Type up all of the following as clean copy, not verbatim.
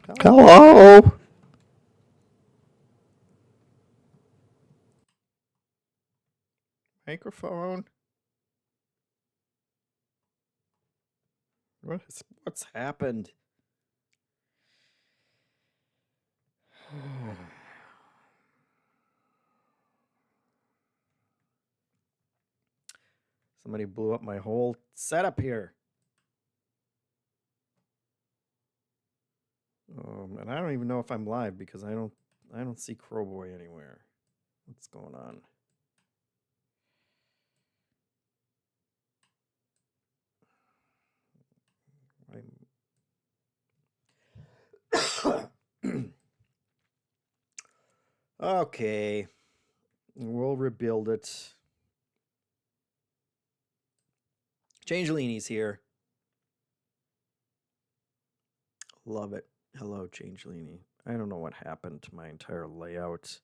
Hello. Microphone. What's happened? Somebody blew up my whole setup here. And I don't even know if I'm live because I don't see Crowboy anywhere. What's going on? Okay. We'll rebuild it. Changelini's here. Love it. Hello, Changelini. I don't know what happened to my entire layout.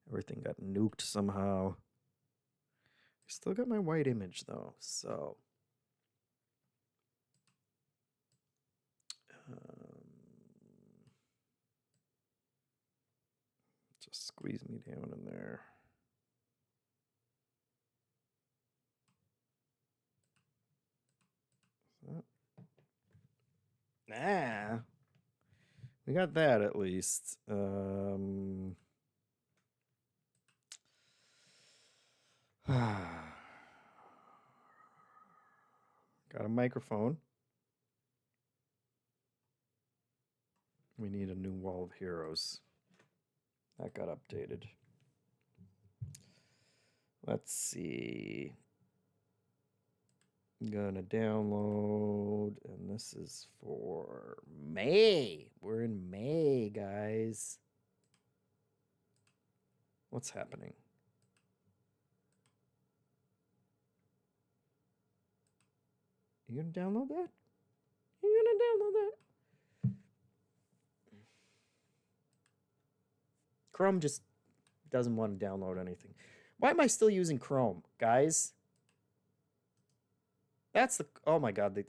Everything got nuked somehow. I still got my white image though, so just squeeze me down in there. Nah, we got that at least. Got a microphone. We need a new wall of heroes. That got updated. Let's see. I'm gonna download, and this is for May. We're in May, guys. What's happening? You gonna download that? You gonna download that? Chrome just doesn't want to download anything. Why am I still using Chrome, guys? That's the... Oh my god,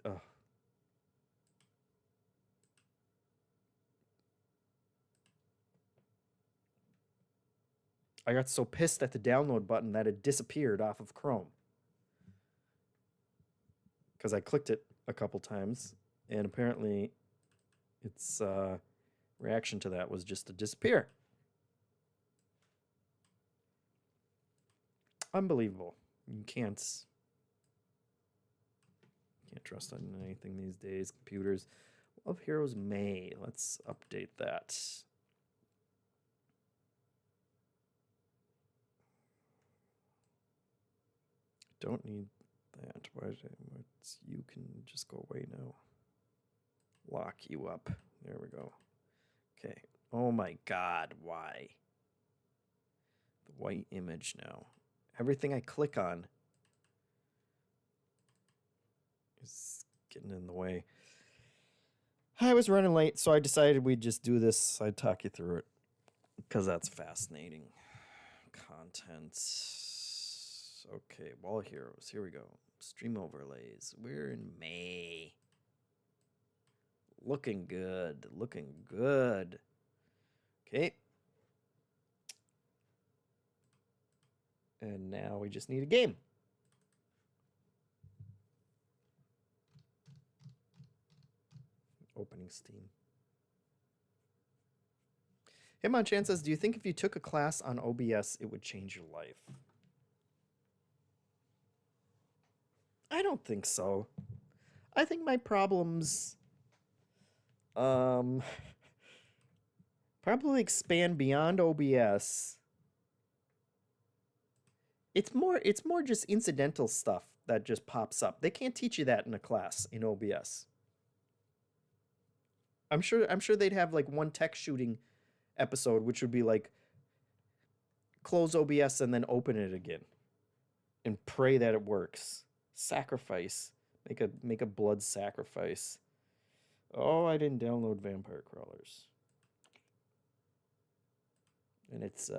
I got so pissed at the download button that it disappeared off of Chrome. Because I clicked it a couple times, and apparently its reaction to that was just to disappear. Unbelievable. You can't trust on anything these days. Computers. Love Heroes May. Let's update that. Don't need that. You can just go away now. Lock you up. There we go. Okay. Oh my god, why? The white image now. Everything I click on is getting in the way. I was running late, so I decided we'd just do this. I'd talk you through it because that's fascinating. Content. Okay, Wall Heroes. Here we go. Stream overlays. We're in May. Looking good. Looking good. Okay. And now we just need a game. Opening Steam. Hitmonchan says, do you think if you took a class on OBS, it would change your life? I don't think so. I think my problems probably expand beyond OBS. It's more just incidental stuff that just pops up. They can't teach you that in a class in OBS. I'm sure they'd have like one tech shooting episode, which would be like close OBS and then open it again and pray that it works. Sacrifice. Make a blood sacrifice. Oh, I didn't download Vampire Crawlers. And it's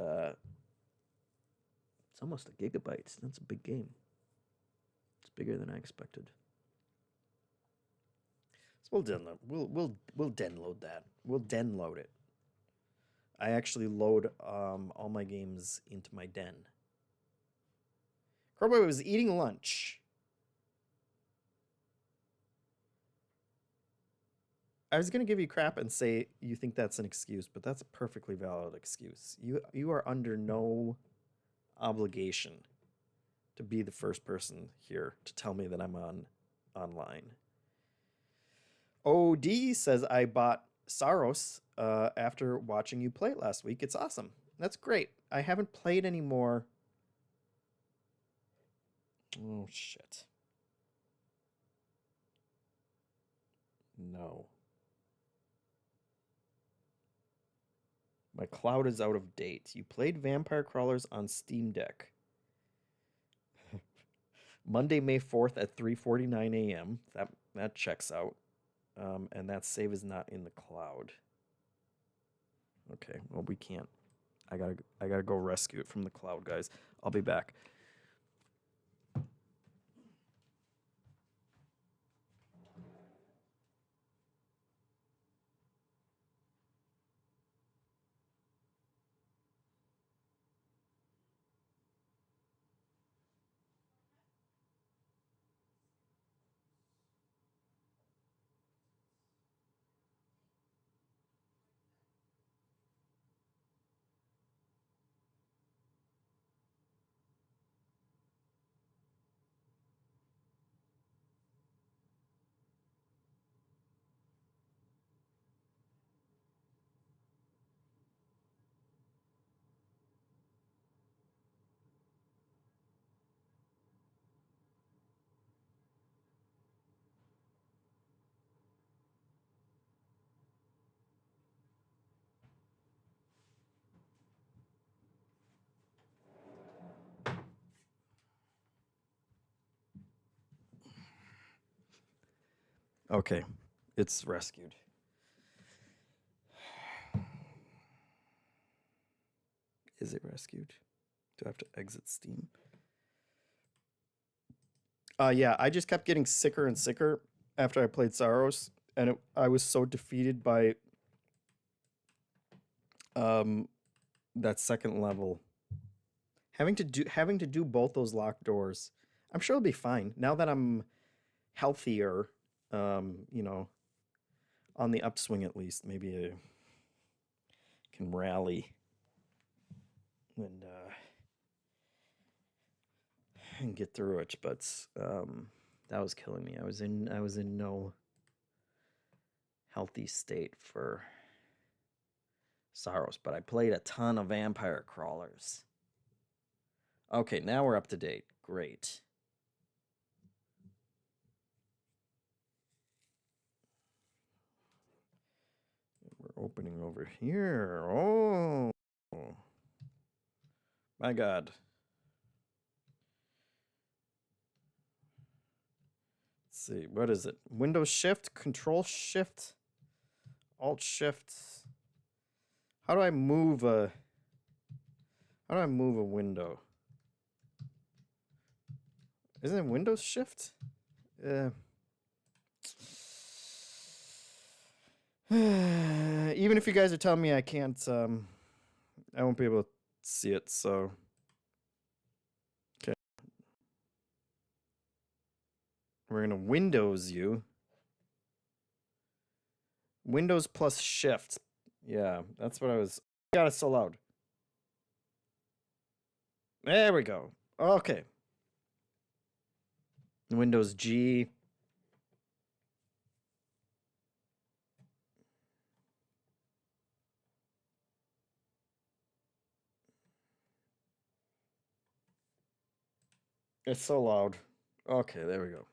almost a gigabyte. That's a big game. It's bigger than I expected. So we'll download that. We'll download it. I actually load all my games into my den. Crowboy was eating lunch. I was gonna give you crap and say you think that's an excuse, but that's a perfectly valid excuse. You are under no obligation to be the first person here to tell me that I'm online. OD says I bought Saros after watching you play it last week. It's awesome. That's great. I haven't played anymore. Oh shit. No. My cloud is out of date. You played Vampire Crawlers on Steam Deck. Monday, May 4th at 3:49 a.m. That checks out. And that save is not in the cloud. Okay, well we can't. I gotta go rescue it from the cloud, guys. I'll be back. Okay, it's rescued. Is it rescued? Do I have to exit Steam? Yeah, I just kept getting sicker and sicker after I played Saros, and I was so defeated by that second level. Having to do both those locked doors. I'm sure it'll be fine now that I'm healthier. You know, on the upswing at least. Maybe I can rally and get through it. But that was killing me. I was in no healthy state for Saros, but I played a ton of Vampire Crawlers. Okay, now we're up to date. Great. We're opening over here. Oh, my God. Let's see. What is it? Windows Shift, Control Shift, Alt Shift. How do I move a window? Isn't it Windows Shift? Even if you guys are telling me I can't, I won't be able to see it, so. Okay. We're going to Windows you. Windows plus Shift. Yeah, that's what I was. God, it's so loud. There we go. Okay. Windows G. It's so loud. Okay, there we go.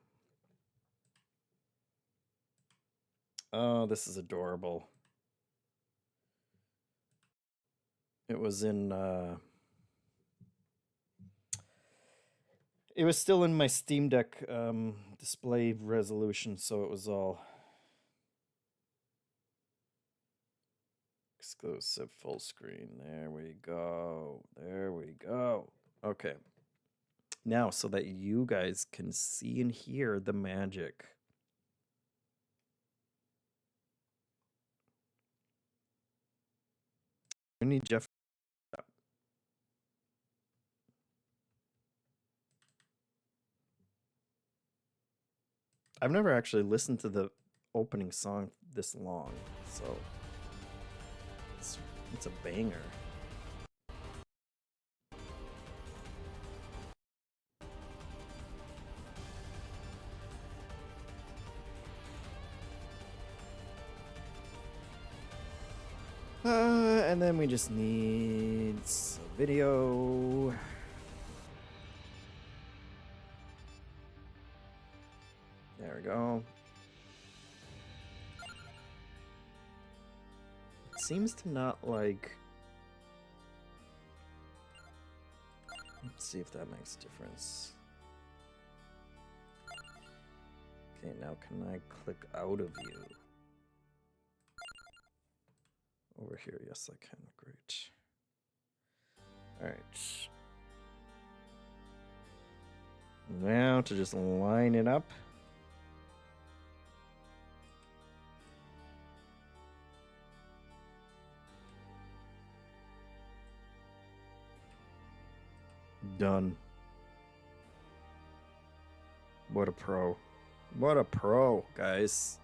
Oh, this is adorable. It was in it was still in my Steam Deck display resolution, so it was all exclusive full screen. There we go. There we go. Okay. Now, so that you guys can see and hear the magic. I need Jeff. I've never actually listened to the opening song this long, so it's a banger. And then we just need some video. There we go. It seems to not like... Let's see if that makes a difference. Okay, now can I click out of view? Over here, yes I can, great. Alright. Now to just line it up. Done. What a pro. What a pro, guys.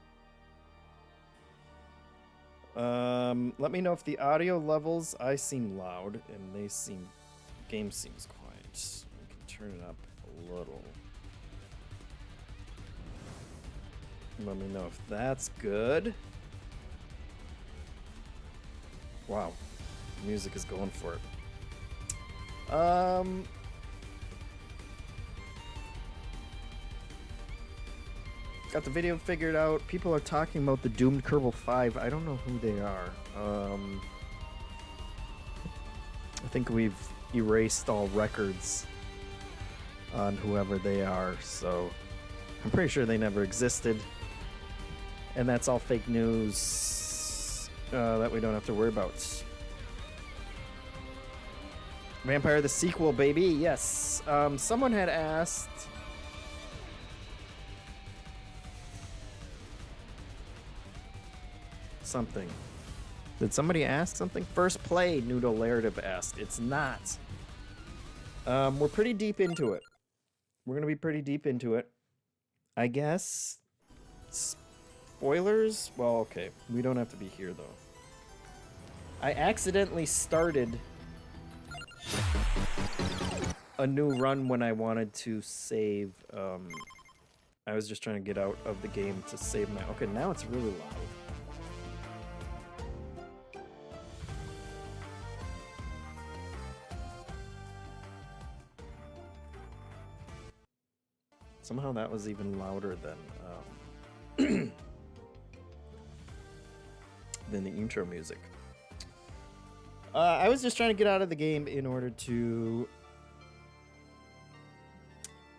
Let me know if the audio levels, I seem loud and they seem, game seems quiet. We can turn it up a little. Let me know if that's good. Wow, music is going for it. Got the video figured out. People are talking about the Doomed Kerbal 5. I don't know who they are. I think we've erased all records on whoever they are, so I'm pretty sure they never existed. And that's all fake news that we don't have to worry about. Vampire the sequel, baby. Yes. Someone had asked... something. Did somebody ask something? First play, Noodle Narrative asked. It's not. We're pretty deep into it. We're gonna be pretty deep into it. I guess. Spoilers? Well, okay. We don't have to be here, though. I accidentally started a new run when I wanted to save. I was just trying to get out of the game to save my... Okay, now it's really loud. Somehow that was even louder than than the intro music. I was just trying to get out of the game in order to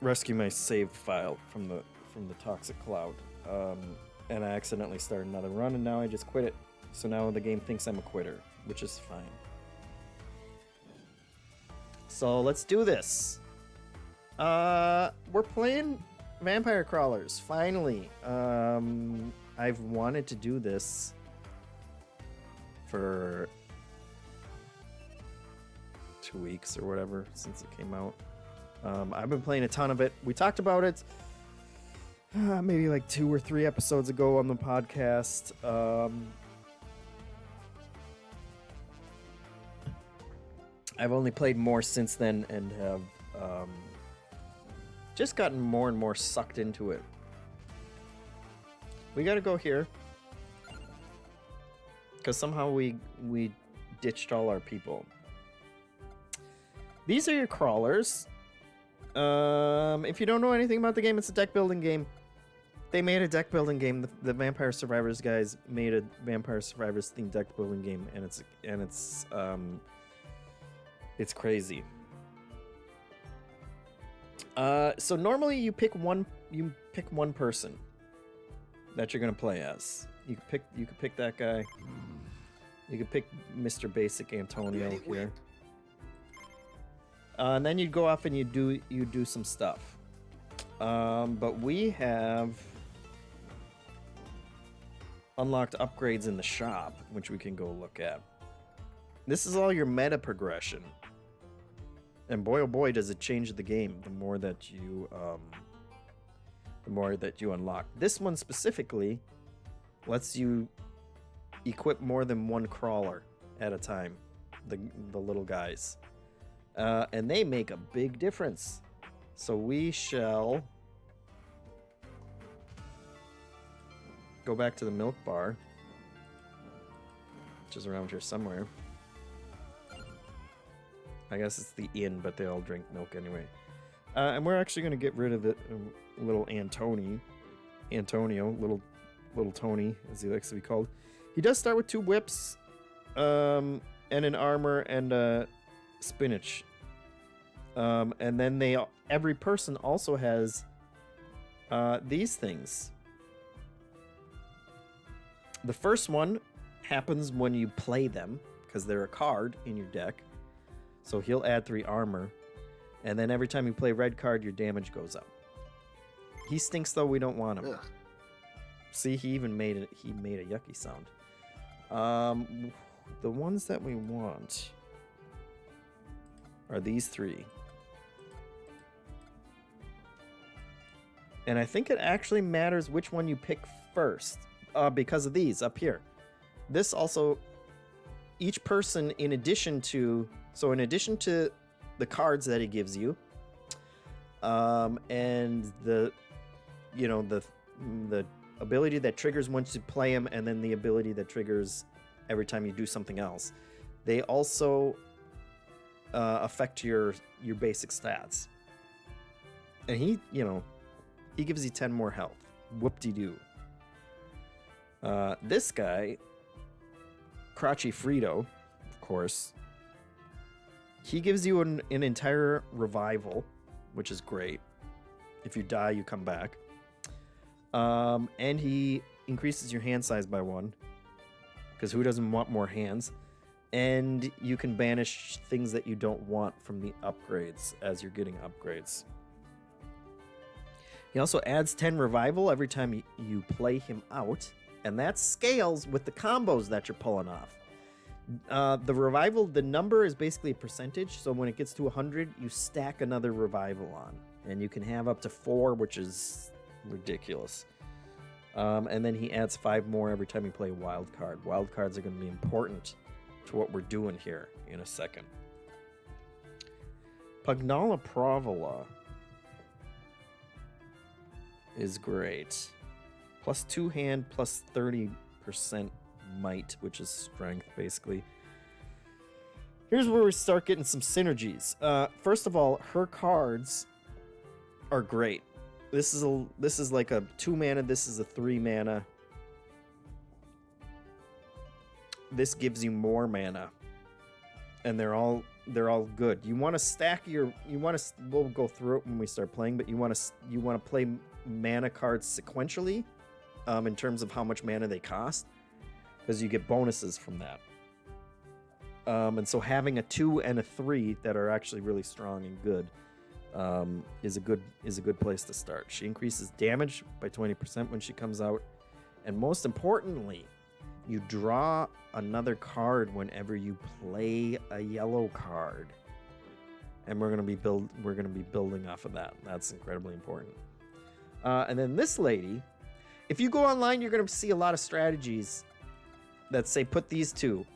rescue my save file from the toxic cloud, and I accidentally started another run, and now I just quit it. So now the game thinks I'm a quitter, which is fine. So let's do this. We're playing Vampire Crawlers, finally. I've wanted to do this for 2 weeks or whatever since it came out. I've been playing a ton of it. We talked about it maybe like 2 or 3 episodes ago on the podcast. I've only played more since then and have just gotten more and more sucked into it. We gotta go here because somehow we ditched all our people. These are your crawlers. If you don't know anything about the game, it's a deck building game. They made a deck building game. The Vampire Survivors guys made a Vampire Survivors themed deck building game, and it's crazy. So normally you pick one person that you're gonna play as. You could pick that guy. You could pick Mr. Basic Antonio here. And then you'd go off and you do some stuff. But we have unlocked upgrades in the shop, which we can go look at. This is all your meta progression. And boy, oh boy, does it change the game the more that you unlock. This one specifically lets you equip more than one crawler at a time, the little guys. And they make a big difference. So we shall go back to the milk bar, which is around here somewhere. I guess it's the inn, but they all drink milk anyway. And we're actually going to get rid of it, little Antonio, little Tony, as he likes to be called. He does start with 2 whips, and an armor and spinach. And then every person also has these things. The first one happens when you play them, because they're a card in your deck. So he'll add 3 armor, and then every time you play red card, your damage goes up. He stinks, though. We don't want him. Ugh. See, he even made it. He made a yucky sound. The ones that we want are these 3. And I think it actually matters which one you pick first, because of these up here. This also, each person, in addition to the cards that he gives you, and the ability that triggers once you play him, and then the ability that triggers every time you do something else, they also affect your basic stats. And he gives you 10 more health. Whoop-de-doo. This guy, Crotchy Frito, of course, he gives you an entire revival, which is great. If you die, you come back. And he increases your hand size by 1, because who doesn't want more hands? And you can banish things that you don't want from the upgrades as you're getting upgrades. He also adds 10 revival every time you play him out, and that scales with the combos that you're pulling off. The revival, the number is basically a percentage, so when it gets to 100, you stack another revival on, and you can have up to 4, which is ridiculous. And then he adds 5 more every time you play a wild card. Wild cards are going to be important to what we're doing here in a second. Pugnala Provola is great. Plus 2 hand, plus 30% might, which is strength, basically. Here's where we start getting some synergies. First of all, her cards are great. This is like a 2 mana. This is a 3 mana. This gives you more mana, and they're all good. You want to stack your. We'll go through it when we start playing, but you want to play mana cards sequentially, in terms of how much mana they cost, because you get bonuses from that. And so having a 2 and a 3 that are actually really strong and good is a good place to start. She increases damage by 20% when she comes out, and most importantly, you draw another card whenever you play a yellow card, and we're gonna be building off of that. That's incredibly important. And then this lady, if you go online, you're gonna see a lot of strategies that say put these two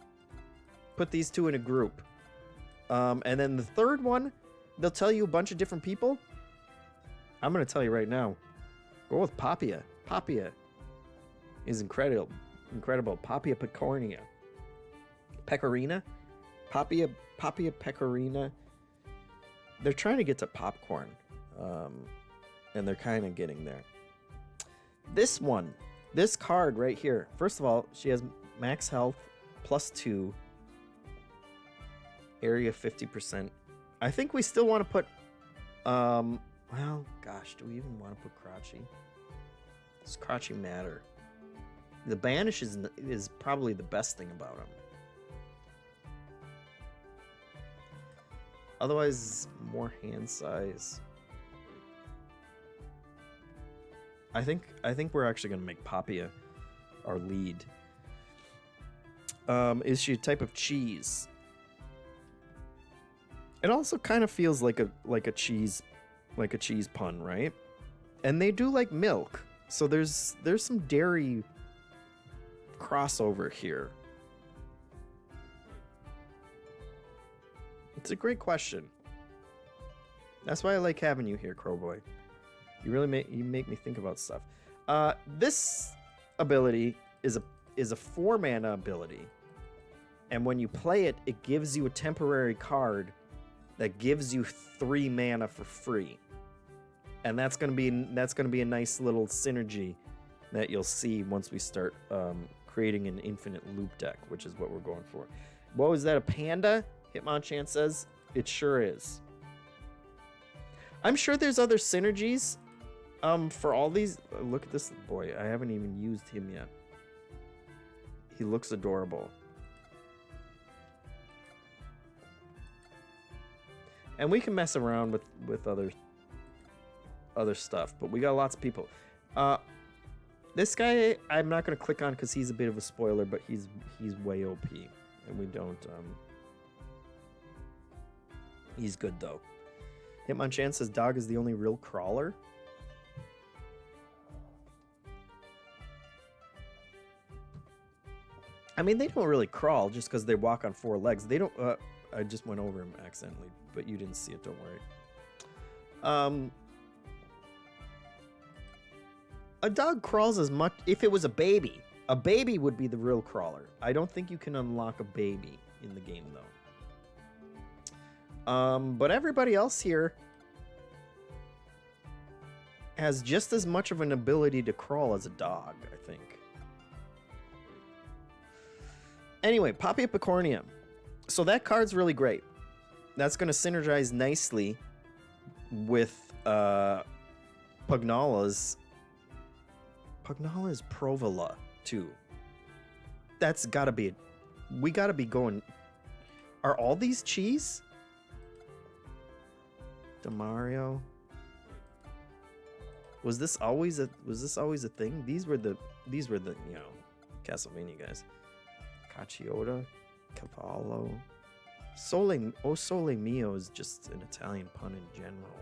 in a group, and then the third one, they'll tell you a bunch of different people. I'm gonna tell you right now, go with Papia. Papia is incredible. Papia Pecorina. Papia Pecorina. They're trying to get to popcorn, and they're kind of getting there. This card right here. First of all, she has max health, plus 2, area 50%. I think we still want to put, well, gosh, do we even want to put Crotchy? Does Crotchy matter? The banish is probably the best thing about him. Otherwise, more hand size. I think we're actually gonna make Papia our lead. Is she a type of cheese? It also kind of feels like a cheese pun, right? And they do like milk, so there's some dairy crossover here. It's a great question. That's why I like having you here, Crowboy. You really make me think about stuff. This ability is a 4-mana ability, and when you play it, it gives you a temporary card that gives you 3 mana for free, and that's gonna be a nice little synergy that you'll see once we start creating an infinite loop deck, which is what we're going for. What was that? A panda? Hitmonchan says it sure is. I'm sure there's other synergies for all these. Look at this boy. I haven't even used him yet. He looks adorable. And we can mess around with other stuff, but we got lots of people. This guy I'm not going to click on because he's a bit of a spoiler, but he's way OP, and we don't. He's good though. Hitmonchan says dog is the only real crawler. I mean, they don't really crawl just because they walk on 4 legs. They don't. I just went over him accidentally, but you didn't see it. Don't worry. A dog crawls as much. If it was a baby would be the real crawler. I don't think you can unlock a baby in the game though. But everybody else here has just as much of an ability to crawl as a dog, I think. Anyway, Poppy Epicornia. So that card's really great. That's going to synergize nicely with Pugnala's Provola too. That's gotta be it. We gotta be going. Are all these cheese? Demario. Was this always a thing? These were the Castlevania guys. Cacciota, Cavallo. Sole Mio is just an Italian pun in general.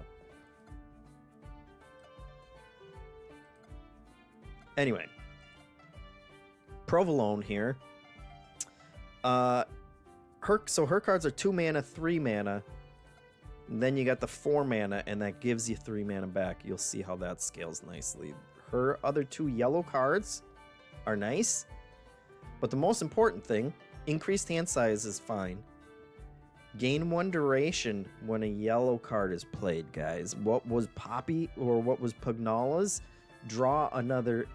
Anyway, Provolone here. Her cards are 2 mana, 3 mana. And then you got the 4 mana, and that gives you 3 mana back. You'll see how that scales nicely. Her other 2 yellow cards are nice, but the most important thing, increased hand size is fine. Gain 1 duration when a yellow card is played, guys. What was Poppy or what was Pugnala's? Draw another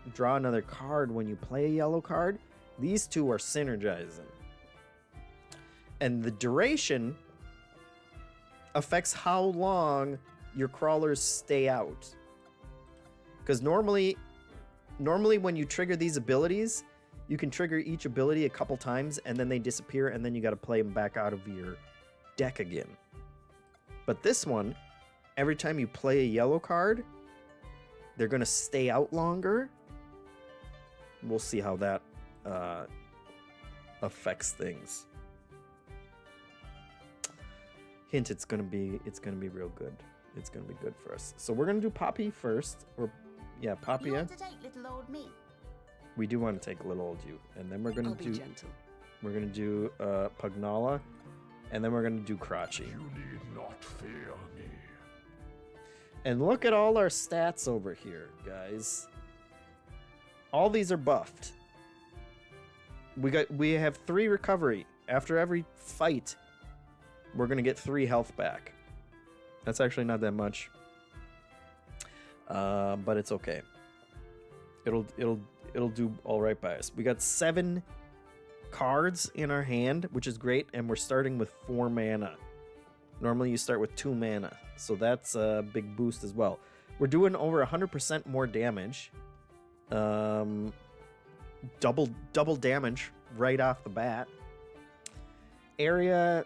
card when you play a yellow card. These two are synergizing. And the duration affects how long your crawlers stay out. Because normally when you trigger these abilities, you can trigger each ability a couple times and then they disappear and then you got to play them back out of your deck again. But this one, every time you play a yellow card, they're going to stay out longer. We'll see how that affects things. Hint, it's gonna be real good. It's gonna be good for us. So we're gonna do Poppy first, or yeah, Poppy. You want to take little old me? We do want to take little old you, and then we're gonna do. Gentle. We're gonna do Pugnala, and then we're gonna do Crotchy. You need not fear me. And look at all our stats over here, guys. All these are buffed. We have 3 recovery after every fight. We're gonna get 3 health back. That's actually not that much, but it's okay. It'll do all right by us. We got 7 cards in our hand, which is great, and we're starting with 4 mana. Normally you start with 2 mana, so that's a big boost as well. We're doing over 100% more damage. Double damage right off the bat. Area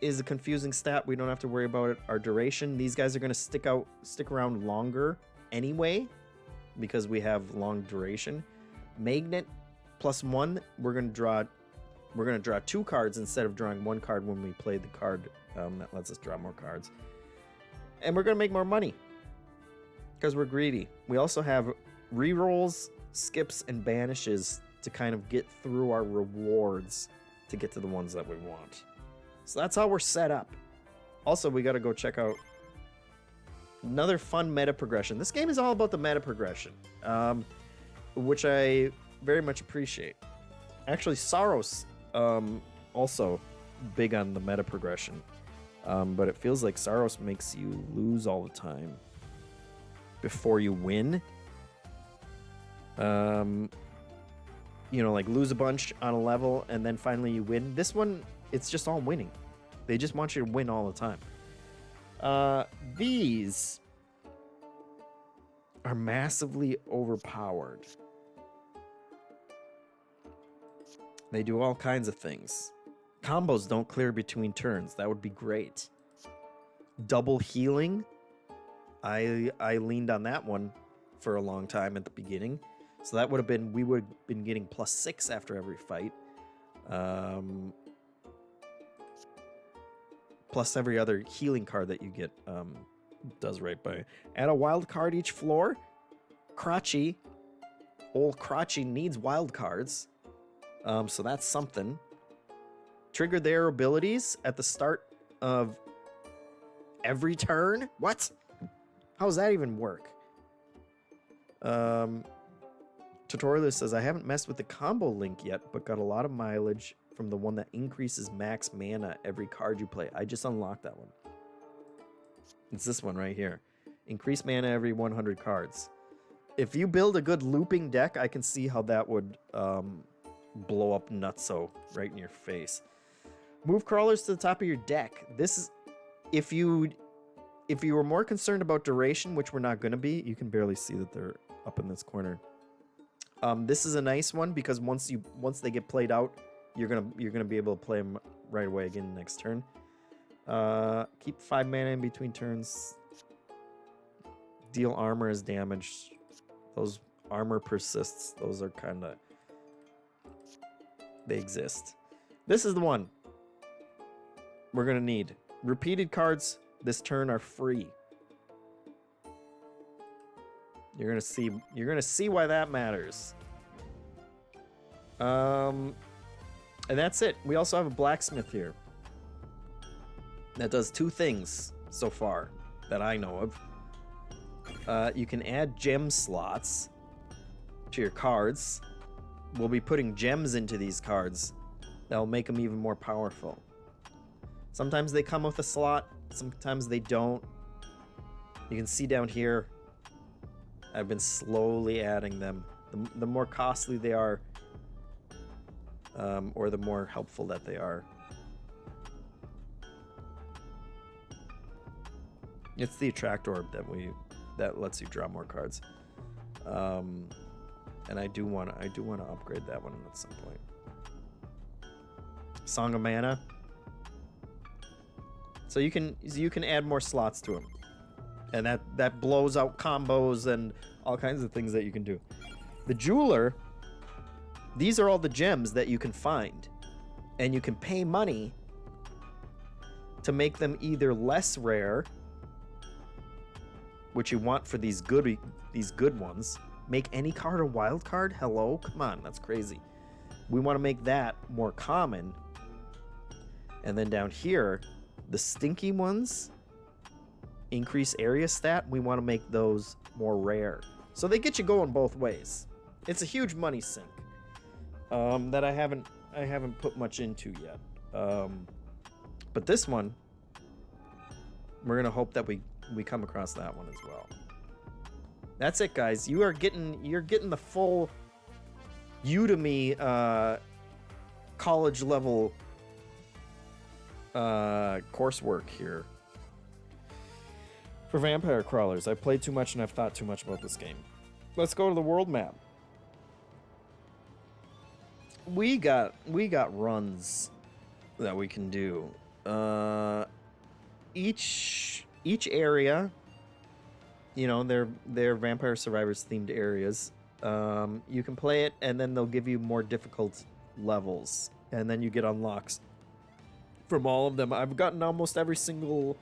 is a confusing stat. We don't have to worry about it. Our duration, these guys are going to stick around longer anyway because we have long duration. Magnet +1, we're going to draw 2 cards instead of drawing 1 card when we play the card that lets us draw more cards. And we're going to make more money because we're greedy. We also have rerolls, skips, and banishes to kind of get through our rewards to get to the ones that we want. So that's how we're set up. Also, we got to go check out another fun meta progression. This game is all about the meta progression, which I very much appreciate. Actually, Saros also big on the meta progression, but it feels like Saros makes you lose all the time before you win. You know, like lose a bunch on a level and then finally you win. This one, it's just all winning. They just want you to win all the time. These are massively overpowered. They do all kinds of things. Combos don't clear between turns. That would be great. Double healing. I leaned on that one for a long time at the beginning. So that would have been, we would have been getting +6 after every fight. Plus every other healing card that you get does right by. Add a wild card each floor. Crotchy. Old Crotchy needs wild cards. So that's something. Trigger their abilities at the start of every turn? What? How does that even work? Tutorialist says, I haven't messed with the combo link yet, but got a lot of mileage from the one that increases max mana every card you play. I just unlocked that one. It's this one right here. Increase mana every 100 cards. If you build a good looping deck, I can see how that would blow up nutso right in your face. Move crawlers to the top of your deck. This is if you were more concerned about duration, which we're not going to be. You can barely see that they're up in this corner. This is a nice one because once they get played out, you're gonna be able to play them right away again next turn. Keep 5 mana in between turns. Deal armor as damage. Those armor persists. Those are kind of, they exist. This is the one we're gonna need. Repeated cards this turn are free. You're gonna see why that matters. And that's it. We also have a blacksmith here that does 2 things so far that I know of. You can add gem slots to your cards. We'll be putting gems into these cards that'll make them even more powerful. Sometimes they come with a slot, sometimes they don't. You can see down here, I've been slowly adding them. The more costly they are, or the more helpful that they are. It's the attract orb that lets you draw more cards. And I do want to upgrade that one at some point. Song of Mana. So you can add more slots to them. And that blows out combos and all kinds of things that you can do. The Jeweler, these are all the gems that you can find. And you can pay money to make them either less rare, which you want for these good ones. Make any card a wild card? Hello? Come on, that's crazy. We want to make that more common. And then down here, the stinky ones, increase area stat, we want to make those more rare. So they get you going both ways. It's a huge money sink that I haven't put much into yet. But this one, we're gonna hope that we come across that one as well. That's it, guys. You're getting the full Udemy college level coursework here for Vampire Crawlers. I've played too much and I've thought too much about this game. Let's go to the world map. We got runs that we can do. Each area, you know, they're Vampire Survivors themed areas. You can play it and then they'll give you more difficult levels and then you get unlocks from all of them. I've gotten almost every single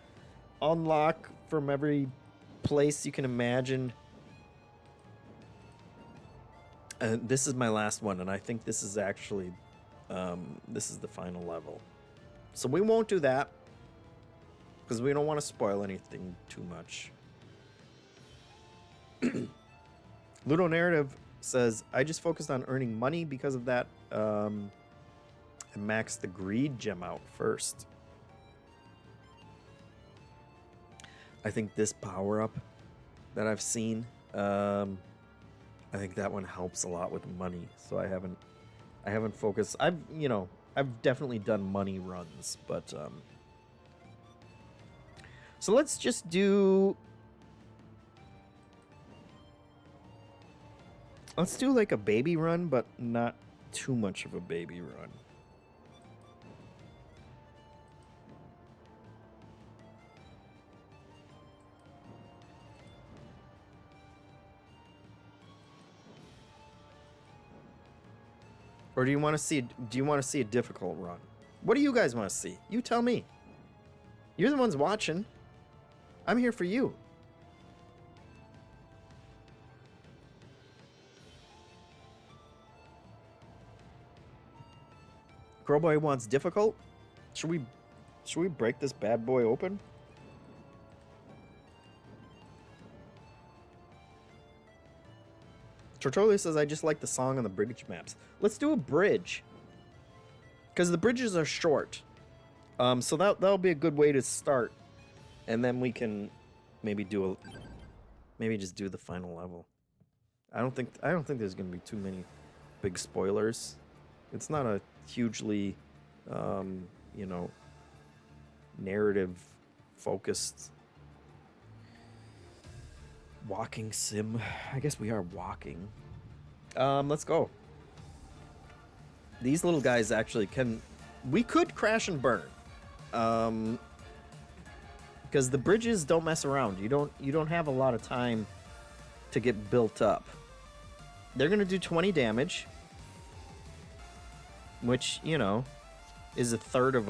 unlock from every place you can imagine. And this is my last one, and I think this is actually, this is the final level. So we won't do that, because we don't want to spoil anything too much. Ludo Narrative says, I just focused on earning money because of that, and maxed the greed gem out first. I think this power-up that I've seen, I think that one helps a lot with money. So I haven't focused. I've definitely done money runs, but so let's just do like a baby run, but not too much of a baby run. Or do you want to see a difficult run? What do you guys want to see? You tell me. You're the ones watching. I'm here for you. Girlboy wants difficult. Should we break this bad boy open? Tortoli says, I just like the song on the bridge maps. Let's do a bridge. Because the bridges are short. So that'll be a good way to start. And then we can maybe just do the final level. I don't think there's gonna be too many big spoilers. It's not a hugely narrative focused walking sim. I guess we are walking. Let's go. These little guys actually we could crash and burn. Because the bridges don't mess around. You don't have a lot of time to get built up. They're gonna do 20 damage, which, is a third of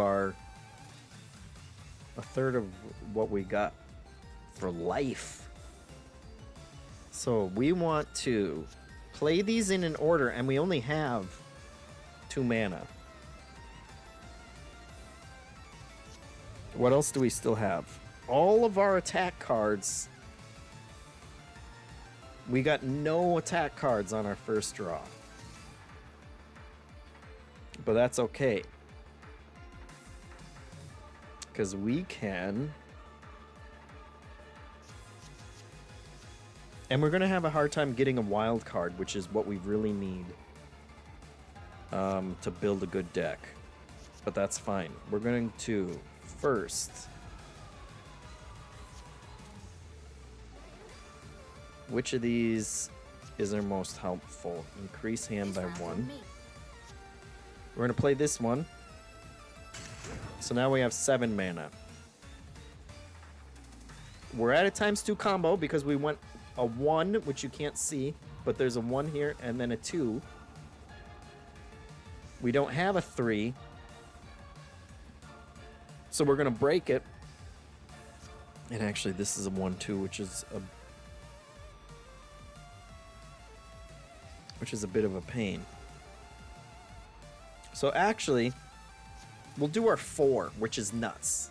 what we got for life. So we want to play these in an order, and we only have 2 mana. What else do we still have? All of our attack cards. We got no attack cards on our first draw. But that's okay. Because we can... And we're going to have a hard time getting a wild card, which is what we really need to build a good deck. But that's fine. We're going to first... Which of these is our most helpful? Increase hand by 1. We're going to play this one. So now we have 7 mana. We're at a ×2 combo because we went a 1, which you can't see, but there's a 1 here and then a 2. We don't have a 3. So we're going to break it. And actually, this is a 1/2, which is a bit of a pain. So actually, we'll do our 4, which is nuts.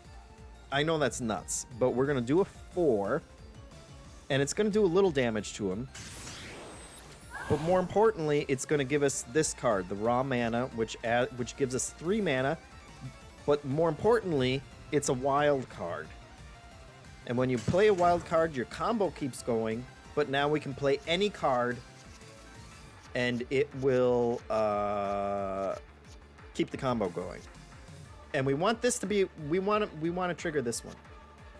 I know that's nuts, but we're going to do a 4, and it's going to do a little damage to him. But more importantly, it's going to give us this card, the raw mana, which gives us 3 mana. But more importantly, it's a wild card. And when you play a wild card, your combo keeps going, but now we can play any card, and it will keep the combo going. And we want this to be, we want to trigger this one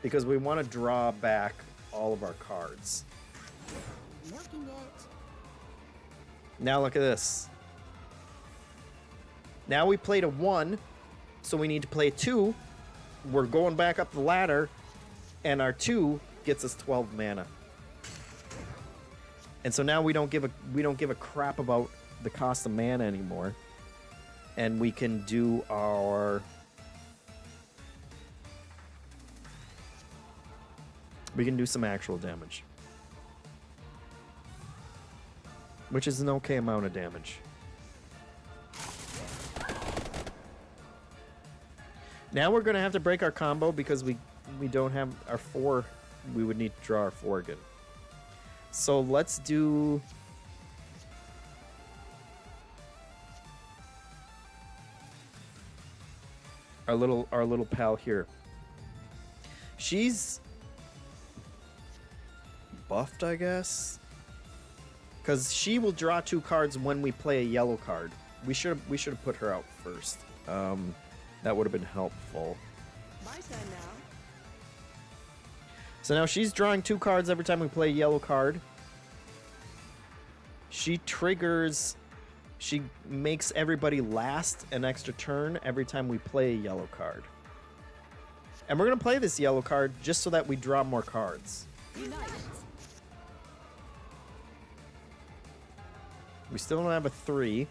because we want to draw back all of our cards. Now look at this. Now we played a 1, so we need to play a 2. We're going back up the ladder, and our 2 gets us 12 mana. And so now we don't give a crap about the cost of mana anymore. And we can do our We can do some actual damage. Which is an okay amount of damage. Now we're going to have to break our combo because we don't have our 4. We would need to draw our 4 again. So let's do... our little pal here. She's buffed, I guess, because she will draw 2 cards when we play a yellow card. We should have put her out first. That would have been helpful. My turn now. So now she's drawing 2 cards every time we play a yellow card. She triggers... She makes everybody last an extra turn every time we play a yellow card. And we're going to play this yellow card just so that we draw more cards. Unite. We still don't have a 3.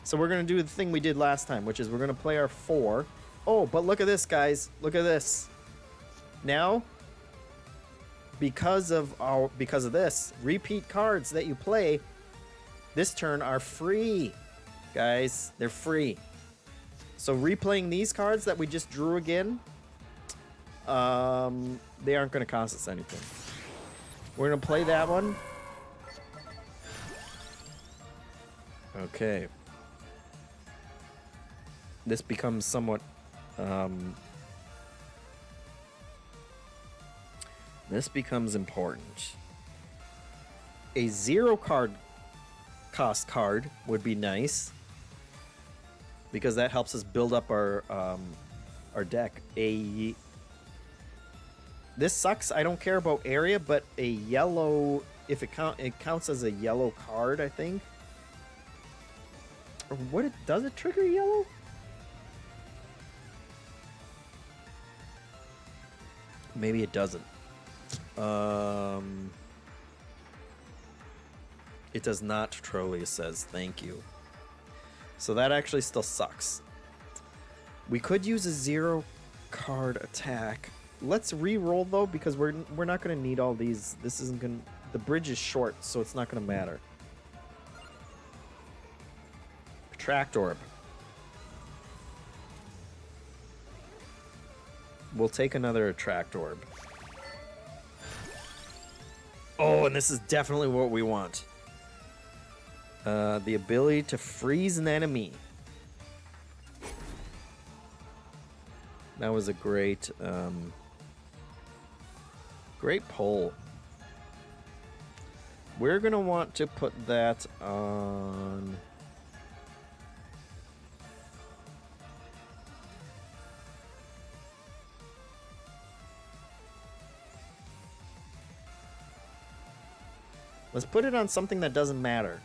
So we're going to do the thing we did last time, which is we're going to play our 4. Oh, but look at this, guys. Look at this. Now, because of this, repeat cards that you play this turn are free, guys. They're free. So replaying these cards that we just drew again, they aren't going to cost us anything. We're going to play that one. Okay. This becomes somewhat... this becomes important. A 0 card cost card would be nice because that helps us build up our deck. This sucks. I don't care about area, but a yellow, if it counts as a yellow card, I think. Or what does it trigger yellow? Maybe it doesn't. It does not, Trolia says. Thank you. So that actually still sucks. We could use a 0 card attack. Let's re-roll though, because we're not going to need all these. This isn't going to... The bridge is short, so it's not going to matter. Attract Orb. We'll take another Attract Orb. Oh, and this is definitely what we want. The ability to freeze an enemy. That was a great pull. We're gonna want to put that on... Let's put it on something that doesn't matter.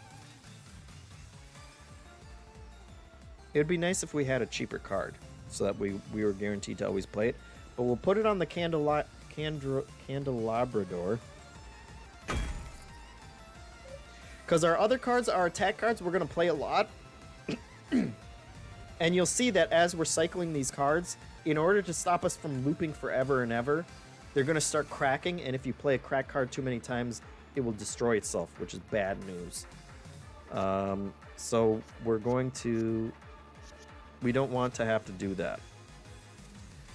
It would be nice if we had a cheaper card, so that we were guaranteed to always play it. But we'll put it on the Candelabrador. Because our other cards are attack cards we're going to play a lot. And you'll see that as we're cycling these cards, in order to stop us from looping forever and ever, they're going to start cracking. And if you play a crack card too many times, it will destroy itself, which is bad news. So we're going to... We don't want to have to do that.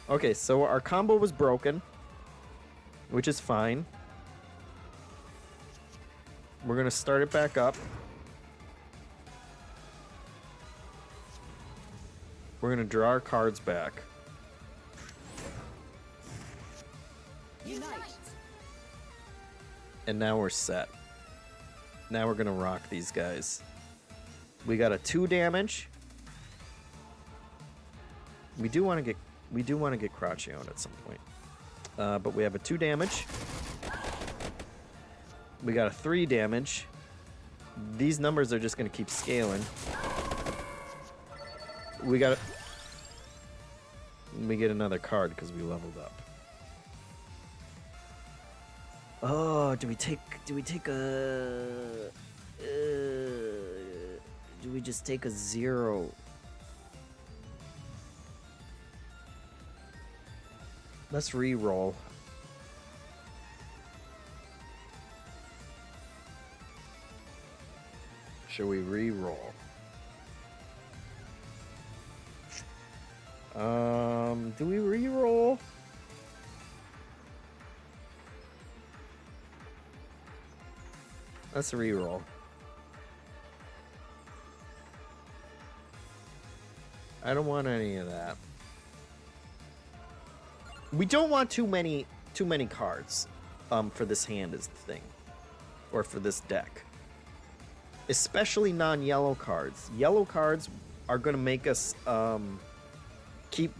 Okay, so our combo was broken, which is fine. We're going to start it back up. We're going to draw our cards back. Unite. And now we're set. Now we're going to rock these guys. We got a 2 damage. We do want to get Crouching out at some point. But we have a 2 damage. We got a 3 damage. These numbers are just going to keep scaling. We get another card because we leveled up. Oh, do we just take a 0? Let's re-roll. Should we re-roll? Do we re-roll? Let's re-roll. I don't want any of that. We don't want too many cards for this hand is the thing. Or for this deck. Especially non-yellow cards. Yellow cards are going to make us keep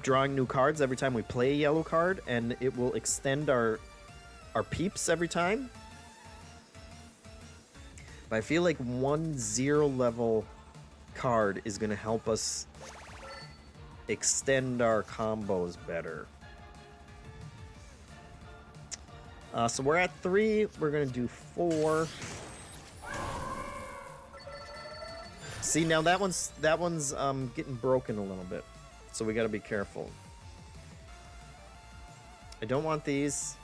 drawing new cards every time we play a yellow card, and it will extend our peeps every time. But I feel like 1/0 level card is going to help us extend our combos better. So we're at 3. We're going to do 4. See, now that one's getting broken a little bit. So we got to be careful. I don't want these.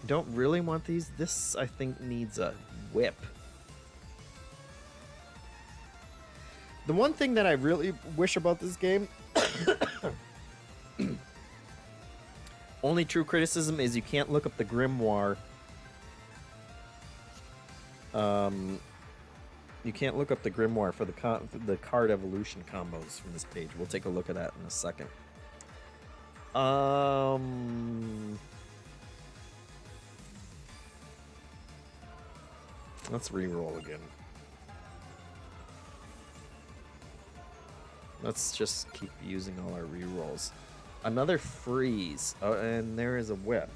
Don't really want these. This, I think, needs a whip. The one thing that I really wish about this game, only true criticism is you can't look up the Grimoire. You can't look up the Grimoire for the card evolution combos from this page. We'll take a look at that in a second. Let's re-roll again. Let's just keep using all our re-rolls. Another freeze. Oh, and there is a whip.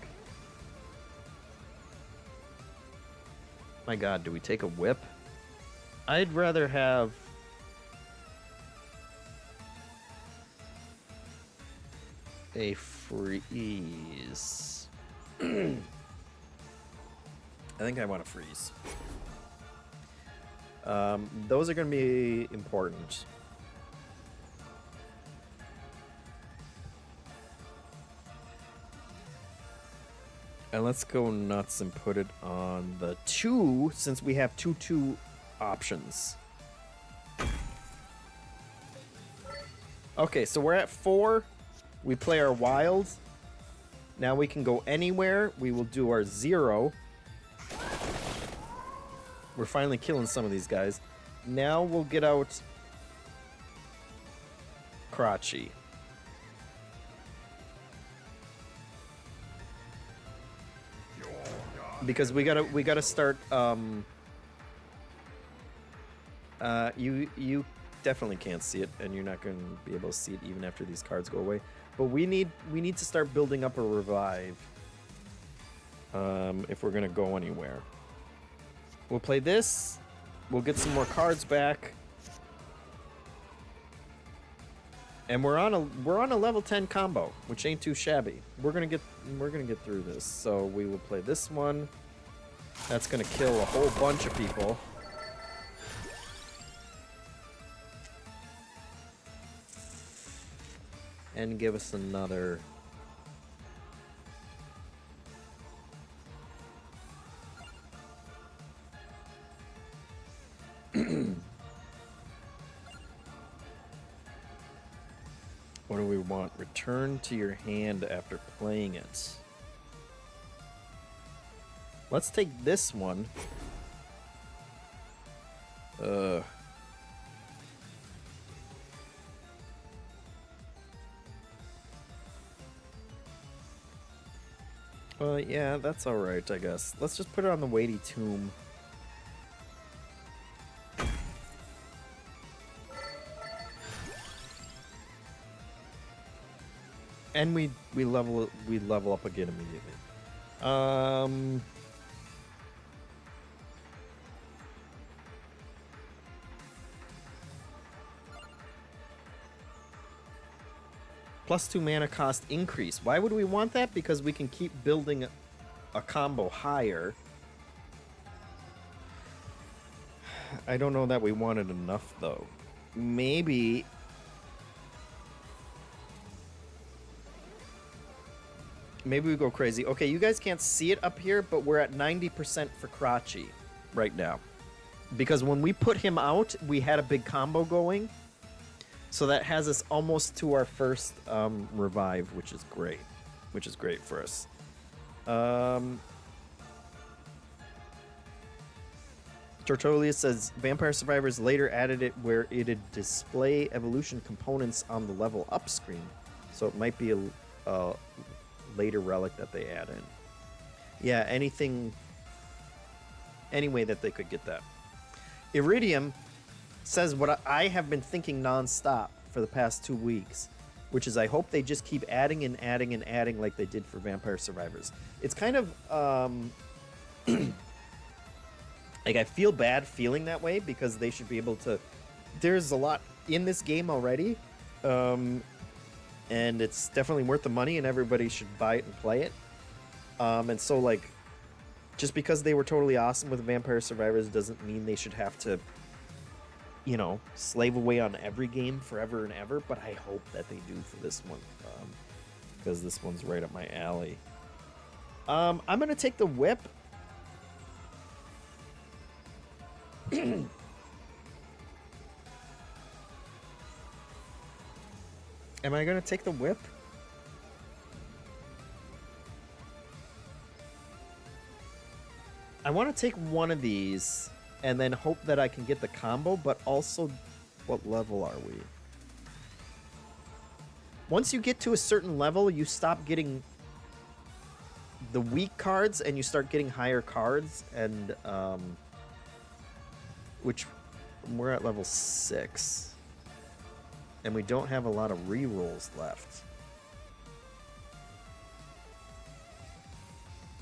My god, do we take a whip? I'd rather have... a freeze. I think I want to freeze. Those are going to be important. And let's go nuts and put it on the 2, since we have 2/2 options. Okay, so we're at 4. We play our wild. Now we can go anywhere. We will do our 0. We're finally killing some of these guys. Now we'll get out Crotchy. Because we gotta start. You definitely can't see it, and you're not gonna be able to see it even after these cards go away. But we need to start building up a revive. If we're gonna go anywhere, we'll play this. We'll get some more cards back, and we're on a level 10 combo, which ain't too shabby. We're gonna get through this. So we will play this one. That's gonna kill a whole bunch of people. And give us another. What do we want? Return to your hand after playing it. Let's take this one. Yeah, that's alright, I guess. Let's just put it on the weighty tomb. And we level up again immediately. +2 mana cost increase. Why would we want that? Because we can keep building a combo higher. I don't know that we wanted enough, though. Maybe... Maybe we go crazy. Okay, you guys can't see it up here, but we're at 90% for Crotchy right now. Because when we put him out, we had a big combo going. So that has us almost to our first revive, which is great. Which is great for us. Tortolia says, Vampire Survivors later added it where it'd display evolution components on the level up screen. So it might be a later relic that they add in. Yeah, anything... Any way that they could get that. Iridium says what I have been thinking nonstop for the past 2 weeks, which is I hope they just keep adding and adding and adding like they did for Vampire Survivors. It's kind of... like, I feel bad feeling that way because they should be able to... There's a lot in this game already, and it's definitely worth the money, and everybody should buy it and play it. And so, like, just because they were totally awesome with Vampire Survivors doesn't mean they should have to, you know, slave away on every game forever and ever, but I hope that they do for this one, because this one's right up my alley. I'm going to take the whip. Am I going to take the whip? I want to take one of these and then hope that I can get the combo, but also what level are we? Once you get to a certain level, you stop getting the weak cards and you start getting higher cards, and which we're at level 6. And we don't have a lot of rerolls left.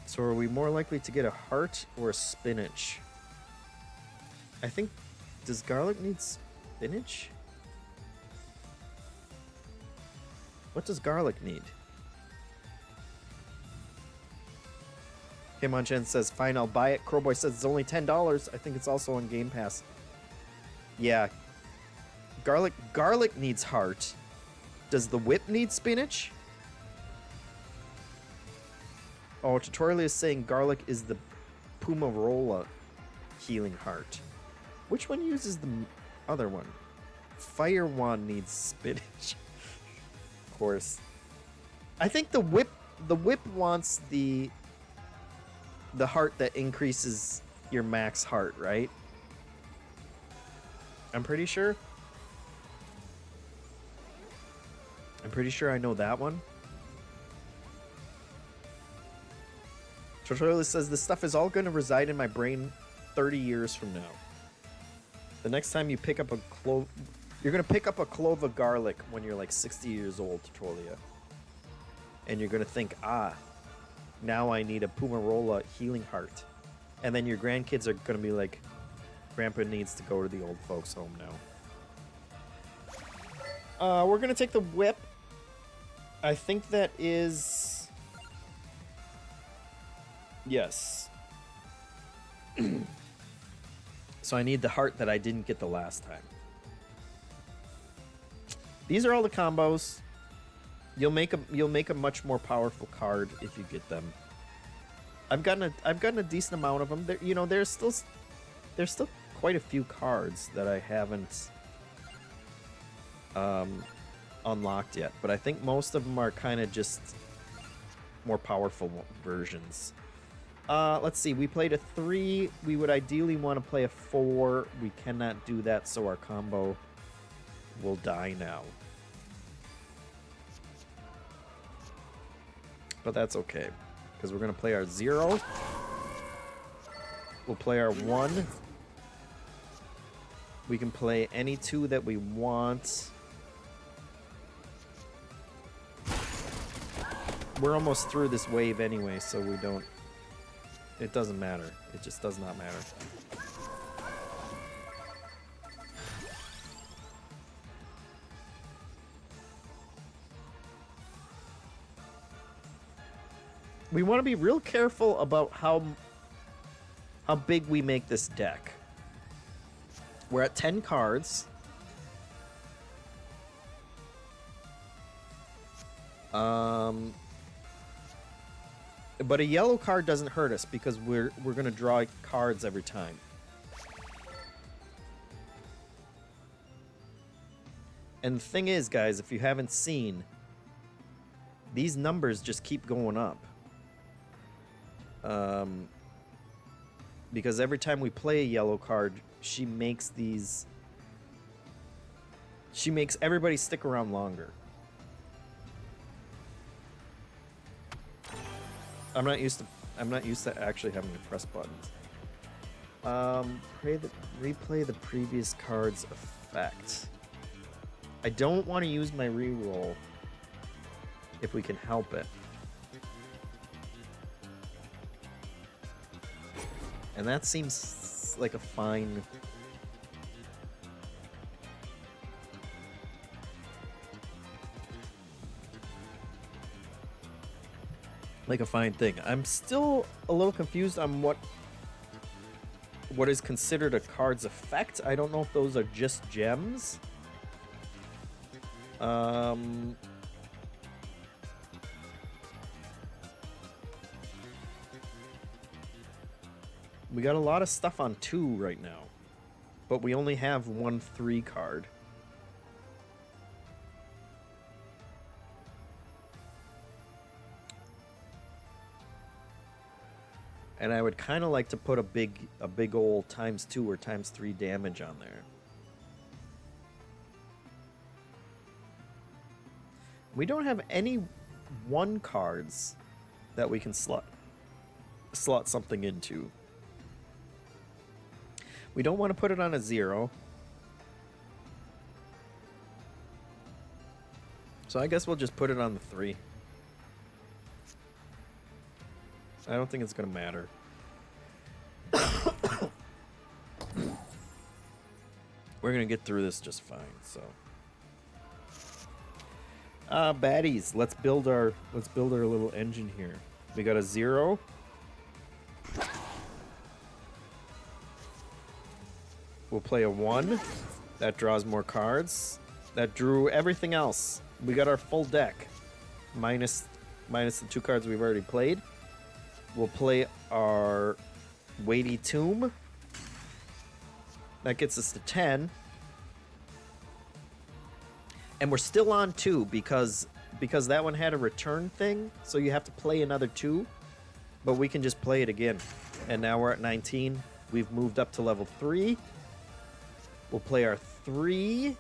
So are we more likely to get a heart or a spinach? I think... Does garlic need spinach? What does garlic need? Hitmonchan says, fine, I'll buy it. Crowboy says it's only $10. I think it's also on Game Pass. Yeah. Garlic needs heart. Does the whip need spinach? Oh, Tutorial is saying garlic is the Pumarola healing heart. Which one uses the other one? Fire Wand needs spinach. Of course. I think the whip wants the heart that increases your max heart, right? I'm pretty sure. I'm pretty sure I know that one. Tutorial says this stuff is all going to reside in my brain 30 years from now. The next time you pick up a clove, you're going to pick up a clove of garlic when you're like 60 years old, Tutorial. And you're going to think, now I need a Pumarola healing heart. And then your grandkids are going to be like, Grandpa needs to go to the old folks home now. We're going to take the whip. I think that is... Yes. So I need the heart that I didn't get the last time. These are all the combos. You'll make a much more powerful card if you get them. I've gotten a decent amount of them. There, you know, there's still quite a few cards that I haven't unlocked yet, but I think most of them are kind of just more powerful versions. Let's see. We played a 3. We would ideally want to play a 4. We cannot do that, so our combo will die now. But that's okay, because we're going to play our 0. We'll play our 1. We can play any 2 that we want. We're almost through this wave anyway, so we don't... It doesn't matter. It just does not matter. We want to be real careful about how big we make this deck. We're at 10 cards. But a yellow card doesn't hurt us because we're gonna draw cards every time. And the thing is, guys, if you haven't seen, these numbers just keep going up. Because every time we play a yellow card, she makes everybody stick around longer. I'm not used to actually having to press buttons. Replay the previous card's effect. I don't want to use my reroll if we can help it. And that seems like a fine... like a fine thing. I'm still a little confused on what is considered a card's effect. I don't know if those are just gems. We got a lot of stuff on 2 right now, but we only have 1 3 card. And I would kind of like to put a big old ×2 or ×3 damage on there. We don't have any 1 cards that we can slot something into. We don't want to put it on a 0. So I guess we'll just put it on the 3. I don't think it's going to matter. We're going to get through this just fine, so. Baddies, let's build our little engine here. We got a 0. We'll play a 1. That draws more cards. That drew everything else. We got our full deck. Minus the 2 cards we've already played. We'll play our Weighty Tomb. That gets us to 10. And we're still on 2 because that one had a return thing, so you have to play another 2. But we can just play it again. And now we're at 19. We've moved up to level 3. We'll play our 3.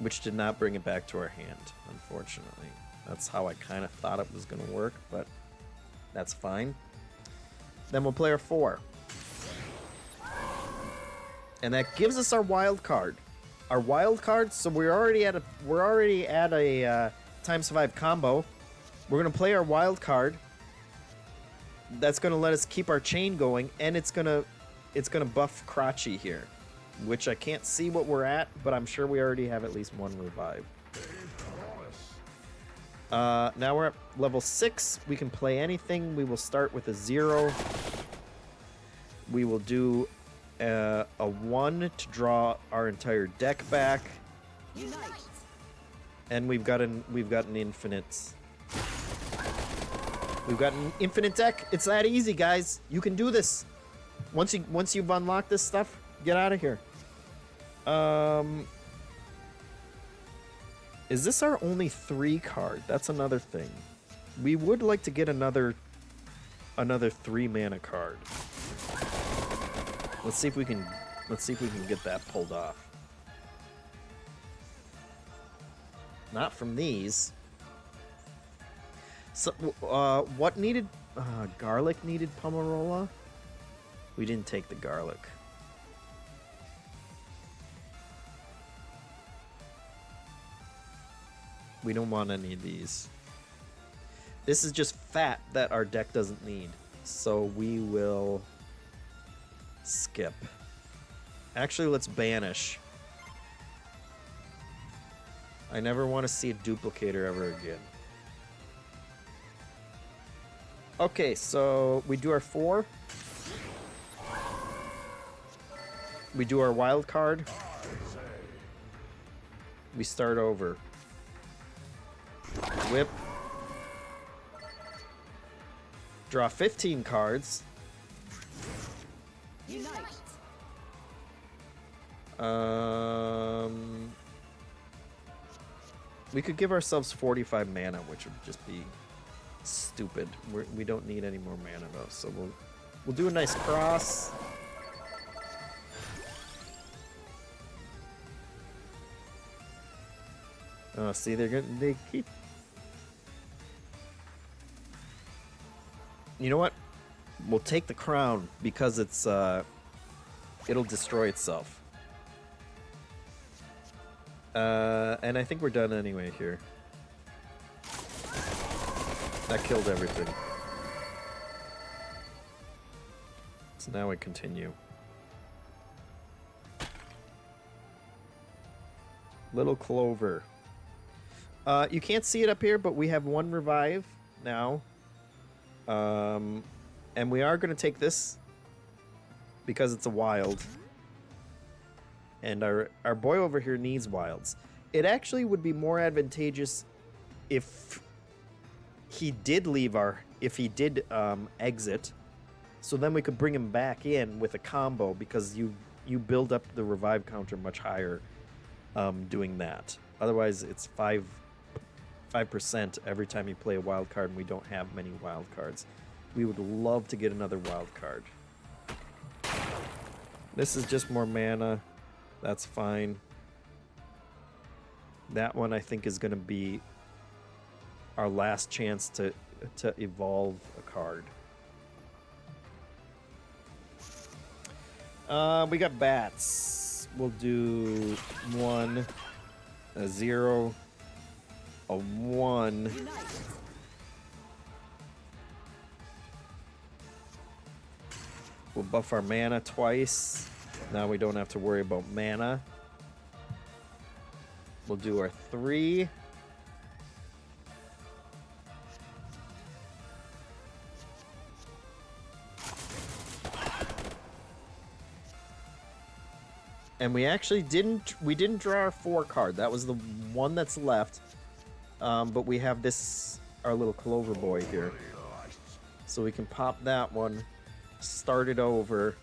Which did not bring it back to our hand, unfortunately. That's how I kind of thought it was going to work, but that's fine. Then we'll play our 4. And that gives us our wild card. Our wild card, so we're already at a ×5 combo. We're going to play our wild card. That's going to let us keep our chain going, and it's going to buff Crotchy here, which I can't see what we're at, but I'm sure we already have at least 1 revive. Now we're at level 6. We can play anything. We will start with a 0. We will do a 1 to draw our entire deck back. Unite. And we've got an infinite. We've got an infinite deck. It's that easy, guys. You can do this. Once you've unlocked this stuff, get out of here. Is this our only 3 card? That's another thing. We would like to get another 3 mana card. Let's see if we can get that pulled off. Not from these. So, what needed? Garlic needed Pomarola. We didn't take the garlic. We don't want any of these. This is just fat that our deck doesn't need. So we will skip. Actually, let's banish. I never want to see a duplicator ever again. Okay, so we do our 4. We do our wild card. We start over. Whip. Draw 15 cards. Unite. We could give ourselves 45 mana, which would just be stupid. We don't need any more mana though, so we'll do a nice cross. Oh, see, they keep. You know what? We'll take the crown because it's it'll destroy itself. And I think we're done anyway here. That killed everything. So now we continue. Little Clover. You can't see it up here, but we have one revive now. And we are going to take this because it's a wild. And our boy over here needs wilds. It actually would be more advantageous if he did leave if he did exit. So then we could bring him back in with a combo because you build up the revive counter much higher doing that. Otherwise, it's 5% every time you play a wild card, and we don't have many wild cards. We would love to get another wild card. This is just more mana. That's fine. That one I think is going to be our last chance to evolve a card. We got bats. We'll do 1, a 0, a 1. Unite. We'll buff our mana twice. Now we don't have to worry about mana. We'll do our 3. And we actually didn't draw our 4 card. That was the one that's left. But we have this, our little Clover boy here. So we can pop that one, start it over.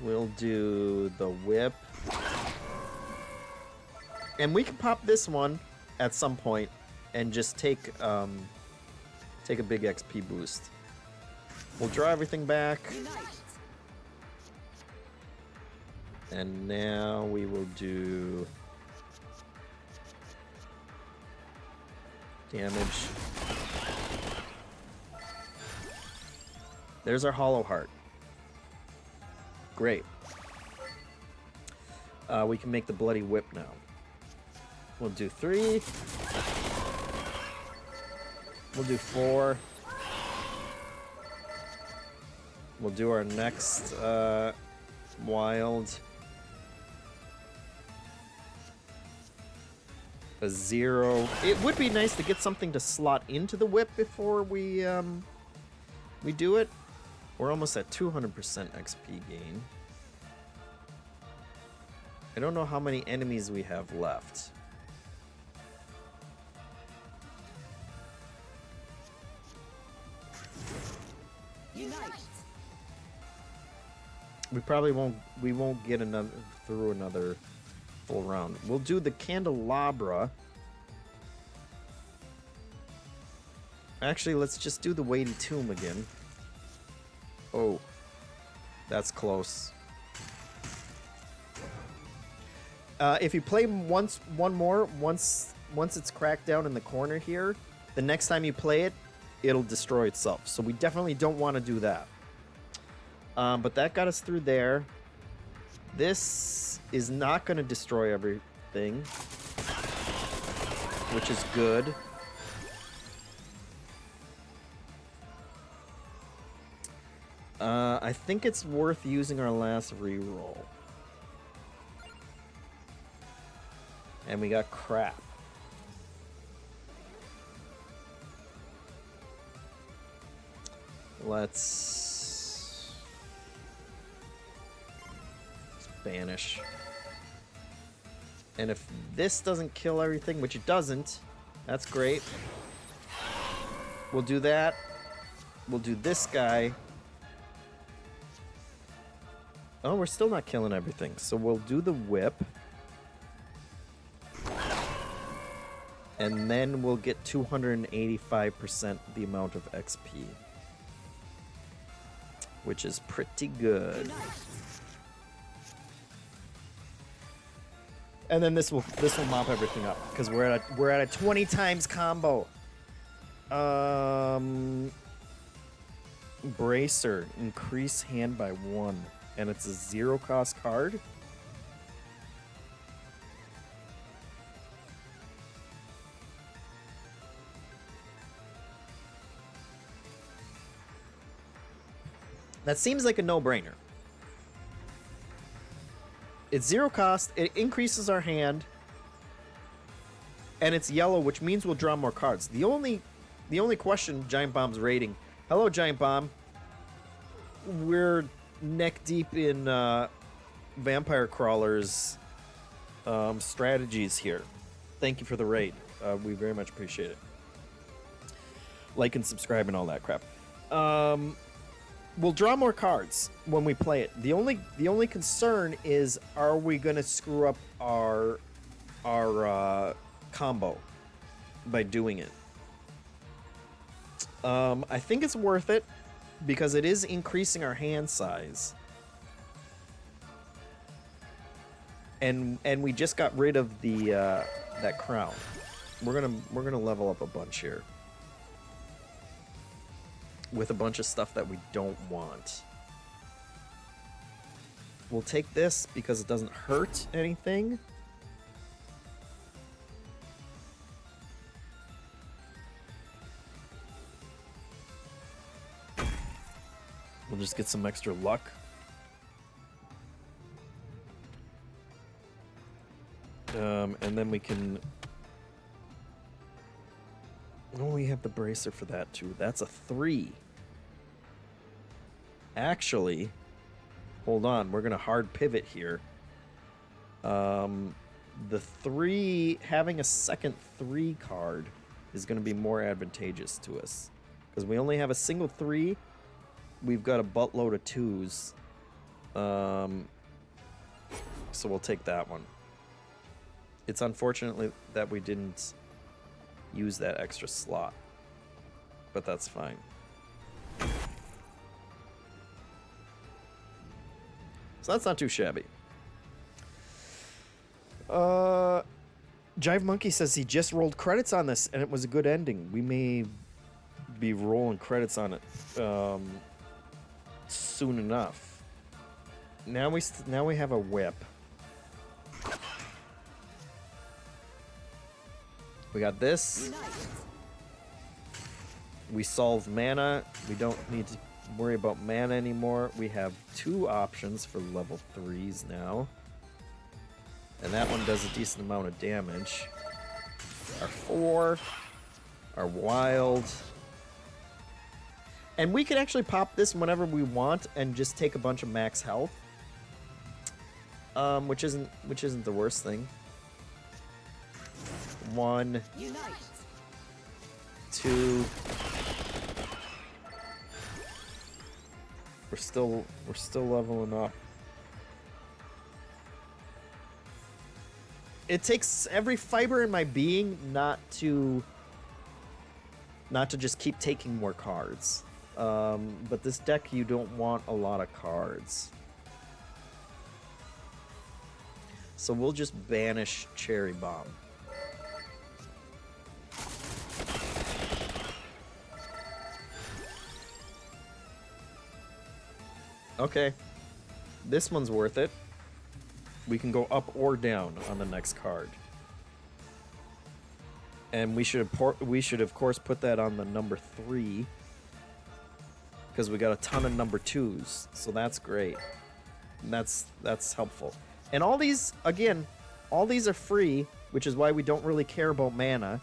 We'll do the whip. And we can pop this one at some point and just take a big XP boost. We'll draw everything back. Unite. And now we will do damage. There's our Hollow Heart. Great. We can make the Bloody Whip now. We'll do 3. We'll do 4. We'll do our next wild. A 0. It would be nice to get something to slot into the whip before we do it. We're almost at 200% XP gain. I don't know how many enemies we have left. Unite. We probably won't get through another full round. We'll do the Candelabra. Actually, let's just do the Weighty Tomb again. Oh, that's close. If you play once it's cracked down in the corner here, the next time you play it, it'll destroy itself. So we definitely don't want to do that. But that got us through there. This is not going to destroy everything, which is good. I think it's worth using our last reroll. And we got crap. banish. And if this doesn't kill everything, which it doesn't, that's great. We'll do that. We'll do this guy. Oh, we're still not killing everything. So we'll do the whip. And then we'll get 285% the amount of XP. Which is pretty good. And then this will mop everything up because we're at a 20 times combo. Bracer, increase hand by 1, and it's a 0 cost card. That seems like a no-brainer. It's 0 cost, it increases our hand, and it's yellow, which means we'll draw more cards. The only question Giant Bomb's rating. Hello, Giant Bomb. We're neck deep in Vampire Crawler's strategies here. Thank you for the raid. We very much appreciate it. Like and subscribe and all that crap. We'll draw more cards when we play it. The only concern is, are we gonna screw up our combo by doing it? I think it's worth it because it is increasing our hand size, and we just got rid of the that crown. We're gonna level up a bunch here with a bunch of stuff that we don't want. We'll take this because it doesn't hurt anything. We'll just get some extra luck. And then we can... Oh, we have the bracer for that too. That's a 3. Actually, hold on. We're going to hard pivot here. The 3, having a second 3 card is going to be more advantageous to us. Because we only have a single 3. We've got a buttload of 2s. So we'll take that one. It's unfortunately that we didn't use that extra slot. But that's fine. So that's not too shabby. Jive Monkey says he just rolled credits on this and it was a good ending. We may be rolling credits on it soon enough. Now we have a whip. We got this. We solve mana. We don't need to worry about mana anymore. We have 2 options for level 3s now. And that one does a decent amount of damage. Our 4. Our wild. And we could actually pop this whenever we want and just take a bunch of max health. Which isn't the worst thing. 1, 2. We're still leveling up. It takes every fiber in my being not to just keep taking more cards. But this deck, you don't want a lot of cards. So we'll just banish Cherry Bomb. Okay. This one's worth it. We can go up or down on the next card. And we should of course put that on the number 3. Because we got a ton of number 2s. So that's great. And that's helpful. And all these, again, all these are free, which is why we don't really care about mana.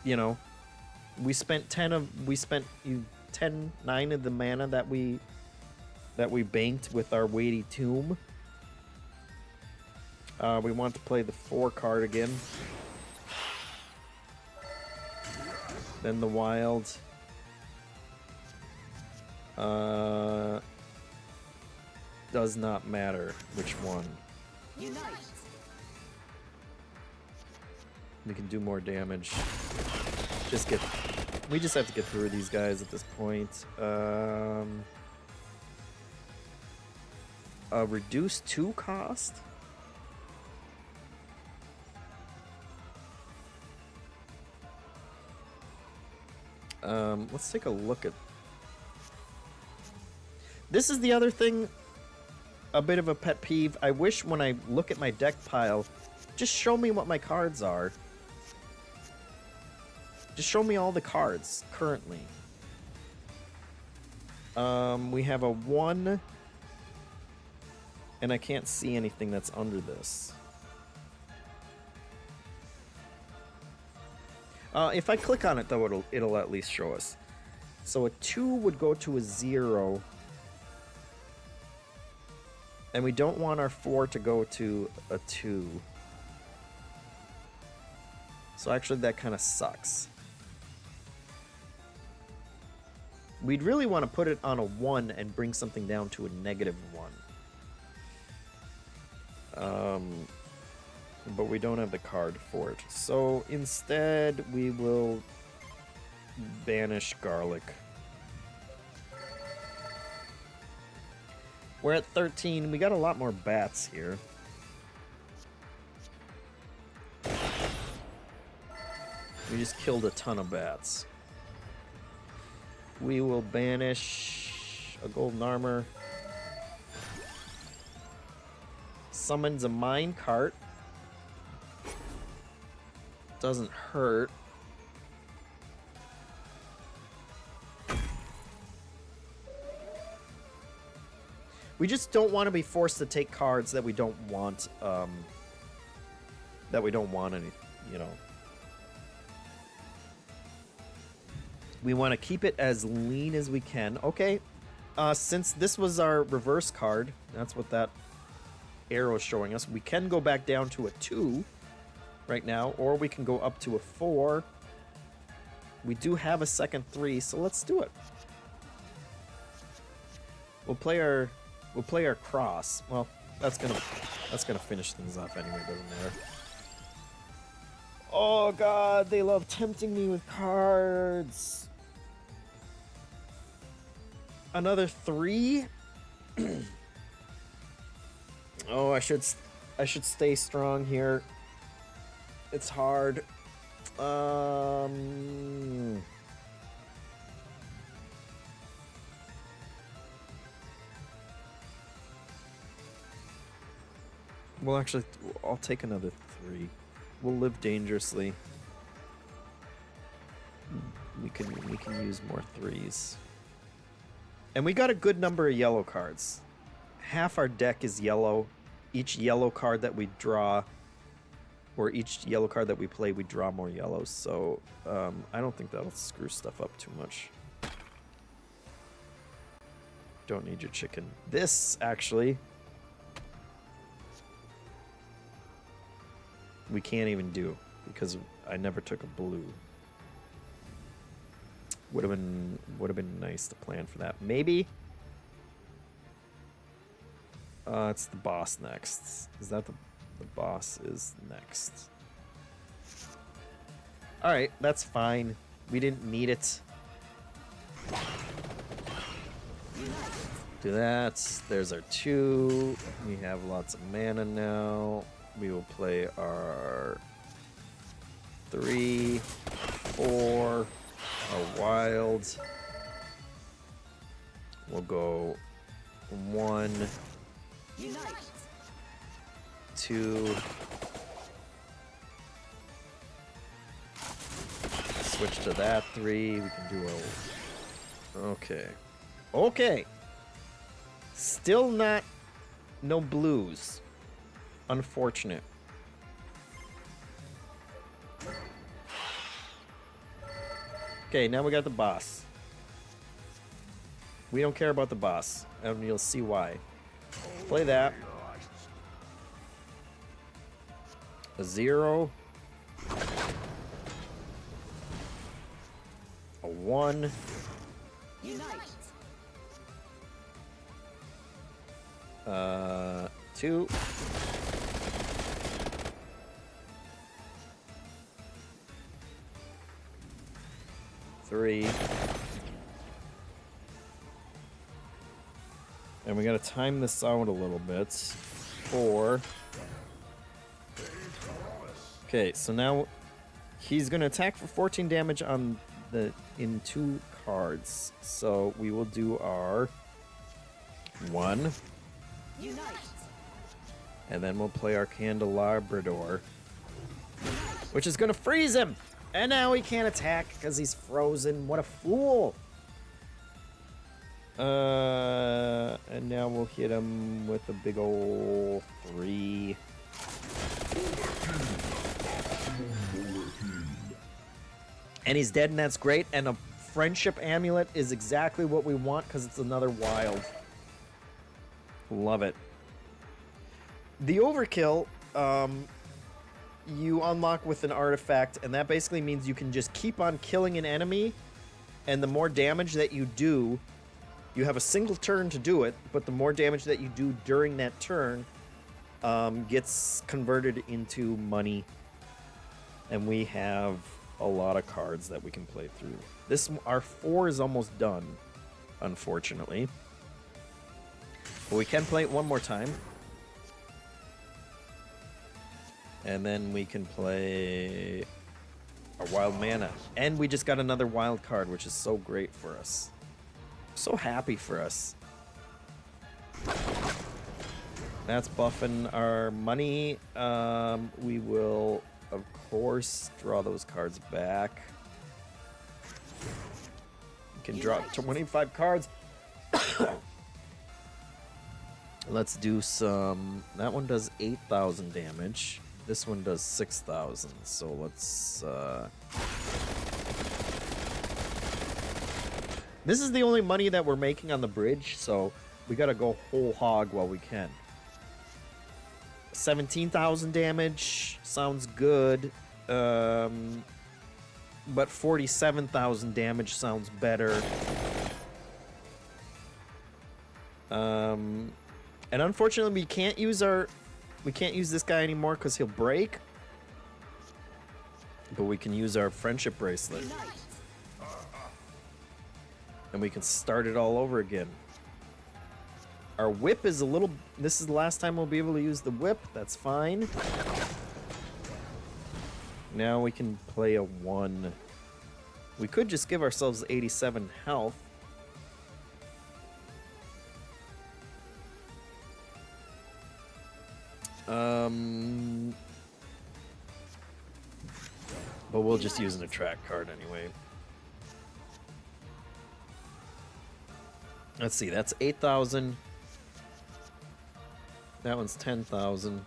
You know, we spent 9 of the mana that we banked with our weighty tomb. We want to play the 4 card again. Then the wild. Does not matter which one. Unite. We can do more damage. We just have to get through these guys at this point. A reduced 2 cost? Let's take a look at... This is the other thing, a bit of a pet peeve. I wish when I look at my deck pile, just show me what my cards are. Just show me all the cards currently. We have a 1, and I can't see anything that's under this. If I click on it, though, it'll at least show us. So a 2 would go to a 0. And we don't want our 4 to go to a 2. So actually that kind of sucks. We'd really want to put it on a 1 and bring something down to a -1. But we don't have the card for it. So instead we will banish Garlic. We're at 13. We got a lot more bats here. We just killed a ton of bats. We will banish a golden armor. Summons a mine cart. Doesn't hurt. We just don't want to be forced to take cards that we don't want, any, you know. We want to keep it as lean as we can. Okay, since this was our reverse card, that's what that arrow is showing us, we can go back down to a 2 right now, or we can go up to a 4. We do have a second 3, so let's do it. We'll play our cross. Well, that's gonna finish things off anyway, doesn't matter. Oh god, they love tempting me with cards. Another 3? Oh, I should stay strong here. It's hard. Well, actually, I'll take another 3. We'll live dangerously. We can use more 3s. And we got a good number of yellow cards. Half our deck is yellow. Each yellow card that we draw, or each yellow card that we play, we draw more yellows. So I don't think that'll screw stuff up too much. Don't need your chicken. This, actually, we can't even do because I never took a blue. Would have been nice to plan for that. Maybe. It's the boss next. Is that the boss is next? All right, that's fine. We didn't need it. Do that. There's our 2. We have lots of mana now. We will play our 3, 4, our wild. We'll go 1, 2. Switch to that 3. We can do a... Okay. Okay. Still not... No blues. Unfortunate. Okay, now we got the boss. We don't care about the boss, and you'll see why. Play that. A 0. A 1. Unite. 2. 3. And we gotta time this out a little bit. 4. Okay, so now he's gonna attack for 14 damage on in 2 cards. So we will do our 1. Unite. And then we'll play our Candelabrador, which is gonna freeze him. And now he can't attack because he's frozen. What a fool! And now we'll hit him with a big ol' 3. And he's dead, and that's great. And a friendship amulet is exactly what we want because it's another wild. Love it. The Overkill, you unlock with an artifact, and that basically means you can just keep on killing an enemy, and the more damage that you do, you have a single turn to do it, but the more damage that you do during that turn gets converted into money, and we have a lot of cards that we can play through. Our 4 is almost done, unfortunately, but we can play it one more time. And then we can play our wild mana. And we just got another wild card, which is so great for us. So happy for us. That's buffing our money. We will, of course, draw those cards back. We can draw 25 cards. Let's do some... That one does 8,000 damage. This one does 6,000, so let's... This is the only money that we're making on the bridge, so we gotta go whole hog while we can. 17,000 damage sounds good, but 47,000 damage sounds better. And unfortunately, we can't use this guy anymore because he'll break. But we can use our friendship bracelet. And we can start it all over again. Our whip is a little... This is the last time we'll be able to use the whip. That's fine. Now we can play a 1. We could just give ourselves 87 health. But we'll just use an attract card anyway. Let's see, that's 8,000. That one's 10,000.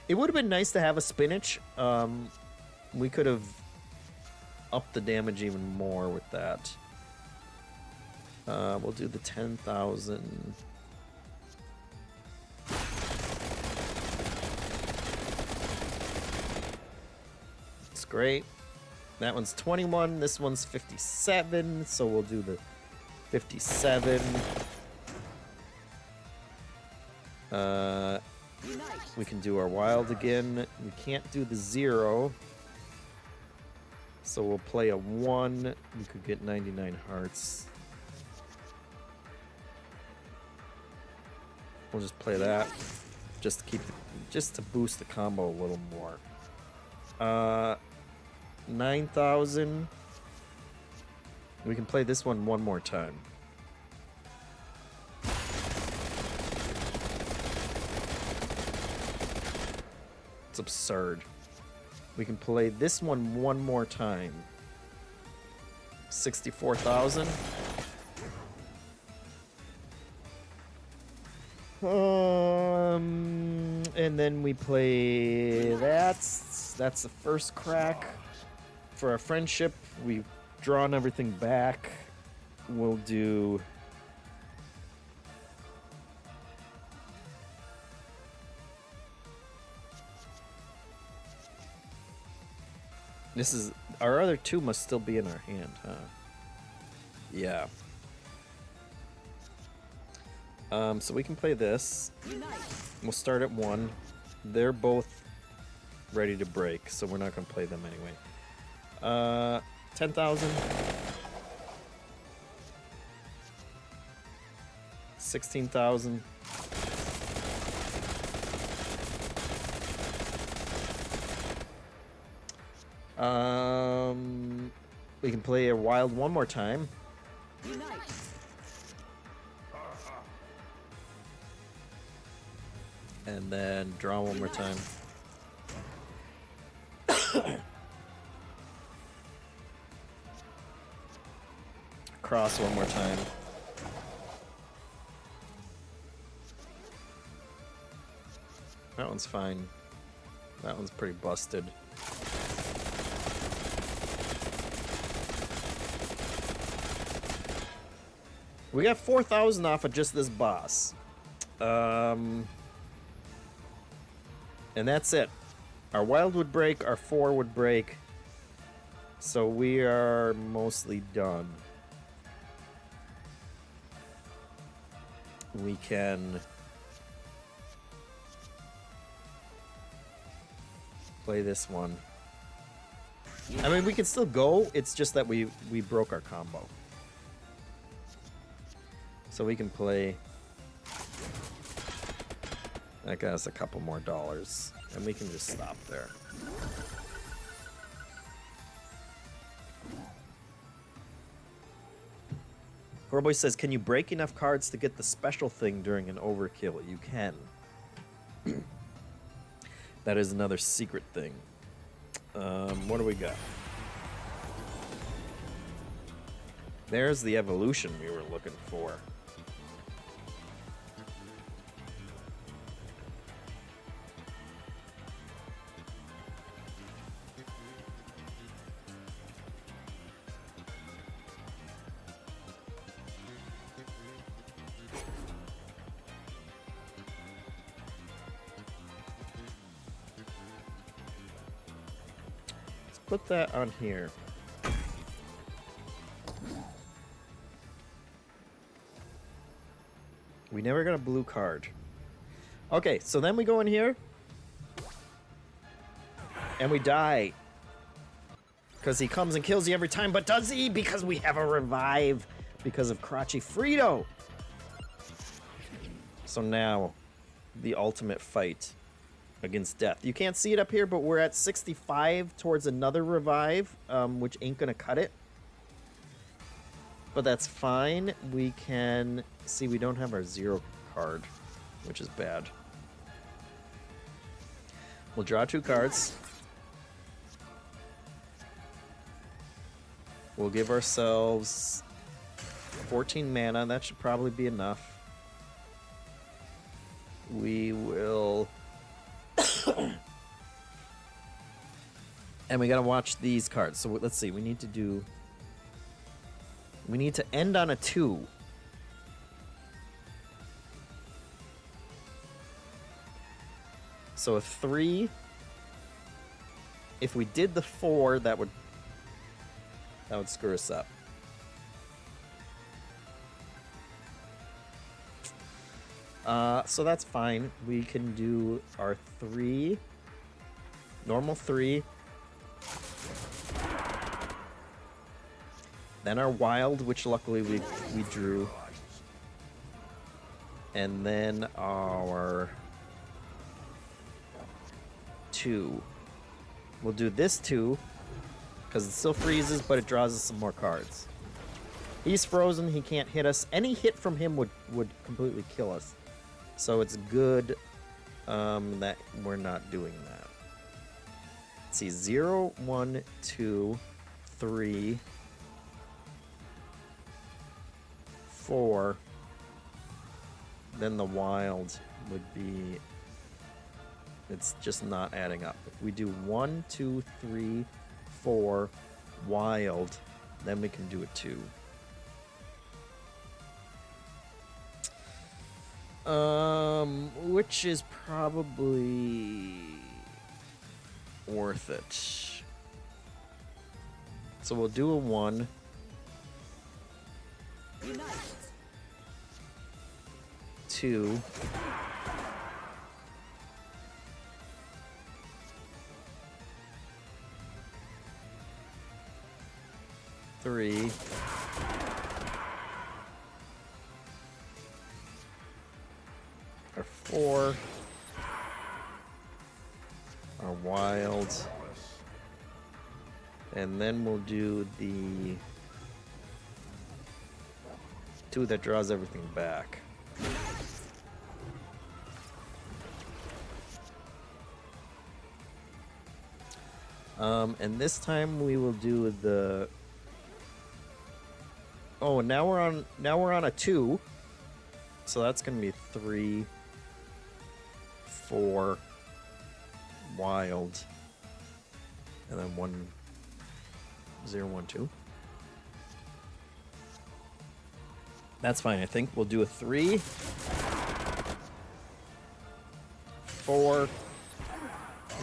It would have been nice to have a spinach. We could have upped the damage even more with that. We'll do the 10,000. It's great. That one's 21. This one's 57. So we'll do the 57. We can do our wild again. We can't do the 0. So we'll play a 1. We could get 99 hearts. We'll just play that, just to boost the combo a little more. 9,000. We can play this one more time. It's absurd. We can play this one more time. 64,000. And then we play that. That's the first crack. for our friendship, we've drawn everything back. We'll do... This is... Our other two must still be in our hand, huh? Yeah. So we can play this. We'll start at 1. They're both ready to break, so we're not going to play them anyway. 10,000. 16,000. We can play a wild one more time. And then draw one more time. Cross one more time. That one's fine. That one's pretty busted. We got 4,000 off of just this boss. And that's it. Our wild would break, our 4 would break. So we are mostly done. We can play this one. I mean, we can still go. It's just that we broke our combo. So we can play. That got us a couple more dollars. And we can just stop there. Horboy says, can you break enough cards to get the special thing during an overkill? You can. That is another secret thing. What do we got? There's the evolution we were looking for. Put that on here. We never got a blue card. Okay, so then we go in here. And we die. Because he comes and kills you every time. But does he? Because we have a revive. Because of Crotchy Frito. So now, the ultimate fight against death. You can't see it up here, but we're at 65 towards another revive, which ain't gonna cut it. But that's fine. We can see we don't have our 0 card, which is bad. We'll draw 2 cards. We'll give ourselves 14 mana. That should probably be enough. We will... And we gotta watch these cards. So let's see. We need to do... We need to end on a 2. So a 3. If we did the 4, that would screw us up. So that's fine. We can do our 3. Normal 3. Then our wild, which luckily we drew. And then our 2. We'll do this 2. Because it still freezes, but it draws us some more cards. He's frozen. He can't hit us. Any hit from him would completely kill us. So it's good that we're not doing that. Let's see. 0, 1, 2, 3, 4. Then the wild would be... It's just not adding up. If we do 1, 2, 3, 4, wild. Then we can do a 2. Which is probably worth it. So we'll do a 1. Unite. 2. 3. 4. Our wild. And then we'll do the 2 that draws everything back. And this time we will do the... Oh, now we're on a 2. So that's gonna be 3, 4, wild, and then 1, 0, 1, 2. That's fine, I think. We'll do a 3, 4,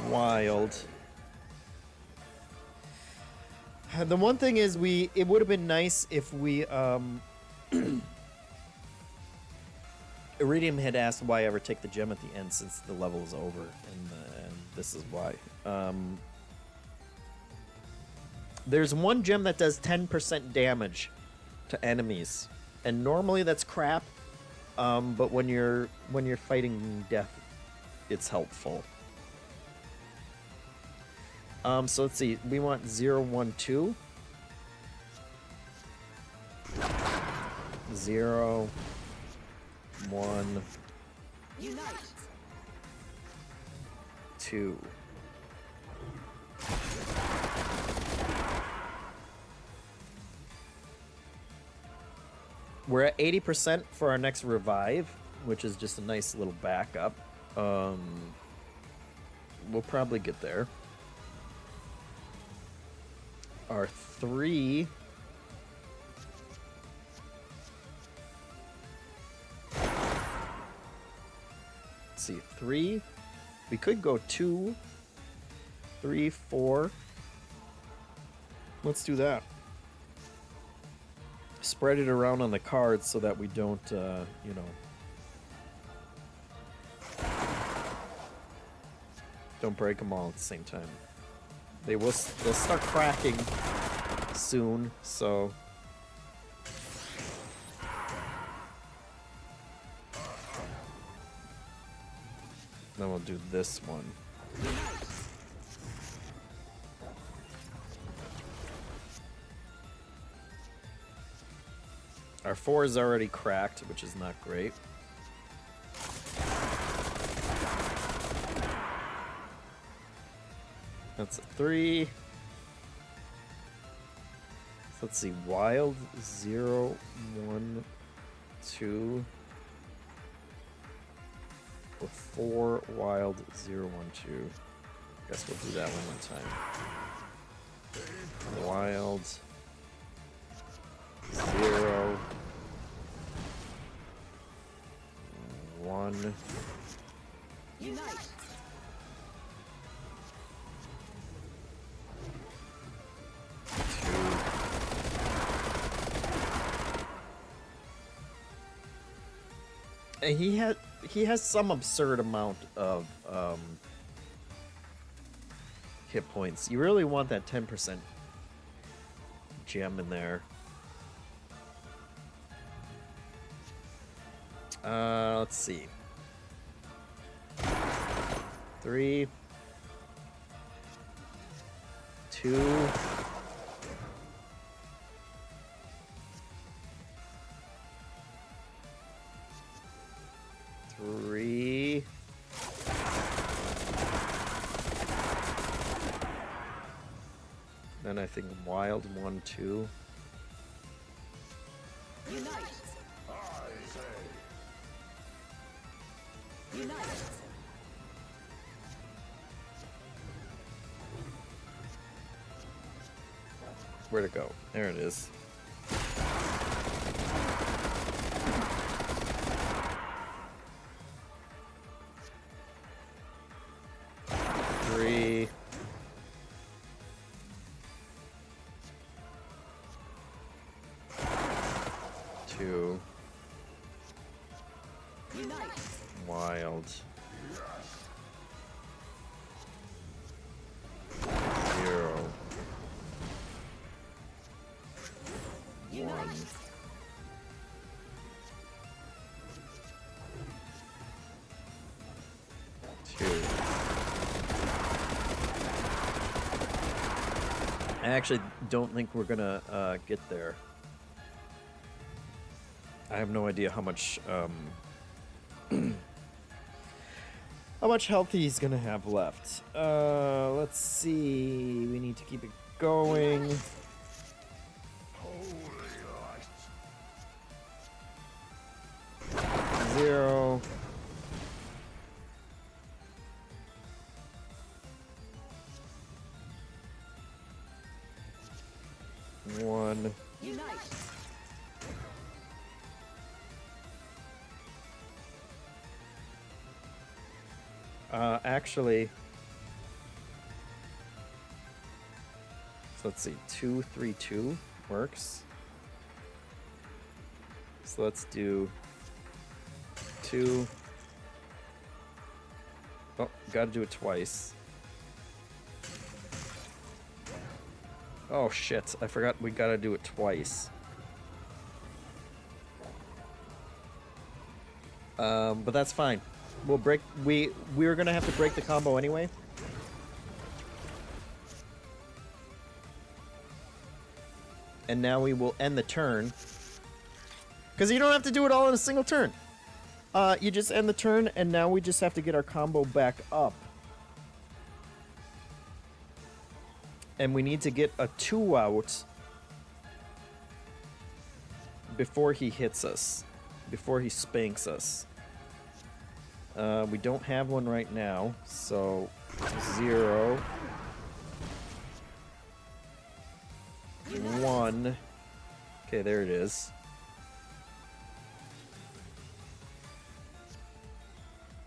wild. The one thing is it would have been nice if we Iridium had asked why ever take the gem at the end since the level is over, and this is why. There's one gem that does 10% damage to enemies, and normally that's crap. But when you're fighting death, it's helpful. So let's see. We want 0, 1, 2. 0, 1, Unite. 2. We're at 80% for our next revive, which is just a nice little backup. We'll probably get there. Our 3. Let's see, 3. We could go 2, 3, 4. Let's do that. Spread it around on the cards so that we don't, you know, don't break them all at the same time. They'll start cracking soon, so then we'll do this one. Our 4 is already cracked, which is not great. That's a 3. So let's see, wild 0, 1, 2. Or 4, wild 0, 1, 2. Guess we'll do that one more time. Wild 0, 1. Unite. 2. And he has some absurd amount of hit points. You really want that 10% gem in there. Let's see. 3, 2. 3. Then I think wild 1, 2. Unite. Unite. Where'd it go? There it is. Three. Two. Unite. Wild. Zero. Unite. One. Two. I actually don't think we're gonna get there. I have no idea how much how much health he's gonna have left. Let's see. We need to keep it going. Zero. One. Unite. Actually, so let's see, 2, 3, 2 works. So let's do 2. Oh, gotta do it twice. Oh shit, I forgot we gotta do it twice. But that's fine. We'll break. We're gonna have to break the combo anyway. And now we will end the turn. Because you don't have to do it all in a single turn. You just end the turn, and now we just have to get our combo back up. And we need to get a 2 out before he hits us. Before he spanks us. We don't have one right now, so 0. 1. Okay, there it is.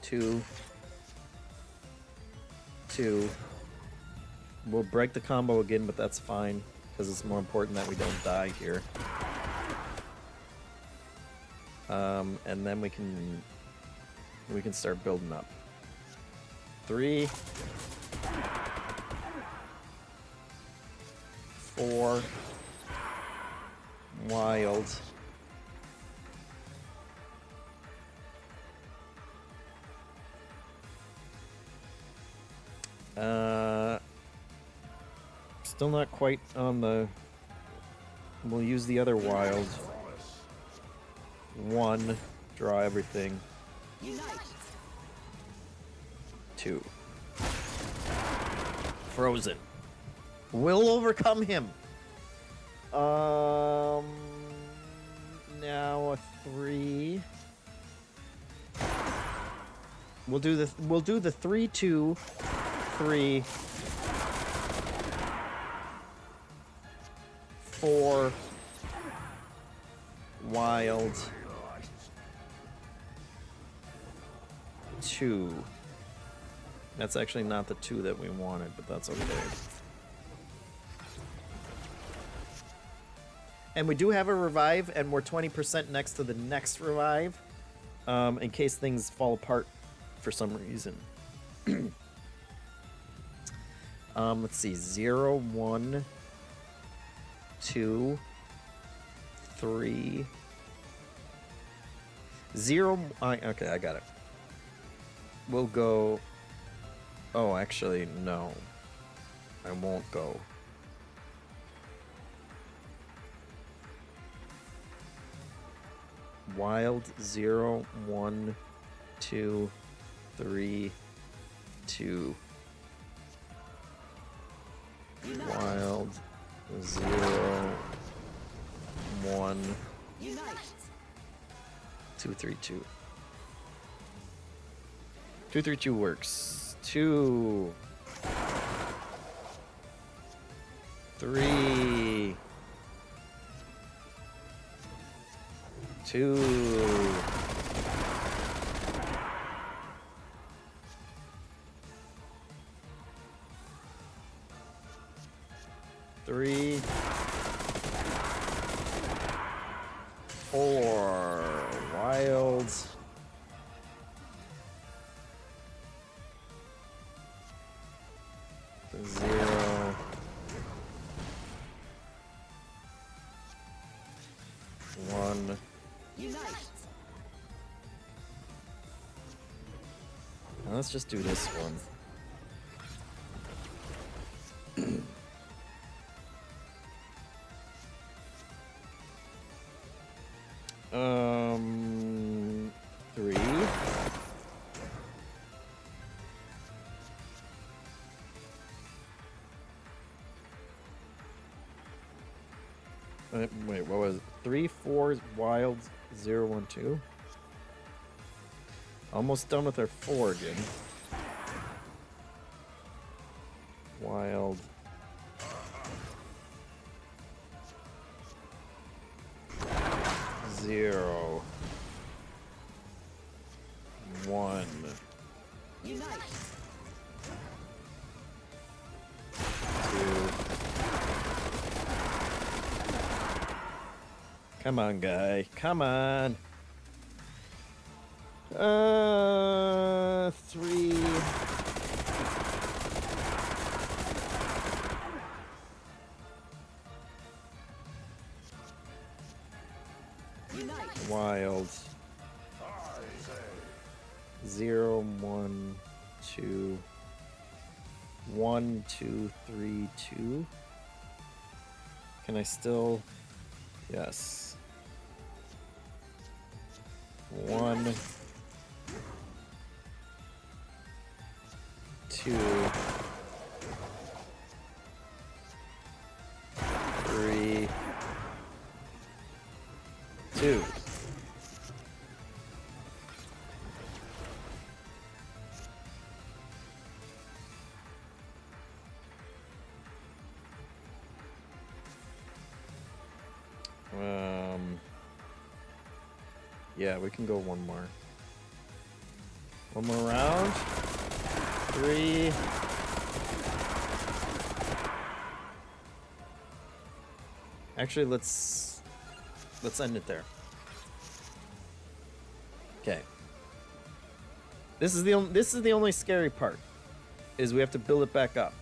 2. 2. We'll break the combo again, but that's fine, because it's more important that we don't die here. And then we can start building up. 3. 4. Wild. Still not quite on the... We'll use the other wild. 1. Draw everything. Unite. 2. Frozen. We'll overcome him. Now a 3. We'll do the 3, 2, 3, 4. Wild. 2. That's actually not the 2 that we wanted, but that's okay. And we do have a revive, and we're 20% next to the next revive, in case things fall apart for some reason. Let's see, 0, 1, 2, 3, 0. Okay, I got it. We'll go. Oh, actually, no. I won't go. Wild 0, 1, 2, 3, 2. Wild 0, 1, Unite. 2, 3, 2. 2, 3, 2 works. 2. 3. 2. Three, 4 wilds. 0. 1. Unite. Now let's just do this one. Three. Wait, what was it? 3, 4 wilds, 0, 1, 2. Almost done with our 4 again. Wild. Zero. 1. Unite. 2. Come on, guy. Come on. 3. Unite. Wilds. I say, 0, 1, 2. 1, 2, 3, 2. Can I still? Yes. 1, 2, 3, 2. Yeah, we can go one more. One more round. 3. Actually, let's end it there. Okay. This is the only scary part, is we have to build it back up.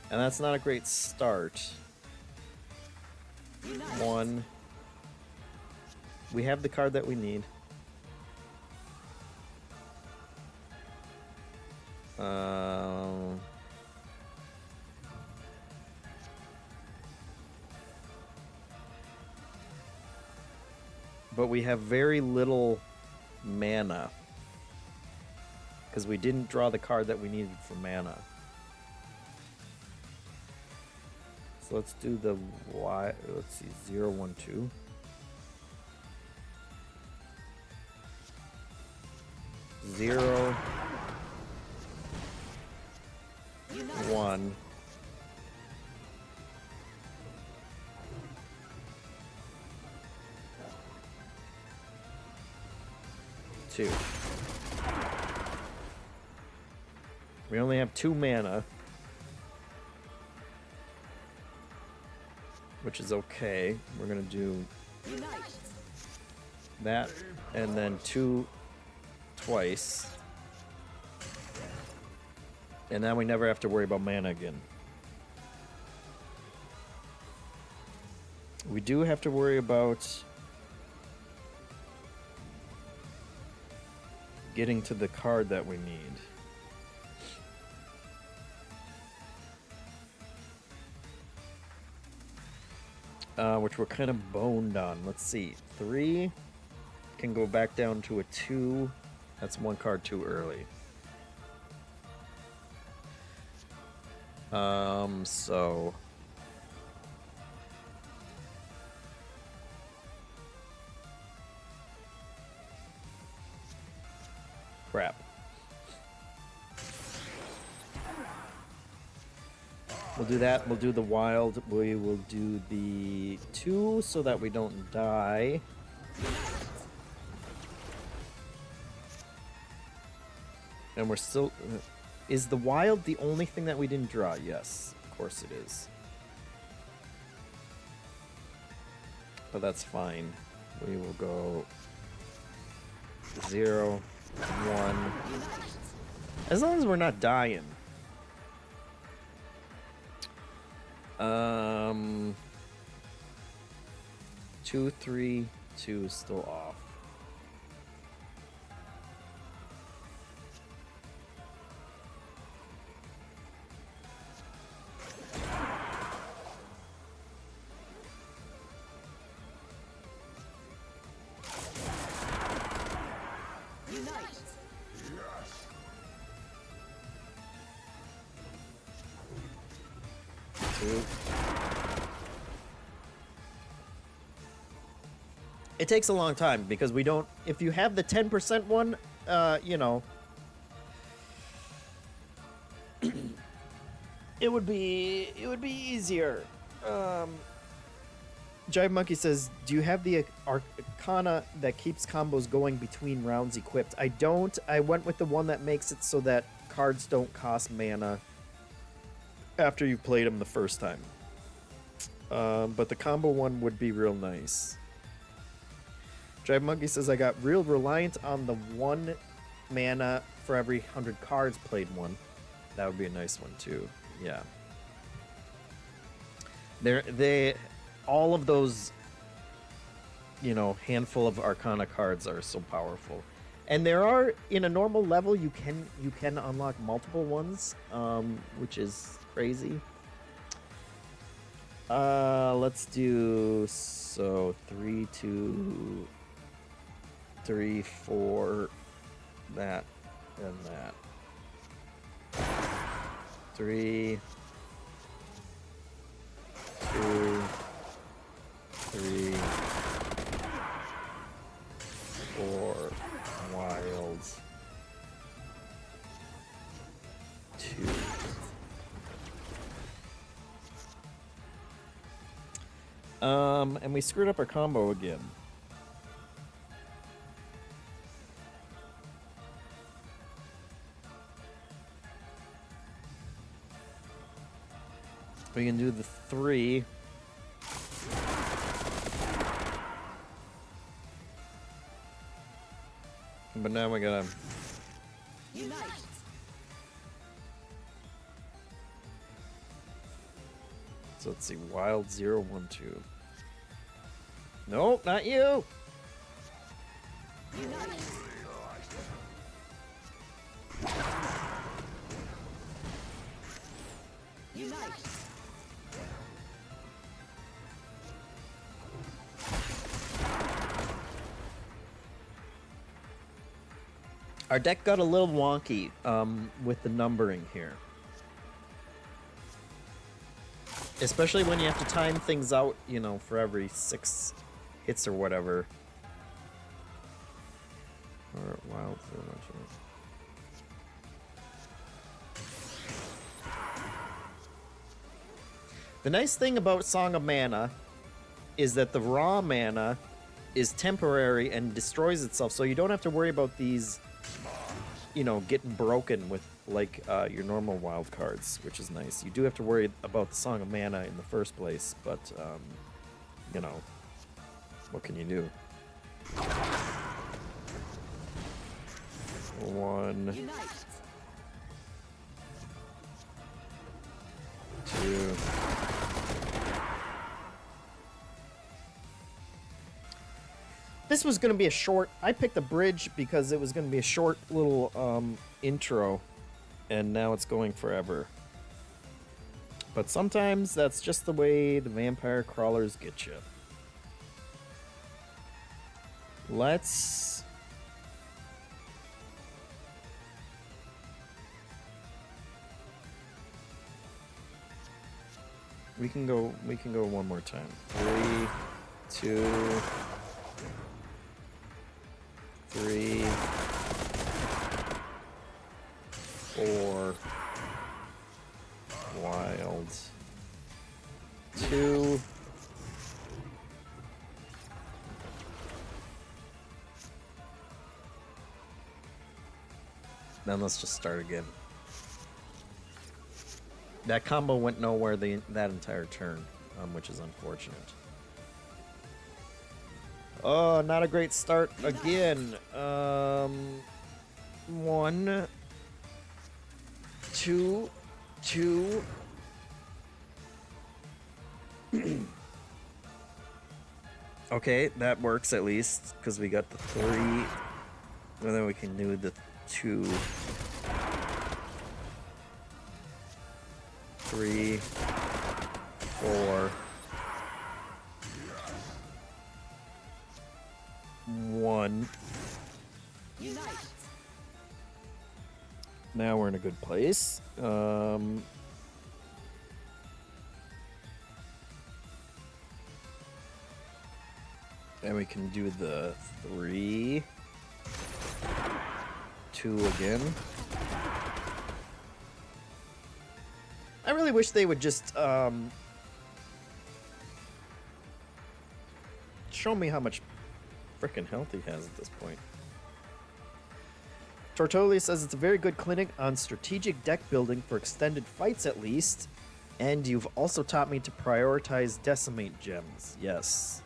And that's not a great start. Unite. 1. We have the card that we need. But we have very little mana, because we didn't draw the card that we needed for mana. So let's do the Y. Let's see, 0, 1, 2. Zero, Unite. 1. 2. We only have 2 mana, which is okay. We're gonna do Unite. that and then 2 twice. And now we never have to worry about mana again. We do have to worry about getting to the card that we need. Which we're kind of boned on. Let's see. 3 can go back down to a 2. That's 1 card too early. So crap. We'll do that. We'll do the wild. We will do the 2 so that we don't die. And we're still... is the wild the only thing that we didn't draw? Yes, of course it is. But that's fine. We will go 0, 1. As long as we're not dying. 2, 3, 2 is still off. It takes a long time because we don't. If you have the 10% one, you know, it would be easier. Jive Monkey says, "Do you have the Arcana that keeps combos going between rounds equipped?" I don't. I went with the one that makes it so that cards don't cost mana after you've played them the first time. But the combo one would be real nice. Jive Monkey says, I got real reliant on the 1 mana for every 100 cards played one. That would be a nice one too. Yeah. All of those, you know, handful of Arcana cards are so powerful. And there are, in a normal level, you can unlock multiple ones, which is crazy. Let's do, so 3, 2, 3, 4, that, and that. 3, 2, 3, 4, wilds, 2. And we screwed up our combo again. We can do the 3. But now we gotta... Unite. So let's see, wild 0, 1, 2. Nope, not you! Unite. Unite. Our deck got a little wonky with the numbering here. Especially when you have to time things out, you know, for every 6 hits or whatever. Or wild. The nice thing about Song of Mana is that the raw mana is temporary and destroys itself, so you don't have to worry about these, you know, getting broken with like your normal wild cards, which is nice. You do have to worry about the Song of Mana in the first place, but you know, what can you do? 1, Unite. 2. This was going to be a short... I picked a bridge because it was going to be a short little intro, and now it's going forever. But sometimes that's just the way the vampire crawlers get you. Let's... We can go one more time. 3, 2, 3, 4, wilds. 2. Then let's just start again. That combo went nowhere that entire turn, which is unfortunate. Oh, not a great start again. 1, 2, 2. Okay, that works at least, because we got the 3. And then we can do the 2. 3, 4. 1. Unite. Now we're in a good place. Then we can do the 3, 2 again. I really wish they would just show me how much frickin' health he has at this point. Tortoli says it's a very good clinic on strategic deck building for extended fights at least, and you've also taught me to prioritize decimate gems. Yes.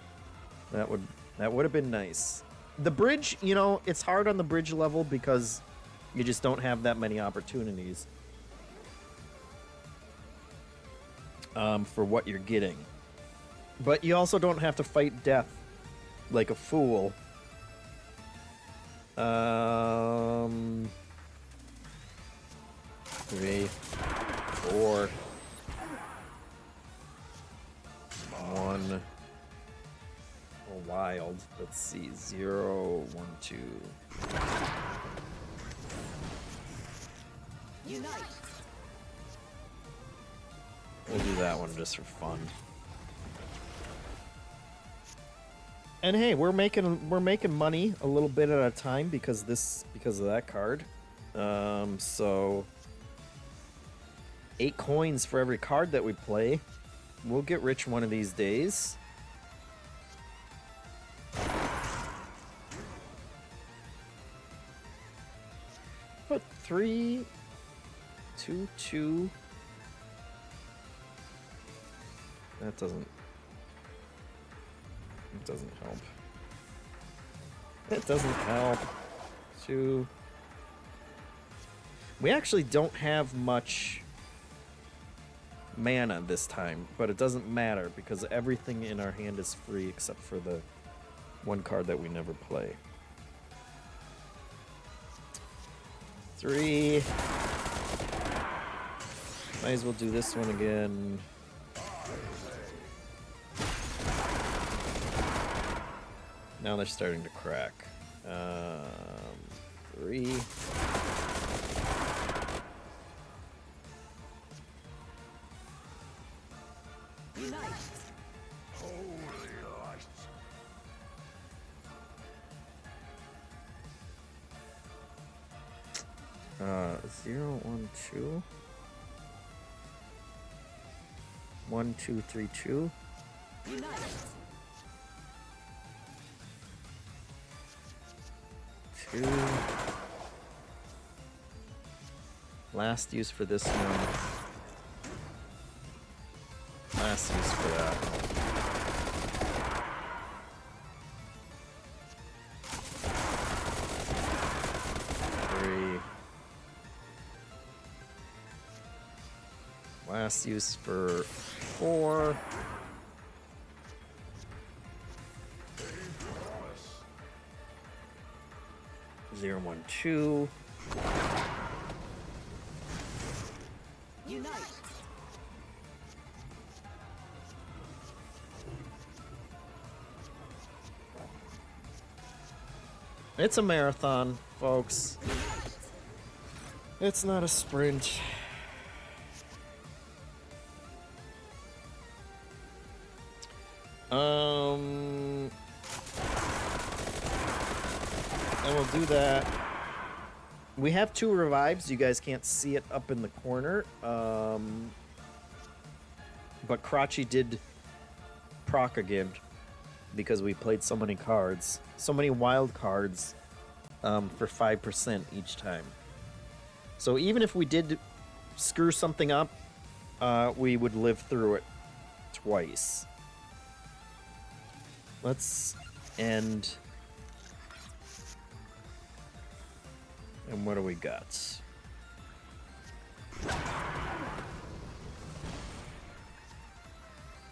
That would have been nice. The bridge, you know, it's hard on the bridge level because you just don't have that many opportunities for what you're getting. But you also don't have to fight death like a fool. 3, 4, 1. Wild. Let's see. 0, 1, 2. Unite. We'll do that one just for fun. And hey, we're making money a little bit at a time because of that card. So 8 coins for every card that we play. We'll get rich one of these days. Put 3, 2, 2. That doesn't help. It doesn't help. 2. We actually don't have much mana this time, but it doesn't matter because everything in our hand is free except for the one card that we never play. 3. Might as well do this one again. Now they're starting to crack. 3. Unite. Holy light. 0, 1, 2. 1, 2, 3, 2. Unite. 2. Last use for this one. Last use for that. Last use for 4. Zero, 1, 2. Unite. It's a marathon, folks. It's not a sprint. And we'll do that. We have 2 revives. You guys can't see it up in the corner. But Crotchy did proc again because we played so many cards, so many wild cards for 5% each time. So even if we did screw something up, we would live through it twice. Let's end. And what do we got?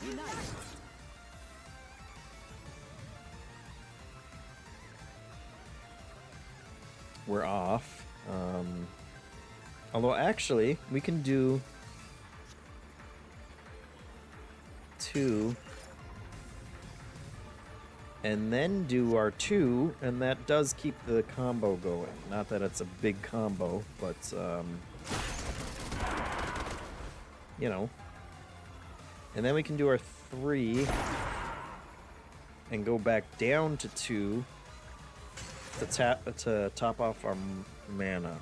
Unite. We're off. Although actually, we can do 2 and then do our 2, and that does keep the combo going. Not that it's a big combo, but you know. And then we can do our 3 and go back down to 2 to top off our mana.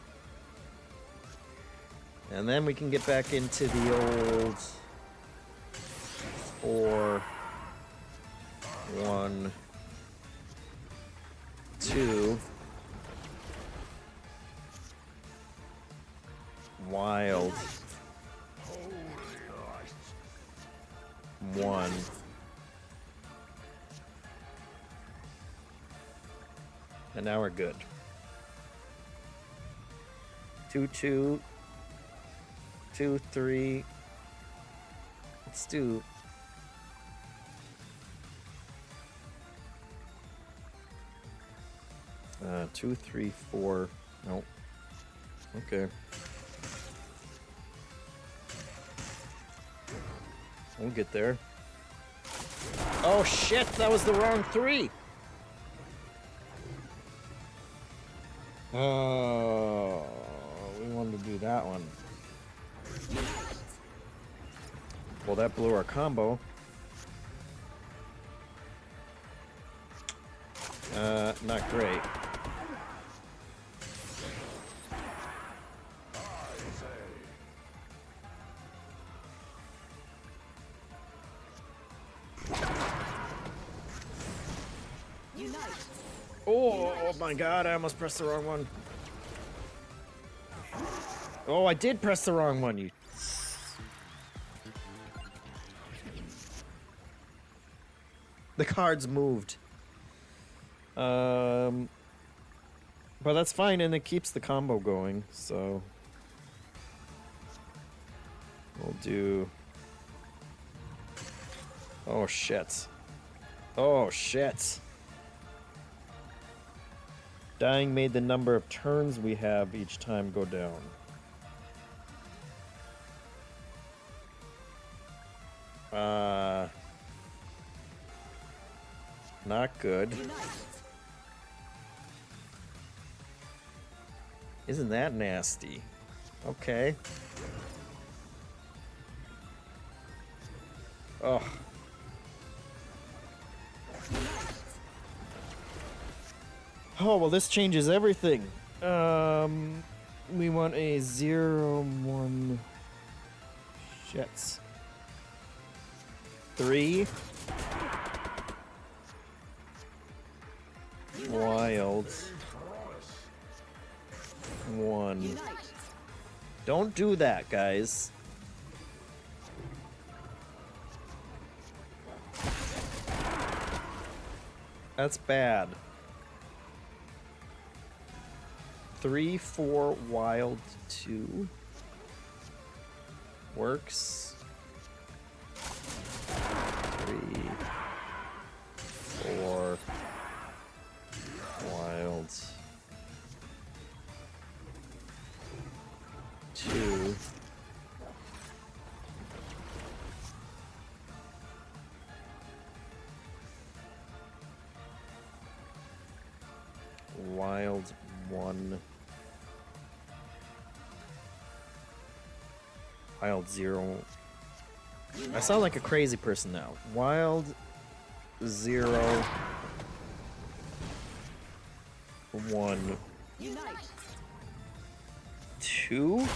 And then we can get back into the old 4, 1, 2, wild, 1, and now we're good. 2, 2, 2, 3. Let's do 2, 3, 4. Nope. Okay. We'll get there. Oh shit, that was the wrong 3. Oh, we wanted to do that one. Well, that blew our combo. Not great. Unite. Oh my god, I almost pressed the wrong one. Oh, I did press the wrong one, you... The cards moved. But that's fine, and it keeps the combo going, so... We'll do... Oh, shit. Oh, shit. Dying made the number of turns we have each time go down. Not good. Unite. Isn't that nasty? Okay. Ugh. Oh, well, this changes everything. We want a 0-1 shits. 3. Wild. 1. Unite. Don't do that, guys. That's bad. 3, 4, wild, 2. Works. 3, 4, wild, 2. Wild, 1. Wild, 0. I sound like a crazy person now. Wild, 0, 1, Unite. 2.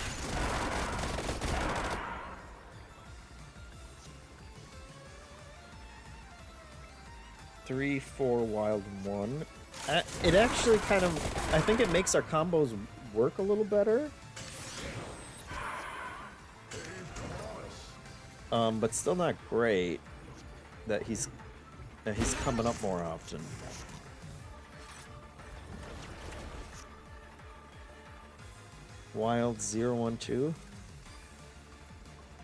3, 4, wild 1. It actually kind of, I think it makes our combos work a little better. But still not great that he's coming up more often. Wild 0, 1, 2.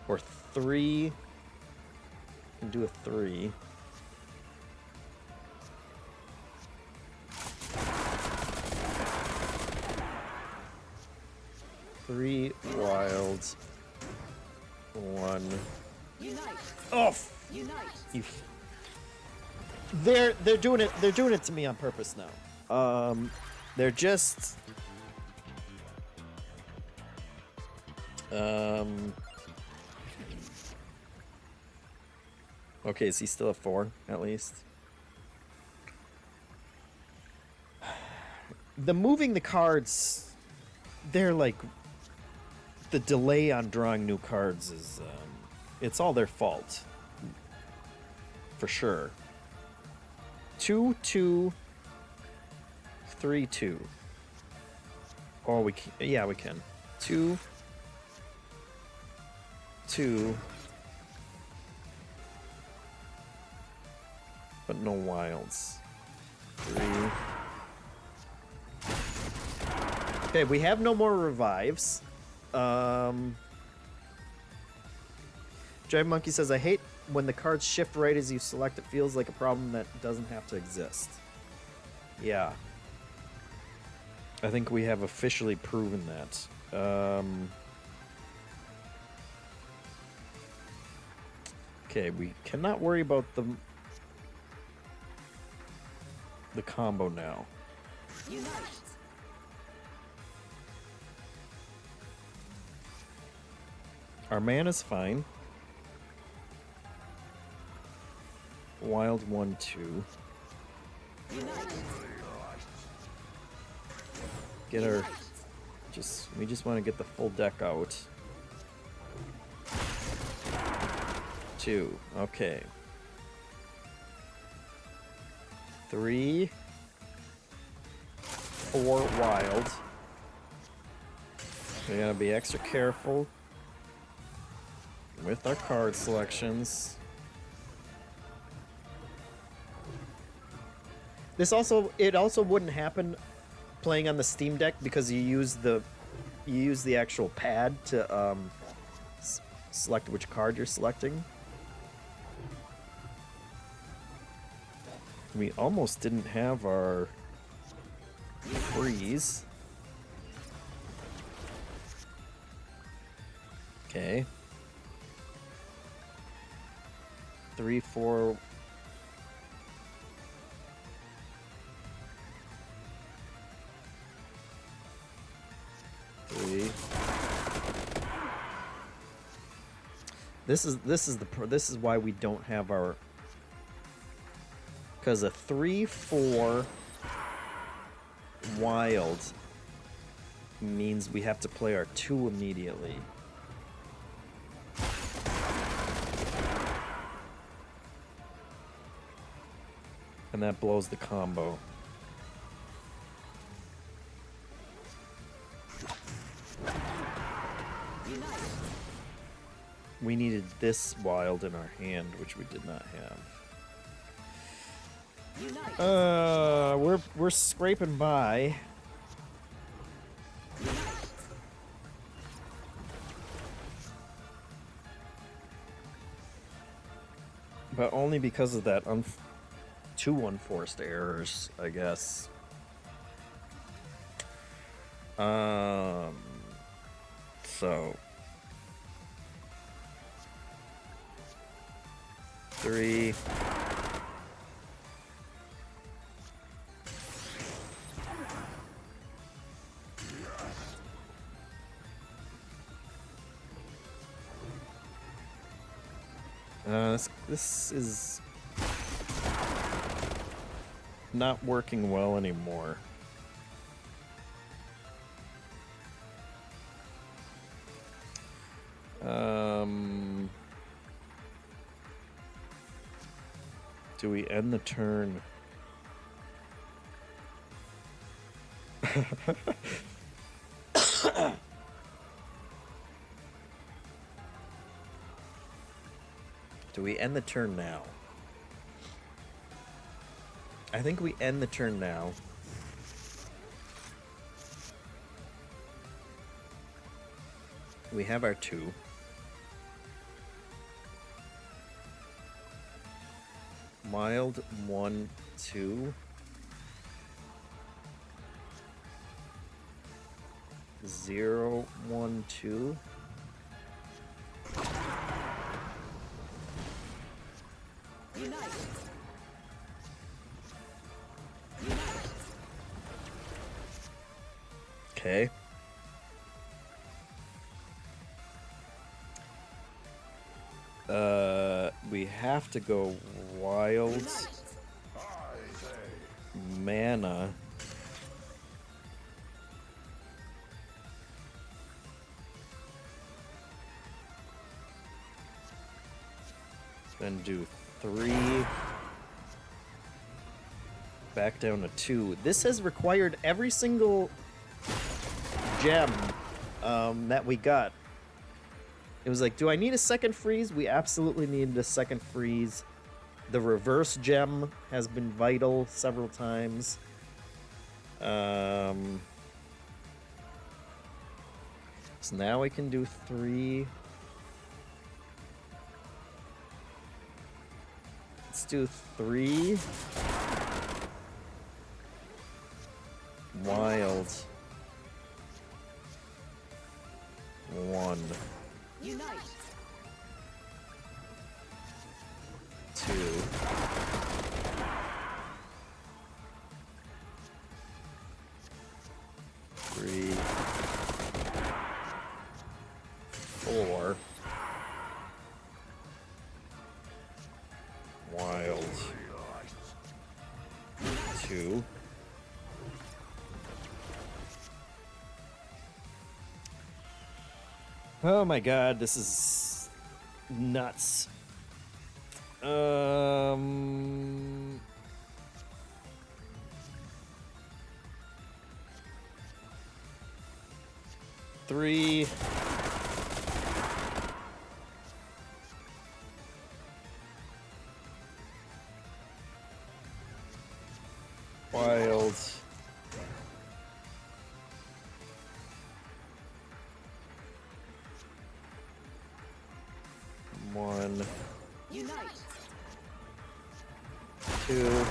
Or 3. Can do a 3. Three wilds. 1. Unite. Oh, Unite. they're doing it. They're doing it to me on purpose now. They're just. Okay, is he still at 4 at least? The moving the cards, they're like the delay on drawing new cards is it's all their fault. For sure. 2, 2, 3, 2. Oh, we can, yeah, we can. 2, 2. But no wilds. 3. Okay, we have no more revives. Jive Monkey says, I hate when the cards shift right as you select. It feels like a problem that doesn't have to exist. Yeah. I think we have officially proven that. Okay, we cannot worry about the combo now. Unite. Our mana's fine. Wild 1, 2. Unite. Get our we just want to get the full deck out. 2. Okay. 3, 4 wild. We gotta be extra careful with our card selections. It also wouldn't happen playing on the Steam Deck because you use the actual pad to select which card you're selecting. We almost didn't have our freeze. Okay. 3, 4. This is why we don't have our, because a 3, 4 wild means we have to play our 2 immediately. And that blows the combo. We needed this wild in our hand, which we did not have. We're scraping by. But only because of that 2 unforced errors, I guess. So 3. This is not working well anymore. Do we end the turn? Do we end the turn now? I think we end the turn now. We have our 2. Mild 1, 2. 0, 1, 2. Unite. Okay. We have to go wild. Unite. I say, Mana. Then do 3. Back down to 2. This has required every single gem that we got. It was like, do I need a second freeze? We absolutely needed a second freeze. The reverse gem has been vital several times. So now we can do 3. Let's do 3. Wild. 1. Unite. 2. 3. 4. Wild. 2. Oh my god, this is nuts. 3. Wild. 1. Unite. 2.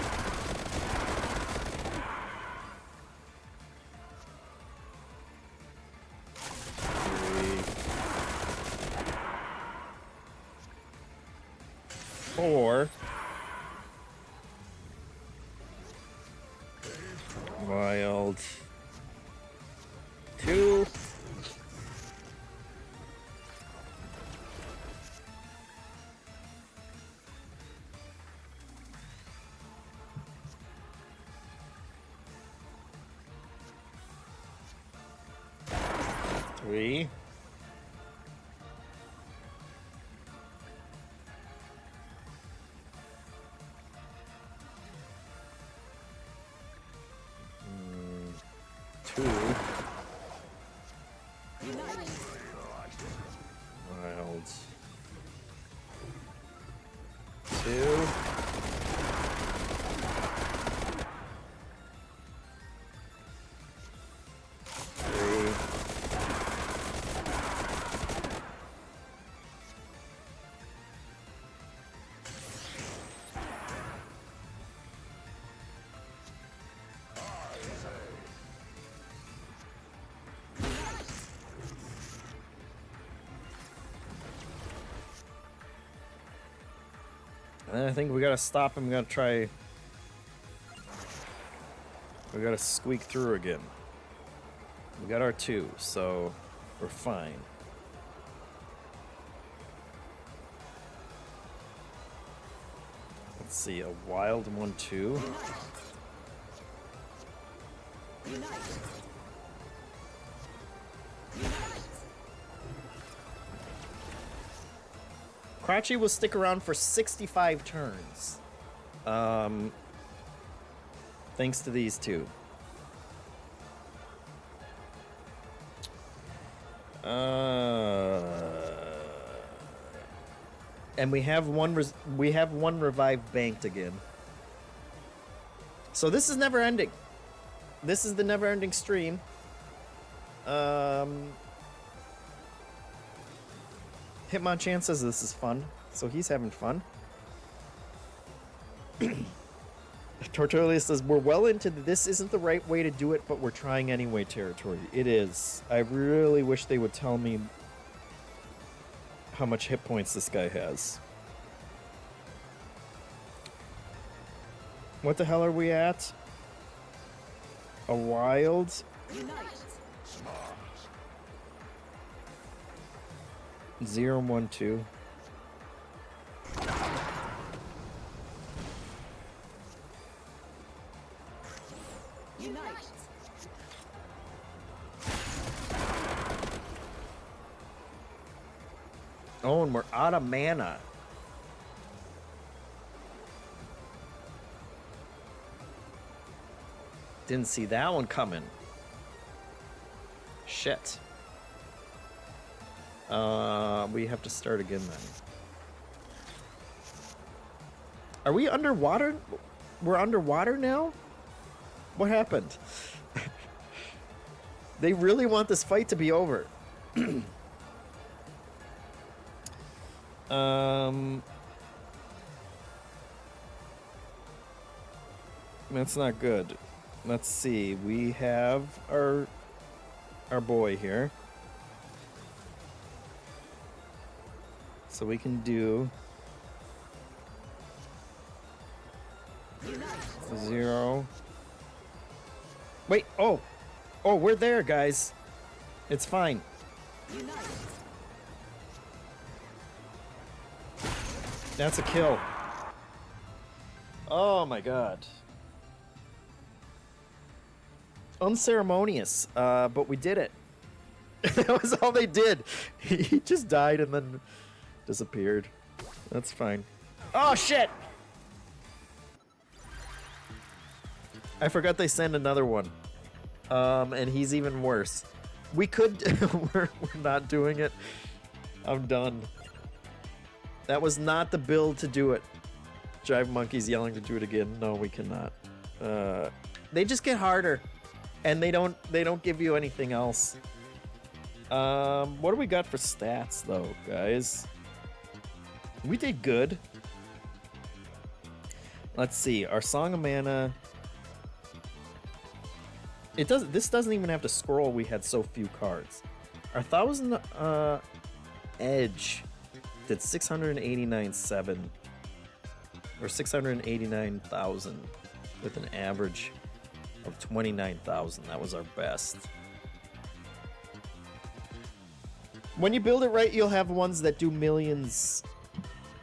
3. 4. Wild. 2. 3. 2. Unite. Wild. 2. 3. 'Then I think we gotta stop him. We gotta try. We gotta squeak through again. We got our 2, so we're fine. Let's see, a wild 1, 2. Unite. Crouchy will stick around for 65 turns. Thanks to these two. And we have one revive banked again. So this is never ending. This is the never ending stream. Hitmonchan says this is fun, so he's having fun. Tortolia says we're well into this isn't the right way to do it, but we're trying anyway territory. It is. I really wish they would tell me how much hit points this guy has. What the hell are we at? A wild? Unite. 0, 1, 2. Unite. Oh, and we're out of mana. Didn't see that one coming. Shit. We have to start again then. Are we underwater? We're underwater now? What happened? They really want this fight to be over. That's not good. Let's see. We have our boy here. So we can do 0. Wait, oh, we're there, guys. It's fine. Unite. That's a kill. Oh my god. Unceremonious, but we did it. That was all they did. He just died and then disappeared. That's fine. Oh shit! I forgot they sent another one. And he's even worse. We could... we're not doing it. I'm done. That was not the build to do it. Jive Monkey's yelling to do it again. No, we cannot. They just get harder. And they don't give you anything else. What do we got for stats, though, guys? We did good. Let's see. Our Song of Mana... This doesn't even have to scroll. We had so few cards. Our 1,000 Edge did 689.7 or 689,000 with an average of 29,000. That was our best. When you build it right, you'll have ones that do millions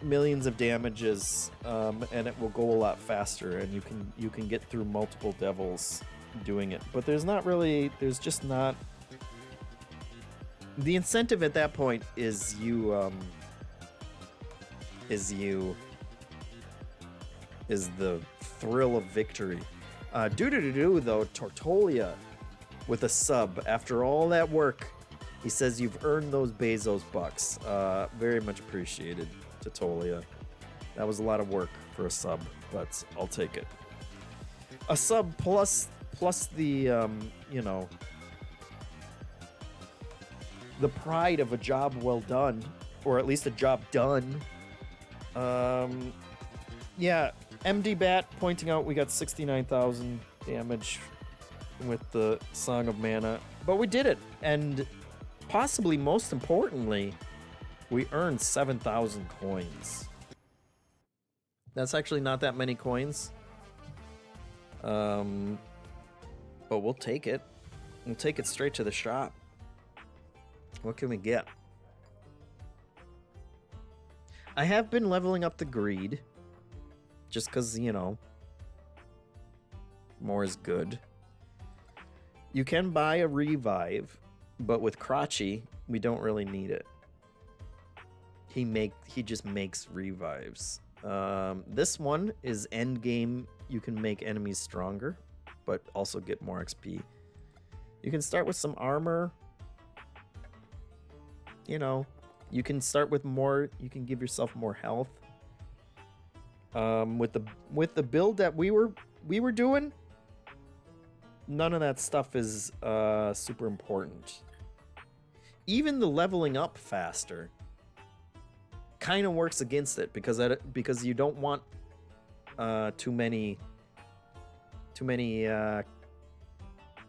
of damages, and it will go a lot faster, and you can get through multiple devils doing it. But there's just not the incentive at that point is the thrill of victory. Though, Tortolia with a sub after all that work. He says you've earned those Bezos bucks. Very much appreciated, Tortolia. That was a lot of work for a sub, but I'll take it. A sub plus the the pride of a job well done, or at least a job done. Yeah, MD Bat pointing out we got 69,000 damage with the Song of Mana, but we did it, and possibly most importantly, we earned 7,000 coins. That's actually not that many coins. But we'll take it. We'll take it straight to the shop. What can we get? I have been leveling up the greed. Just because, more is good. You can buy a revive, but with Crotchy, we don't really need it. He just makes revives. This one is end game. You can make enemies stronger, but also get more XP. You can start with some armor. You know, you can start with more. You can give yourself more health. With the build that we were doing, none of that stuff is super important. Even the leveling up faster kind of works against it because you don't want too many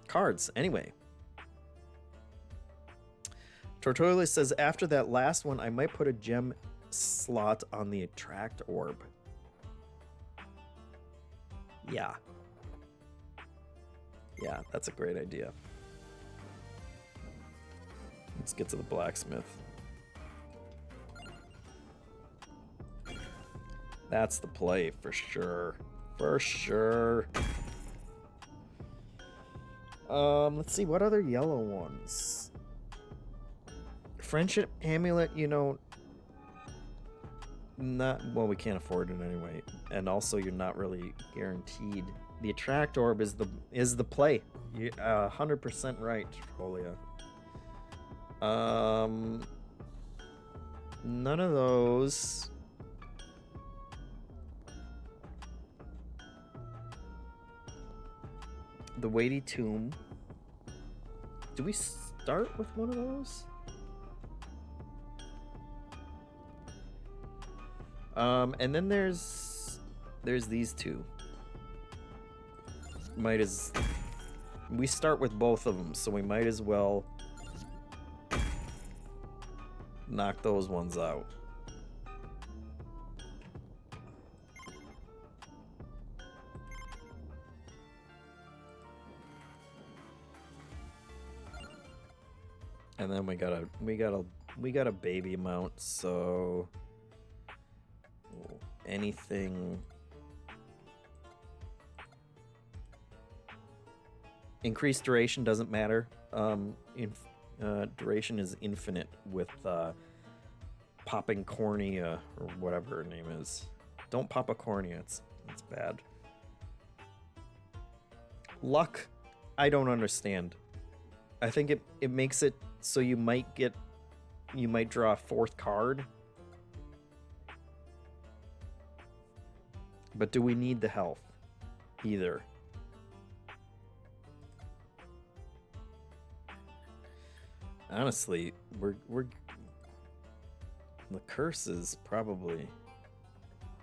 cards anyway. Tortola says after that last one I might put a gem slot on the attract orb. Yeah, that's a great idea. Let's get to the blacksmith. That's the play for sure. For sure. Let's see, what other yellow ones? Friendship amulet, you know, not well, we can't afford it anyway. And also you're not really guaranteed. The attract orb is the play. You 100% right, Trolia. None of those. The weighty tomb. Do we start with one of those? And then there's these two. We start with both of them, so we might as well knock those ones out. And then we got a baby mount, so anything increased duration doesn't matter. Duration is infinite with popping cornea or whatever her name is. Don't pop a cornea, it's bad. Luck, I don't understand. I think it makes it so you might draw a fourth card. But do we need the health? Either. Honestly, we're the curse is probably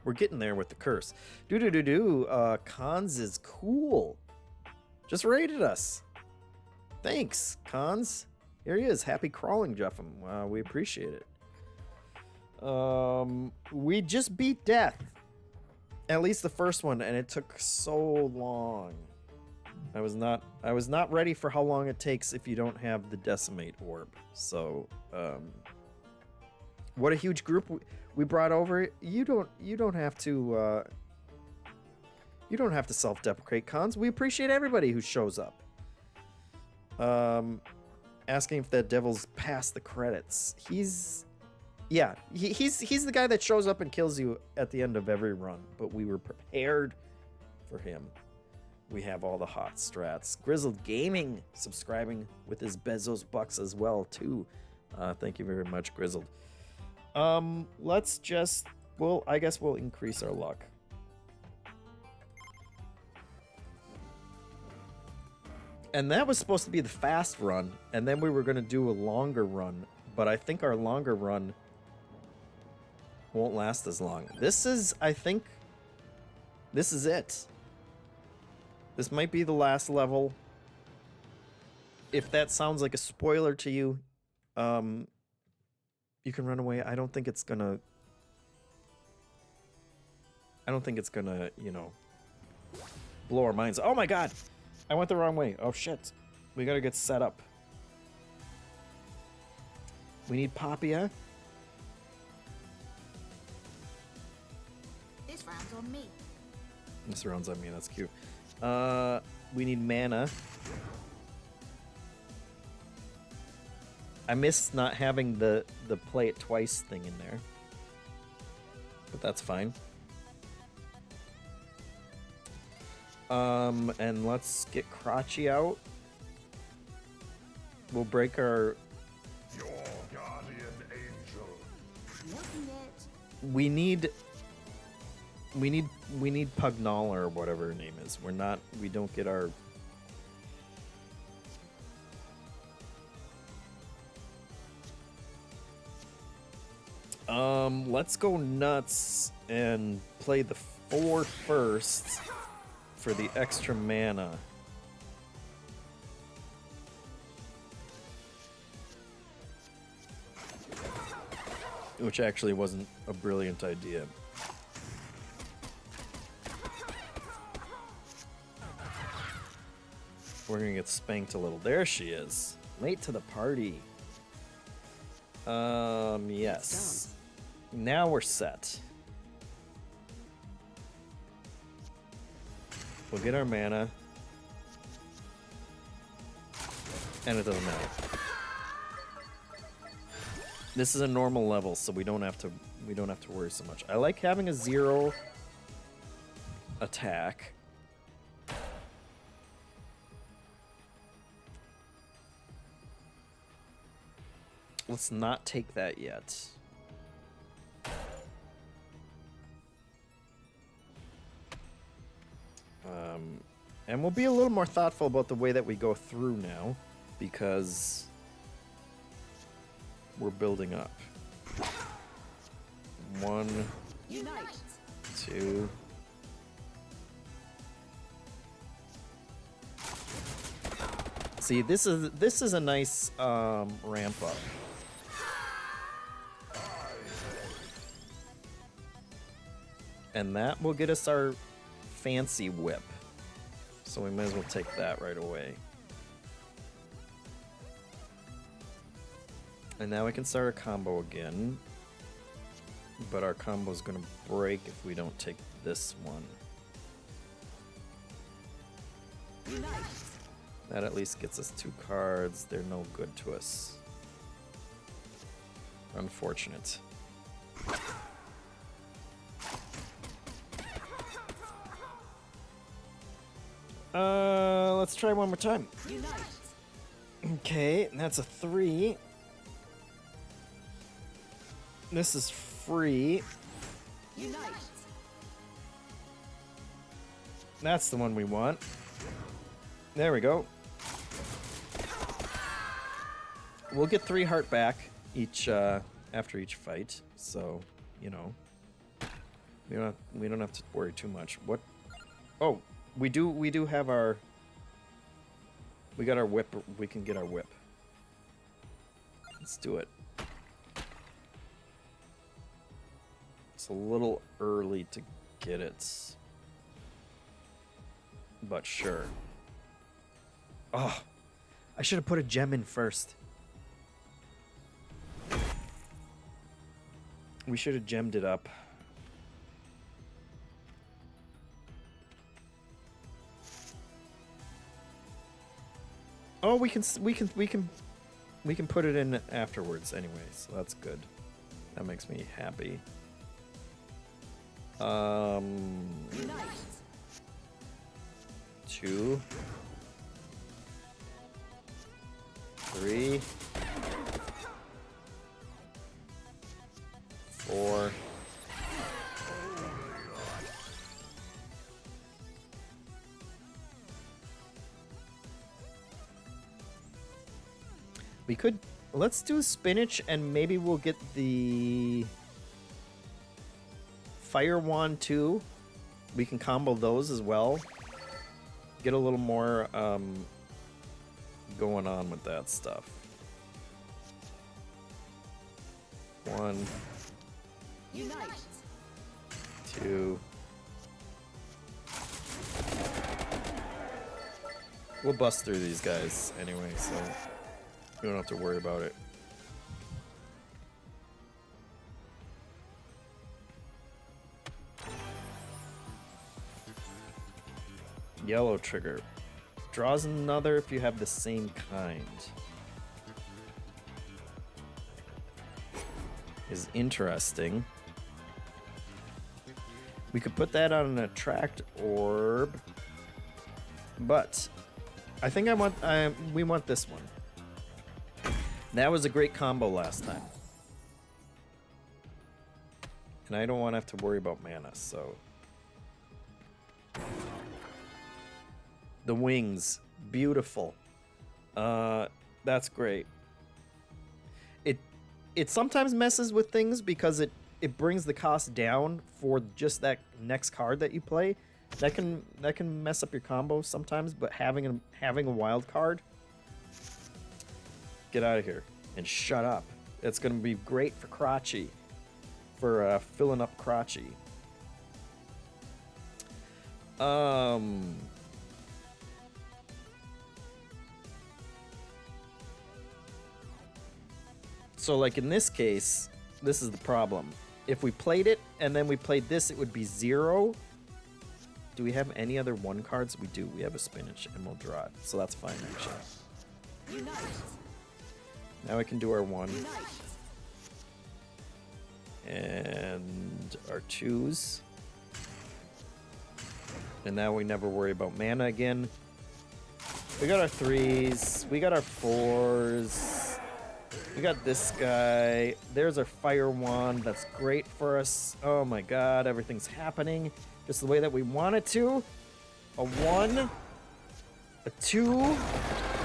we're getting there with the curse. Cons is cool. Just raided us. Thanks, Cons. Here he is. Happy crawling, JeffM. We appreciate it. We just beat death. At least the first one, and it took so long. I was not ready for how long it takes if you don't have the decimate orb. So, what a huge group we brought over. You don't have to self-deprecate, Cons. We appreciate everybody who shows up. Asking if that devil's past the credits. He's the guy that shows up and kills you at the end of every run, but we were prepared for him. We have all the hot strats. Grizzled Gaming subscribing with his Bezos bucks as well too. Thank you very much, Grizzled. I guess we'll increase our luck. And that was supposed to be the fast run, and then we were going to do a longer run, but I think our longer run won't last as long. I think this is it. This might be the last level. If that sounds like a spoiler to you, you can run away. I don't think it's gonna, you know, blow our minds. Oh my god! I went the wrong way. Oh shit. We gotta get set up. We need Papia. This round's on me. This round's on me, that's cute. We need mana. I miss not having the play it twice thing in there. But that's fine. And let's get Crotchy out. We'll break our... Your guardian angel. Looking it. We need Pugnala or whatever her name is. We don't get our... Let's go nuts and play the 4 first for the extra mana. Which actually wasn't a brilliant idea. We're gonna get spanked a little. There she is. Late to the party. Yes. Now we're set. We'll get our mana. And it doesn't matter. This is a normal level, so we don't have to worry so much. I like having a 0 attack. Let's not take that yet. And we'll be a little more thoughtful about the way that we go through now, because we're building up. 1, Unite. 2. See, this is a nice ramp up. And that will get us our fancy whip. So we might as well take that right away. And now we can start our combo again. But our combo is going to break if we don't take this one. Unite. That at least gets us 2 cards. They're no good to us. Unfortunate. Let's try one more time. Unite. Okay, that's a 3. This is free. Unite. That's the one we want. There we go. We'll get 3 heart back each after each fight, so you know we don't have to worry too much. What? Oh, we do have our. We got our whip. We can get our whip. Let's do it. It's a little early to get it, but sure. Oh, I should have put a gem in first. We should have gemmed it up. Oh, we can put it in afterwards anyway, so that's good. That makes me happy. Unite. 2, 3, 4. We could, let's do spinach and maybe we'll get the fire wand too. We can combo those as well. Get a little more going on with that stuff. 1, Unite. 2. We'll bust through these guys anyway, so you don't have to worry about it. Yellow trigger. Draws another if you have the same kind. Is interesting. We could put that on an attract orb. But I think we want this one. That was a great combo last time. And I don't want to have to worry about mana, so. The wings, beautiful. That's great. It sometimes messes with things because it brings the cost down for just that next card that you play. That can mess up your combo sometimes, but having a wild card, get out of here and shut up. It's gonna be great for Crotchy, for filling up Crotchy. So like in this case, this is the problem. If we played it and then we played this, it would be 0. Do we have any other 1 cards? We do. We have a spinach and we'll draw it. So that's fine actually. Unite. Now we can do our 1. Unite. And our 2s. And now we never worry about mana again. We got our 3s. We got our 4s. We got this guy. There's our fire wand. That's great for us. Oh my god, everything's happening just the way that we want it to. A 1. A 2.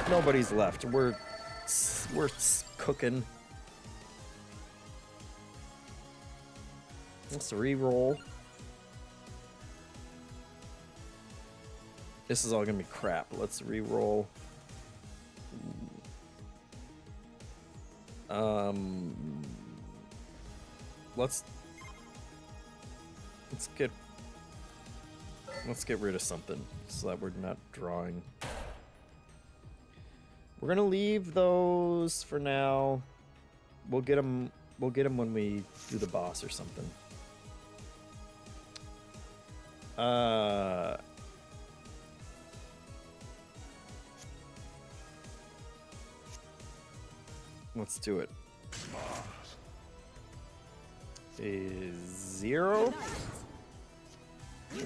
Nobody's left. We're cooking. Let's re-roll. This is all gonna be crap. Let's re-roll. Let's get rid of something so that we're not drawing. We're gonna leave those for now. We'll get them when we do the boss or something. Let's do it. Is 0,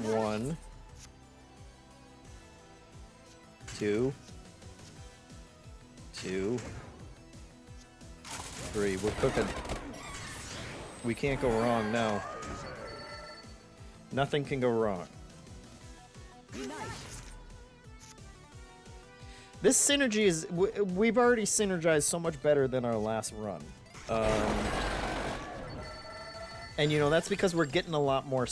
1, 2, 2, 3. We're cooking. We can't go wrong now. Nothing can go wrong. Unite. This synergy is... We've already synergized so much better than our last run. And you know, that's because we're getting a lot more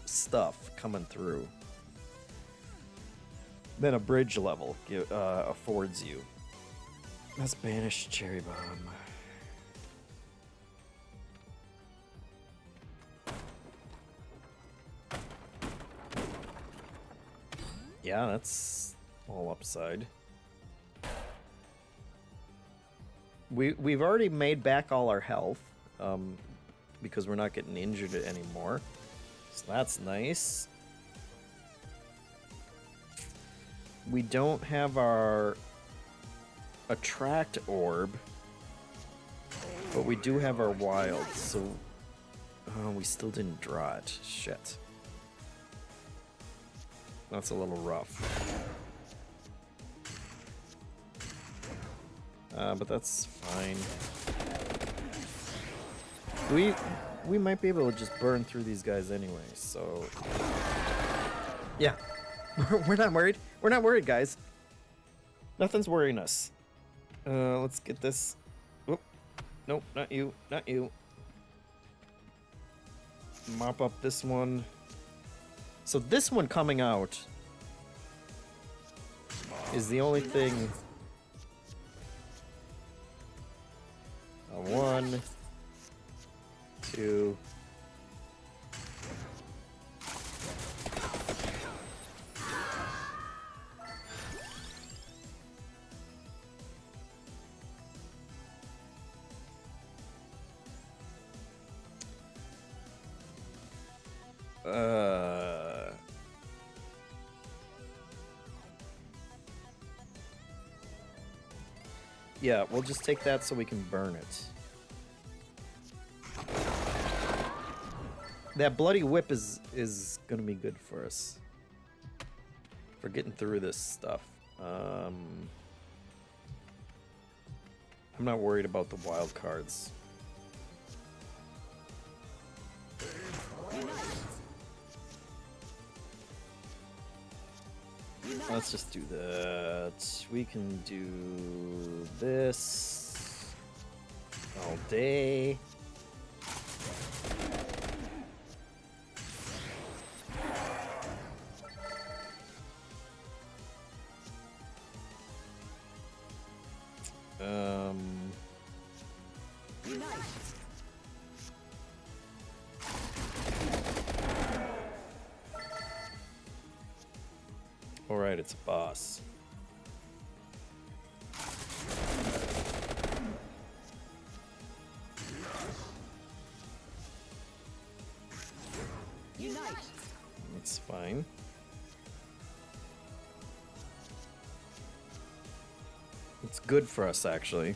stuff coming through than a bridge level affords you. Let's banish Cherry Bomb. Yeah, that's all upside. We've already made back all our health, because we're not getting injured anymore. So that's nice. We don't have our attract orb, but we do have our wild, so we still didn't draw it. Shit. That's a little rough. But that's fine. We might be able to just burn through these guys anyway, so... Yeah. We're not worried. We're not worried, guys. Nothing's worrying us. Let's get this... Oop. Nope, not you. Not you. Mop up this one. So this one coming out is the only thing... 1, 2... Yeah, we'll just take that so we can burn it. That bloody whip is gonna be good for us. for getting through this stuff. I'm not worried about the wild cards. Let's just do that. We can do this all day. Alright, it's a boss. That's fine. It's good for us actually.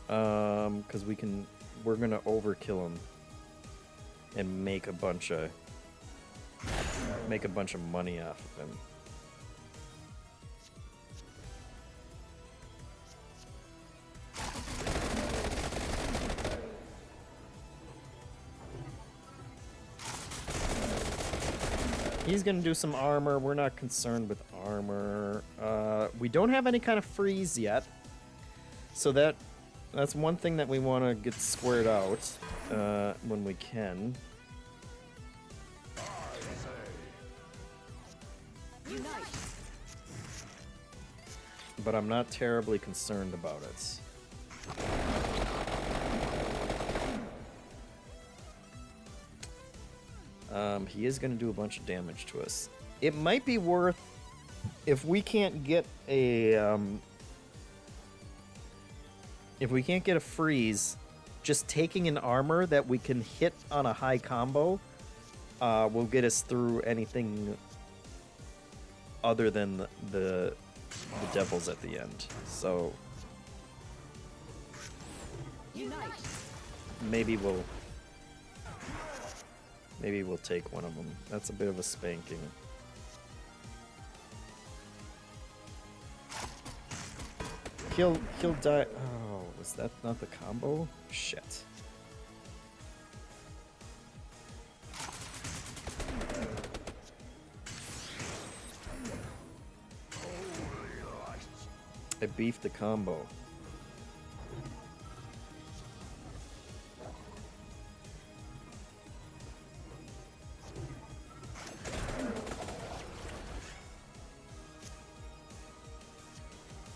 Because we're gonna overkill him and make a bunch of money off of him. He's gonna do some armor. We're not concerned with armor. We don't have any kind of freeze yet, so that's one thing that we want to get squared out when we can. But I'm not terribly concerned about it. He is going to do a bunch of damage to us. It might be worth, if we can't get a freeze, just taking an armor that we can hit on a high combo will get us through anything other than the devils at the end. So maybe we'll take one of them. That's a bit of a spanking. He'll die. Oh, was that not the combo? Shit. I beefed the combo.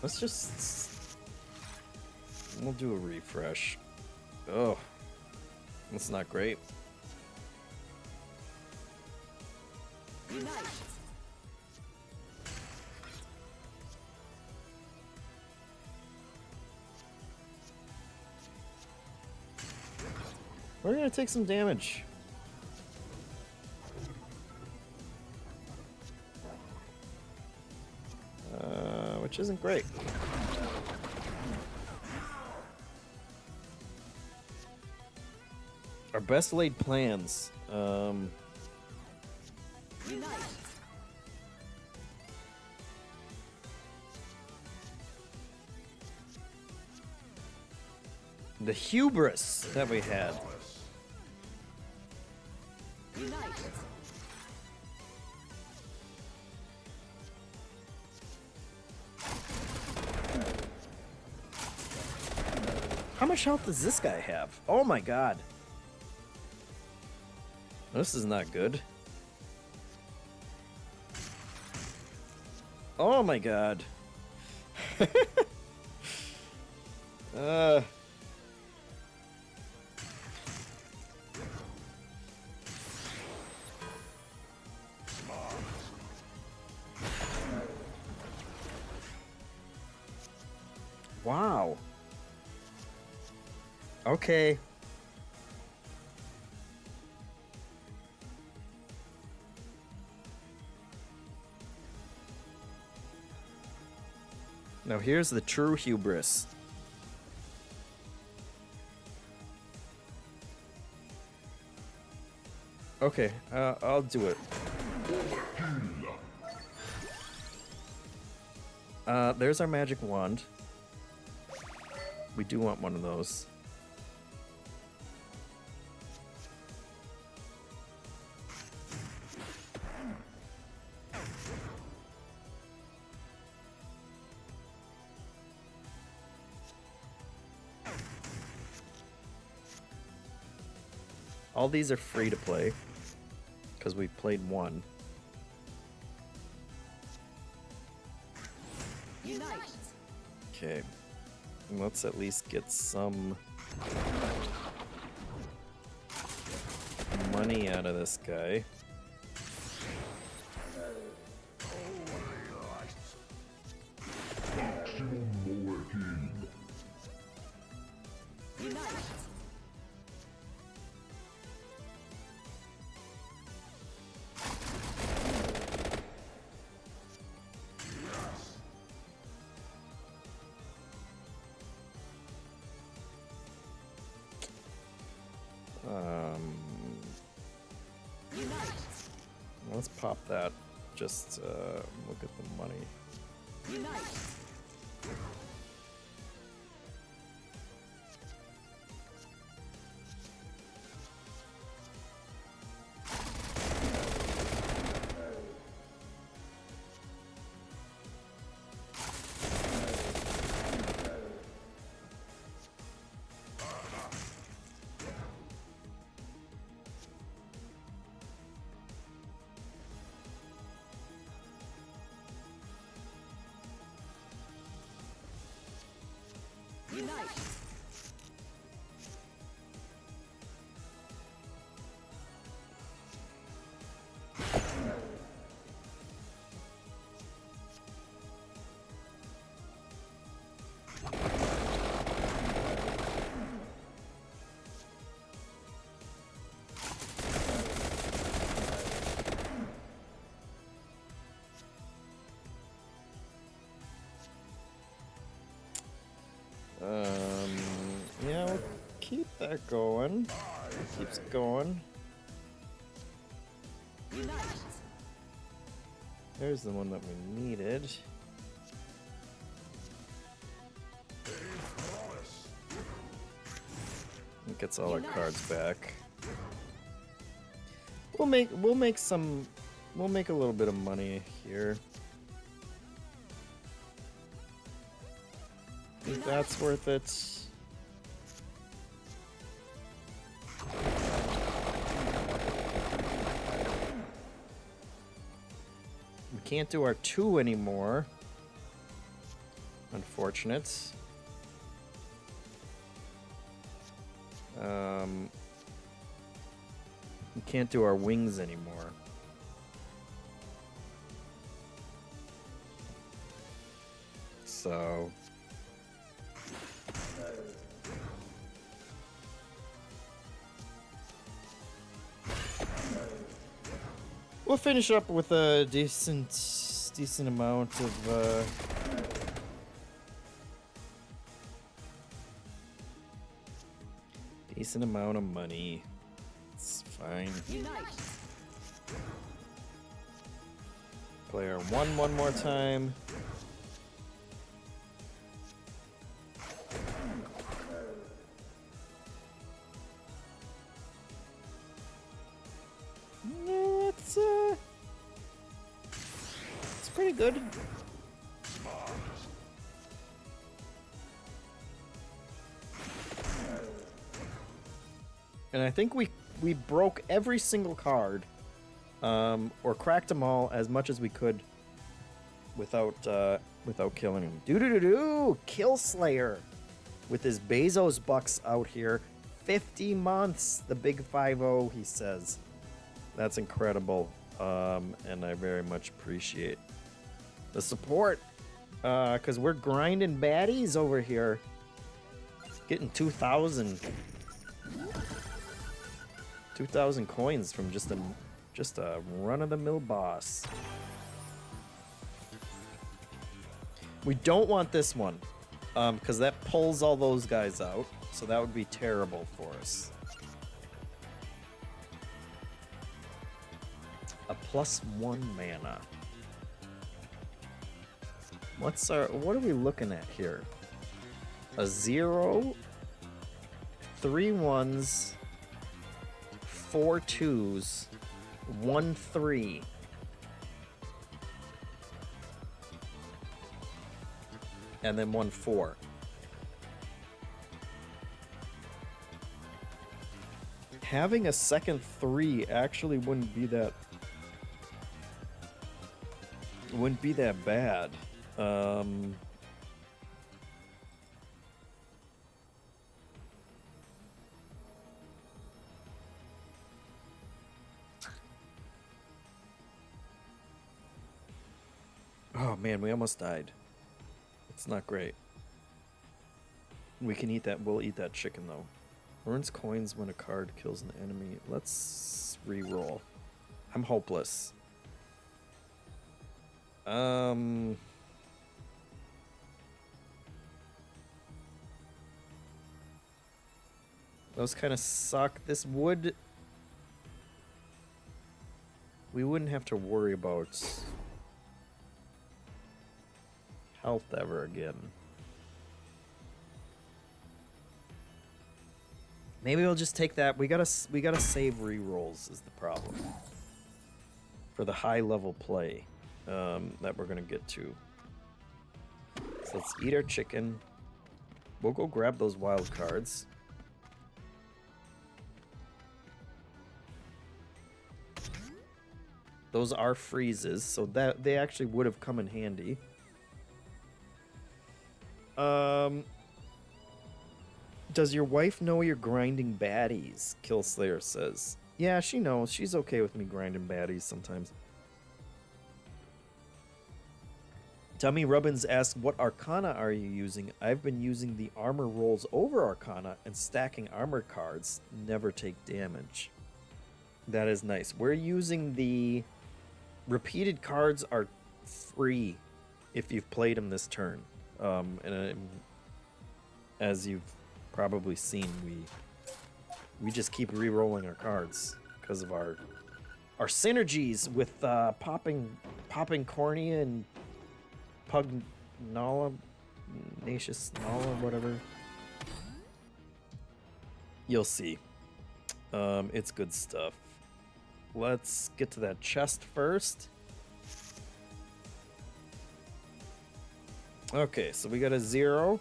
Let's just... We'll do a refresh. Oh, that's not great. We're gonna take some damage. Which isn't great. Our best laid plans. The hubris that we had. How much health does this guy have? Oh my god. This is not good. Oh my god. Wow. Okay. Now here's the true hubris. Okay, I'll do it. There's our magic wand. We do want one of those. All these are free to play because we played one. Unite. Okay, let's at least get some money out of this guy. Unite. Unite. Let's pop that. Just look at the money. Unite. Unite. Yeah, we'll keep that going. Keeps going. Unite. There's the one that we needed. It gets all our cards back. We'll make a little bit of money here. Think that's worth it. We can't do our 2 anymore. Unfortunate. We can't do our wings anymore. So we'll finish up with a decent amount of decent amount of money. It's fine. Unite. Play our one more time. Yeah, it's pretty good. And I think we broke every single card, or cracked them all as much as we could without killing him. Doo-doo-doo-doo! Killslayer with his Bezos bucks out here. 50 months, the big 5-0, he says. That's incredible, and I very much appreciate the support, because we're grinding baddies over here. Getting 2,000 coins from just a run-of-the-mill boss. We don't want this one, because that pulls all those guys out, so that would be terrible for us. A +1 mana. What are we looking at here? A 0, 3 1s, 4 2s, 1 3. And then 1 4. Having a second 3 actually wouldn't be that bad. Oh man, we almost died. It's not great. We can eat that. We'll eat that chicken though. Earns coins when a card kills an enemy. Let's re-roll. I'm hopeless. Those kind of suck. This would... We wouldn't have to worry about health ever again. Maybe we'll just take that. We gotta save re-rolls is the problem for the high level play that we're gonna get to. So let's eat our chicken. We'll go grab those wild cards. Those are freezes, so that they actually would have come in handy. Does your wife know you're grinding baddies? Killslayer says. Yeah, she knows. She's okay with me grinding baddies sometimes. Tummy Rubbins asks, what Arcana are you using? I've been using the armor rolls over Arcana and stacking armor cards. Never take damage. That is nice. We're using the... Repeated cards are free if you've played them this turn. As you've probably seen, we just keep re-rolling our cards because of our synergies with popping cornea and Pugnala, Nacious Nala, whatever. You'll see. It's good stuff. Let's get to that chest first. Okay, so we got a 0.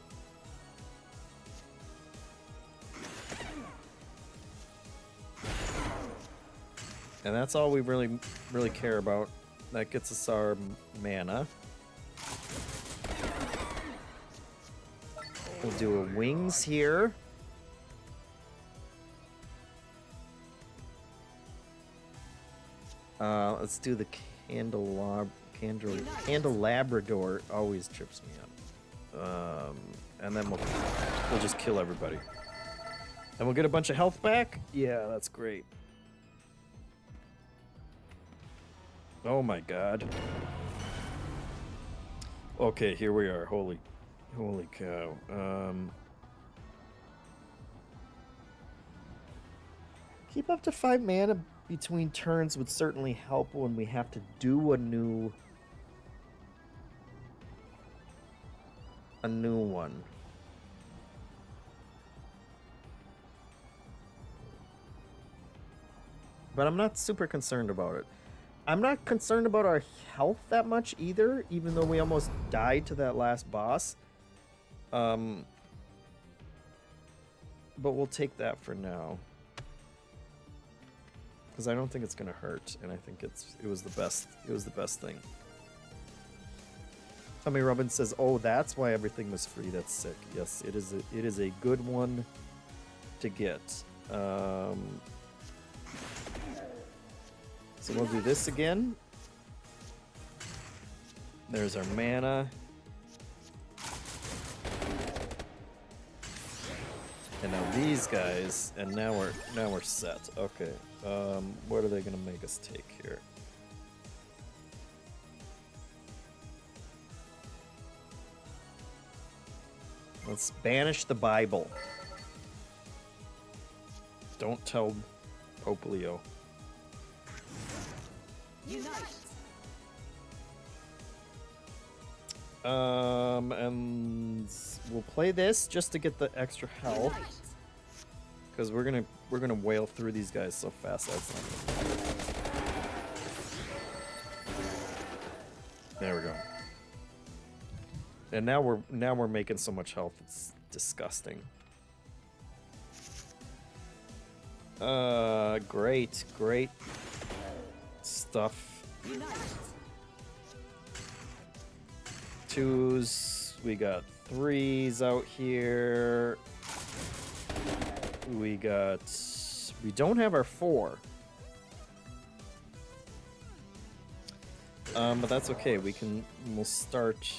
And that's all we really care about. That gets us our mana. We'll do a wings here. Let's do the candelabrador. Always trips me up. And then we'll just kill everybody. And we'll get a bunch of health back. Yeah, that's great. Oh my god. Okay, here we are. Holy cow. Keep up to 5 mana between turns would certainly help when we have to do a new one. But I'm not super concerned about it. I'm not concerned about our health that much either, even though we almost died to that last boss. But we'll take that for now. Because I don't think it's gonna hurt, and I think it was the best thing. Tommy Robbins says, "Oh, that's why everything was free. That's sick." Yes, it is a good one to get. So we'll do this again. There's our mana. And now these guys, and now we're set. Okay. What are they gonna make us take here? Let's banish the Bible. Don't tell Pope Leo. Unite. And we'll play this just to get the extra health, Unite. because we're gonna wail through these guys so fast. That's not gonna... There we go. And now we're making so much health, it's disgusting. Great stuff. Unite. Twos, we got threes out here. We don't have our 4. But that's okay. We'll start.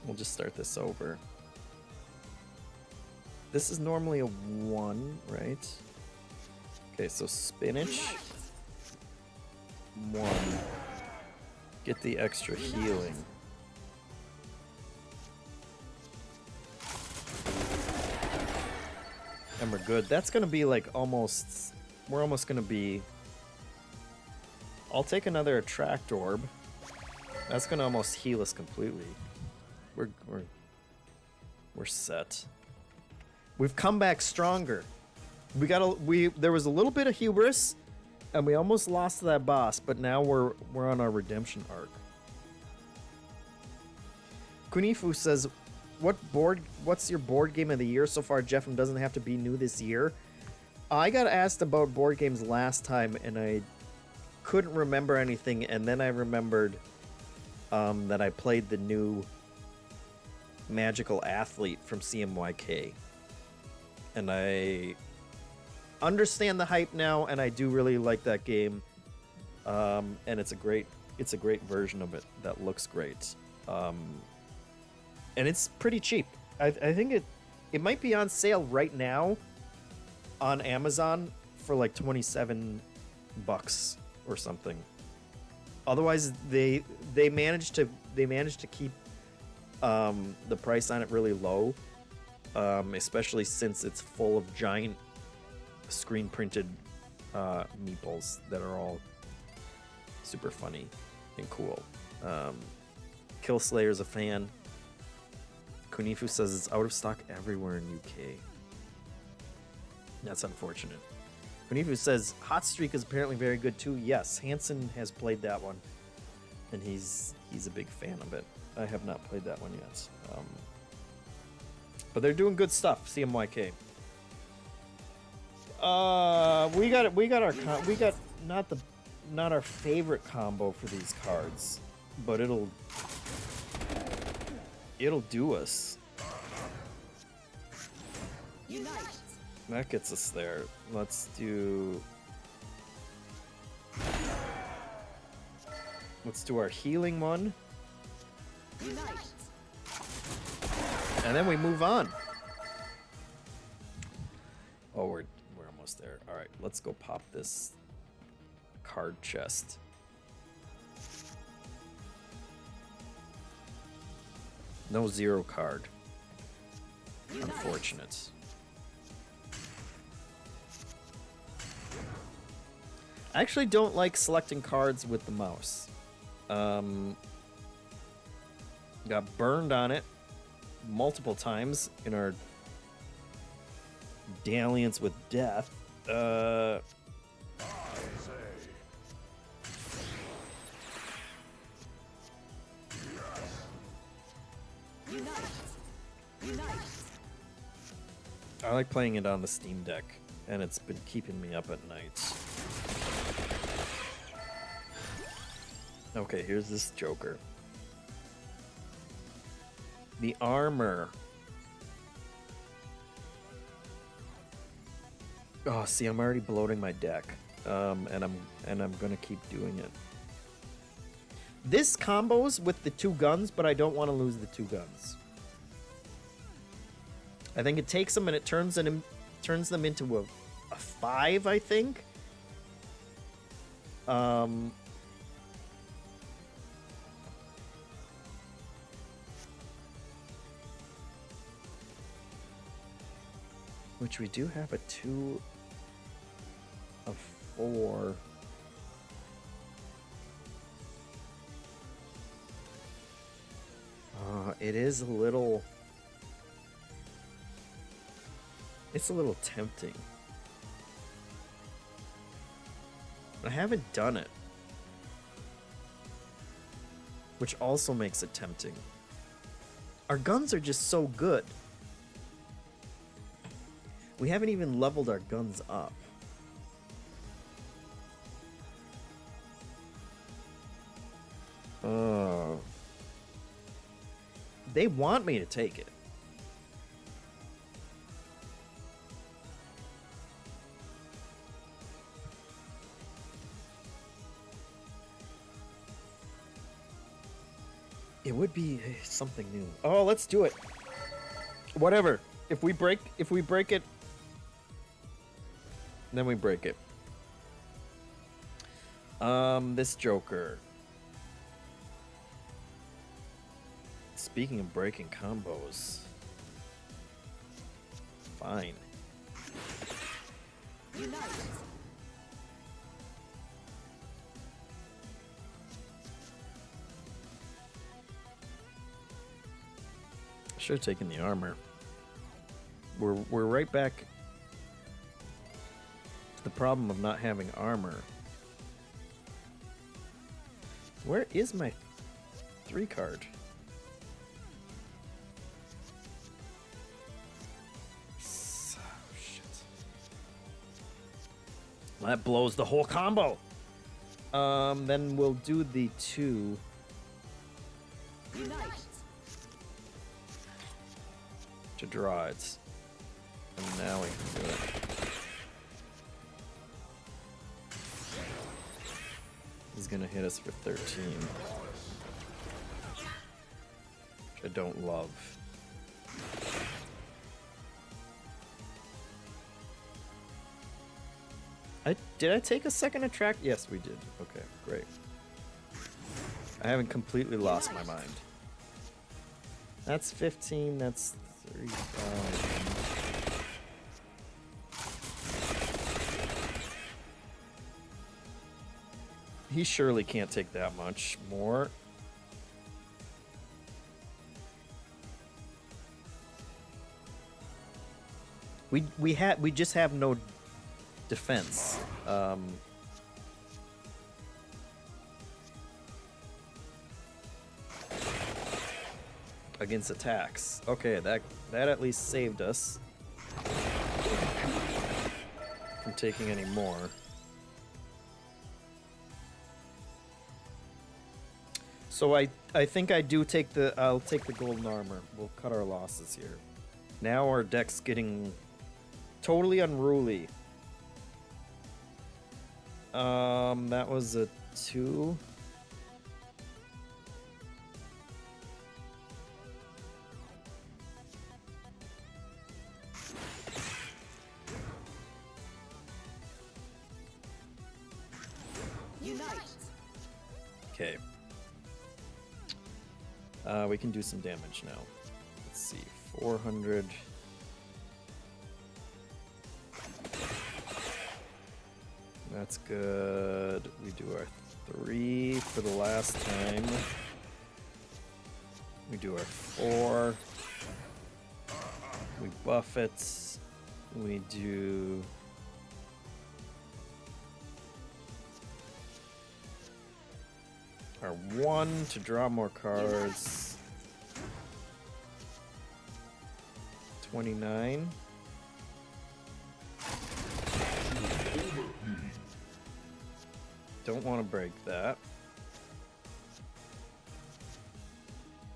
We'll just start this over. This is normally a 1, right? Okay, so spinach. 1. Get the extra healing. And we're good. That's gonna be like almost... We're almost gonna be... I'll take another attract orb. That's gonna almost heal us completely. We're set. We've come back stronger. There was a little bit of hubris, and we almost lost to that boss, but now we're on our redemption arc. Kunifu says, what's your board game of the year so far? JeffM doesn't have to be new this year. I got asked about board games last time, and I couldn't remember anything, and then I remembered that I played the new Magical Athlete from CMYK. And I understand the hype now, and I do really like that game. And it's a great version of it that looks great. And it's pretty cheap. I think it might be on sale right now on Amazon for like $27 or something. Otherwise, they managed to keep the price on it really low, especially since it's full of giant screen printed meeples that are all super funny and cool. Killslayer's a fan. Kunifu says it's out of stock everywhere in UK. That's unfortunate. Kunifu says Hot Streak is apparently very good too. Yes, Hansen has played that one, and he's a big fan of it. I have not played that one yet, but they're doing good stuff. CMYK. We got not our favorite combo for these cards, but it'll do us. Unite. That gets us there. Let's do our healing one. Unite. And then we move on. Oh, we're almost there. All right, let's go pop this card chest. No 0 card. Unite. Unfortunate. I actually don't like selecting cards with the mouse. Got burned on it multiple times in our dalliance with death. Unite. Unite. I like playing it on the Steam Deck, and it's been keeping me up at night. Okay, here's this Joker. The armor. Oh, see, I'm already bloating my deck, and I'm gonna keep doing it. This combos with the 2 guns, but I don't want to lose the 2 guns. I think it takes them and it turns them into a 5, I think. Which we do have a 2 of 4. It is a little... It's a little tempting. I haven't done it. Which also makes it tempting. Our guns are just so good. We haven't even leveled our guns up. They want me to take it. It would be something new. Oh, let's do it. Whatever. If we break it, then we break it. This Joker. Speaking of breaking combos. Fine. Unite. Should have taken the armor. We're right back to the problem of not having armor. Where is my 3 card? Shit. That blows the whole combo. Then we'll do the 2. Unite. To draw it. And now we can do it. He's gonna hit us for 13. Which I don't love. Did I take a second attract? Yes, we did. Okay, great. I haven't completely lost my mind. That's 15, that's 3,000. He surely can't take that much more. We just have no defense. Against attacks. Okay, that at least saved us from taking any more. So I think I do take I'll take the golden armor. We'll cut our losses here. Now our deck's getting totally unruly. That was a 2. Unite. Okay. We can do some damage now. Let's see, 400. That's good. We do our 3 for the last time. We do our 4. We buff it. We do... our 1 to draw more cards. 29. Don't want to break that.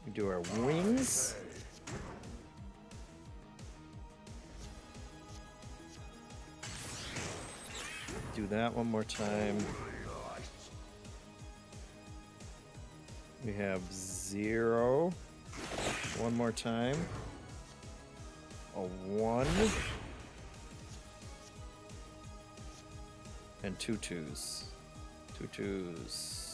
We do our wings. Do that one more time. We have 0. One more time. A 1. And 2 2s. 2 2s.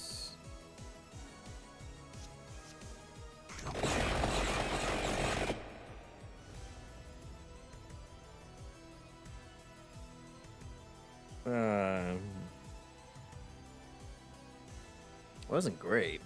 Wasn't great.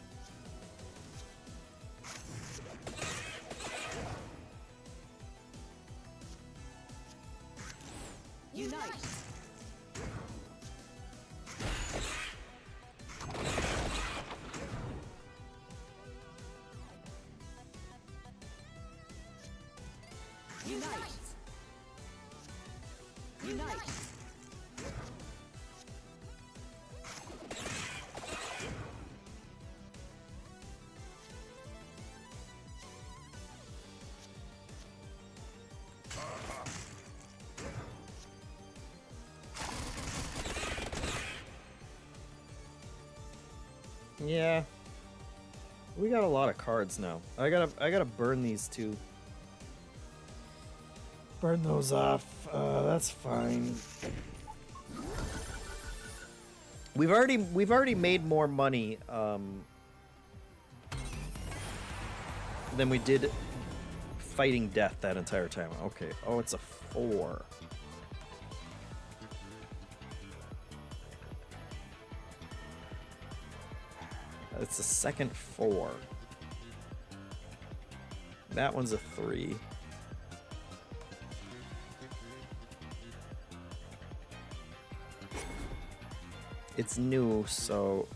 Yeah. We got a lot of cards now. I gotta burn these two. Burn those off. That's fine. We've already made more money than we did fighting death that entire time. Okay. Oh, it's a 4. It's a second 4. That one's a 3. It's new, so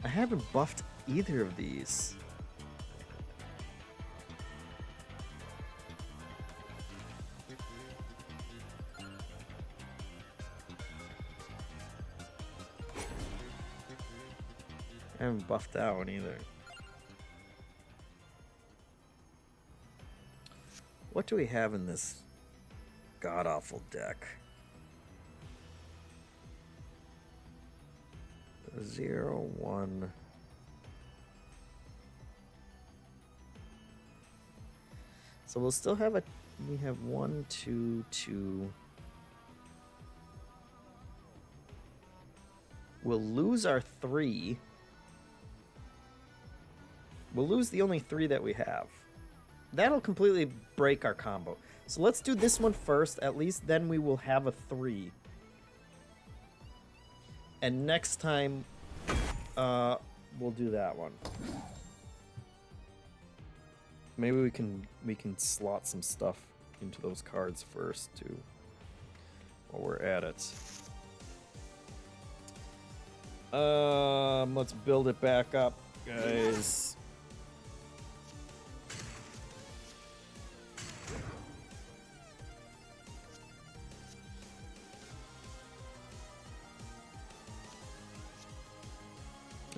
I haven't buffed either of these. I haven't buffed that one either. What do we have in this god-awful deck? 0, 1. So we'll still have we have 1, 2, 2. We'll lose our 3. We'll lose the only 3 that we have. That'll completely break our combo. So let's do this one first. At least then we will have a 3. And next time, we'll do that one. Maybe we can slot some stuff into those cards first too, while we're at it. Let's build it back up, guys.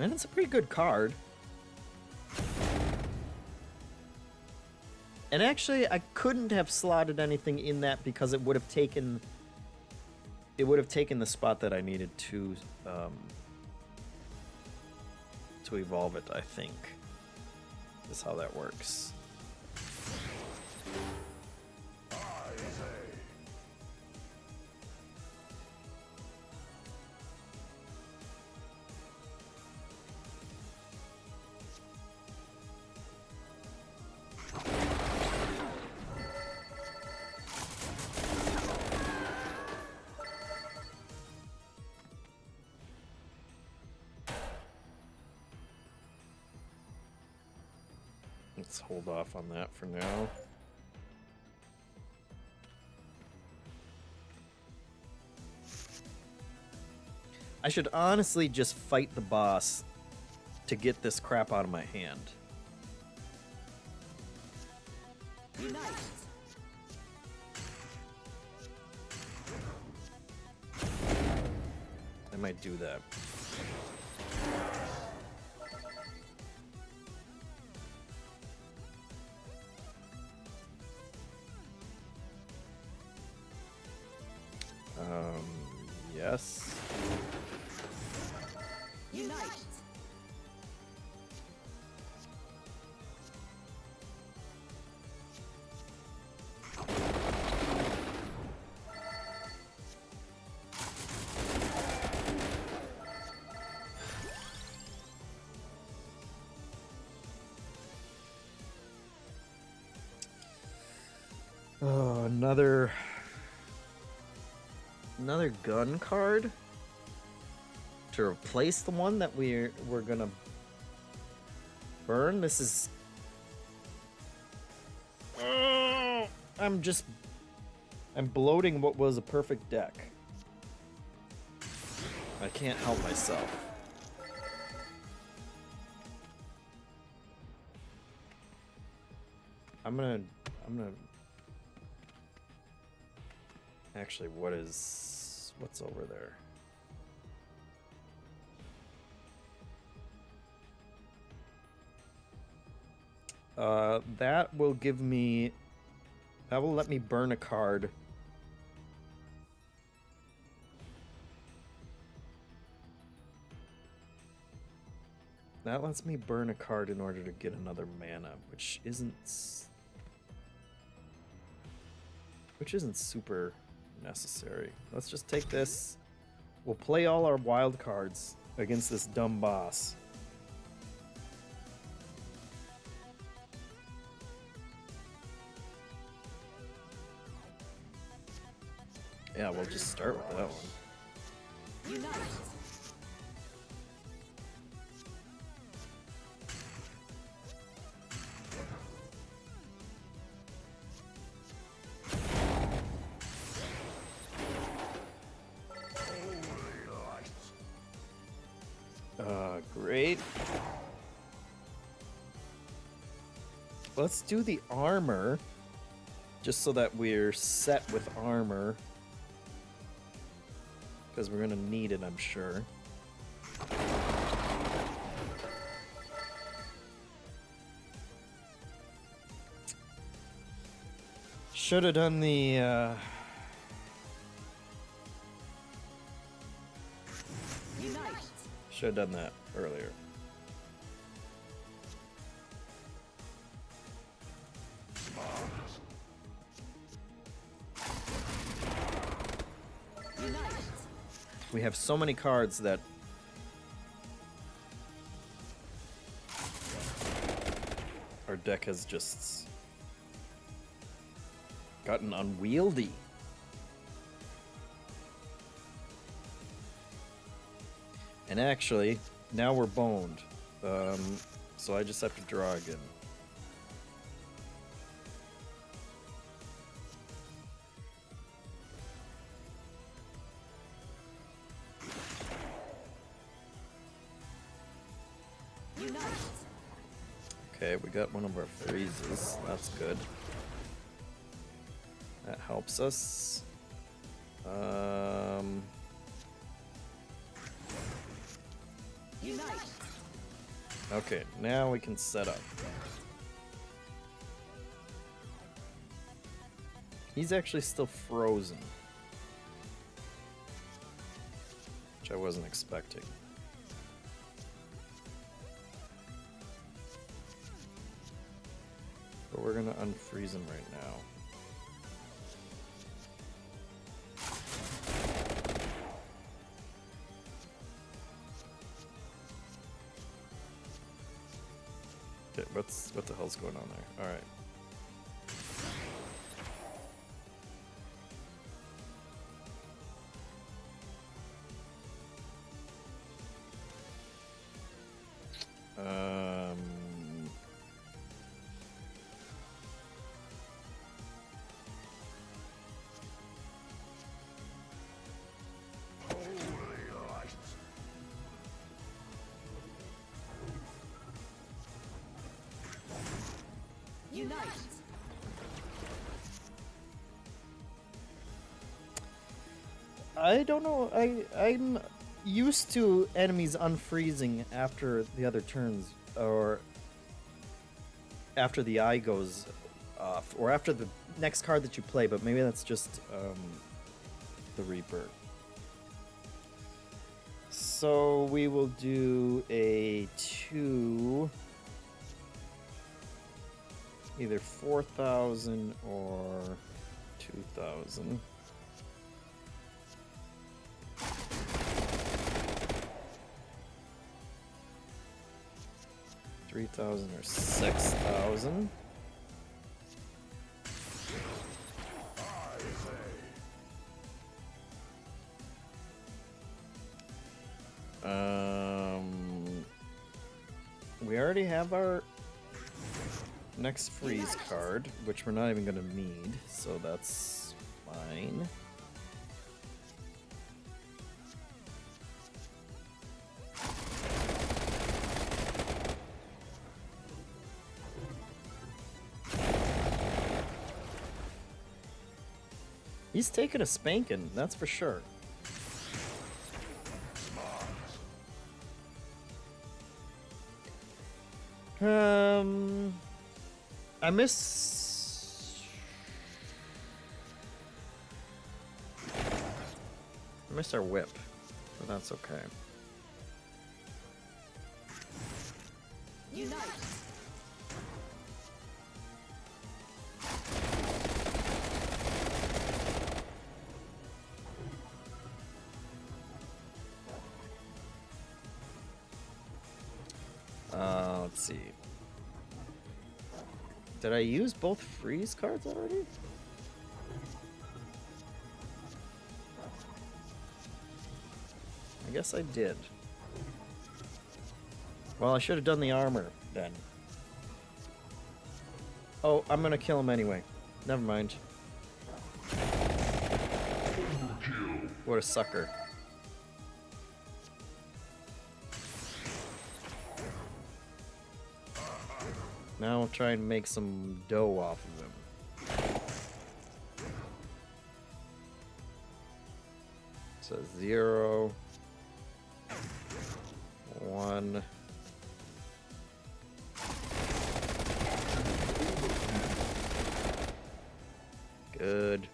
And it's a pretty good card. And actually, I couldn't have slotted anything in that because it would have taken the spot that I needed to evolve it, I think. Is how that works. Let's hold off on that for now. I should honestly just fight the boss to get this crap out of my hand. Unite. I might do that. Yes. Unite. Oh, another gun card to replace the one that we're gonna burn. This is I'm bloating what was a perfect deck. I can't help myself. I'm gonna actually, what's over there? That will let me burn a card That lets me burn a card in order to get another mana, which isn't super necessary. Let's just take this. We'll play all our wild cards against this dumb boss. Yeah, we'll just start with that one. Unite. Great. Let's do the armor, just so that we're set with armor. Because we're gonna need it, I'm sure. Should have done the Unite. should have done that earlier. Unite. We have so many cards that our deck has just gotten unwieldy. And actually, now we're boned. So I just have to draw again. Unite. Okay, we got one of our freezes. That's good. That helps us. Unite. Okay, now we can set up. He's actually still frozen, which I wasn't expecting. But we're gonna unfreeze him right now. Okay, what the hell's going on there? All right. Unite. I don't know. I'm used to enemies unfreezing after the other turns, or after the eye goes off, or after the next card that you play. But maybe that's just the Reaper. So we will do a 2, either 4,000 or 2,000. 3,000 or 6,000. We already have our next freeze card, which we're not even going to need, so that's fine. He's taking a spanking, that's for sure. I miss our whip, but that's okay. Unite. Let's see. Did I use both freeze cards already? I guess I did. Well, I should have done the armor then. Oh, I'm gonna kill him anyway. Never mind. Overkill. What a sucker. Now I'll try and make some dough off of him. So 0, 1. Good.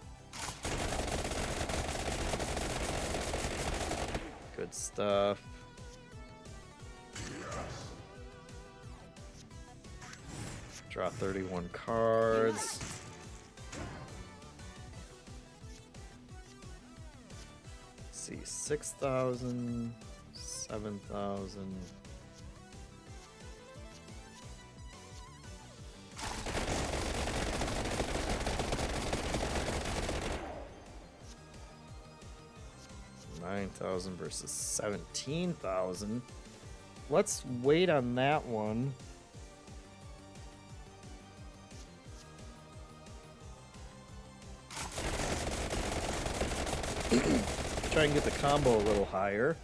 Good stuff. Draw 31 cards. Let's see, 6,000, 7,000. $9,000 versus 17,000. Let's wait on that one. Try and get the combo a little higher.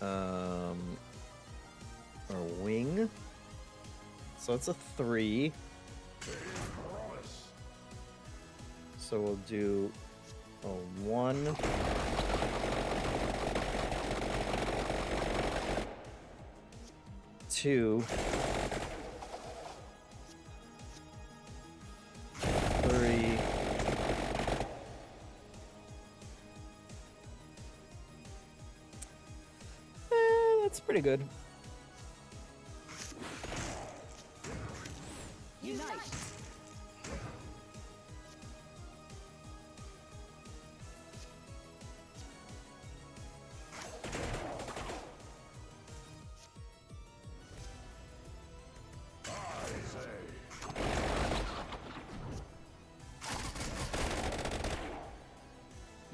Or wing. So it's a 3. So we'll do a 1. Two. 3. That's pretty good. Unite.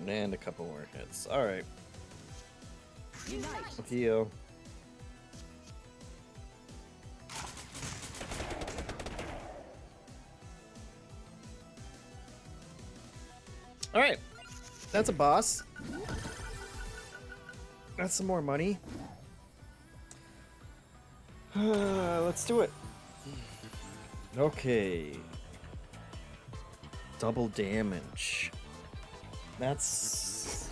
And a couple more hits. Alright. Unite. Heal. Alright. That's a boss. That's some more money. Let's do it. Okay. Double damage. That's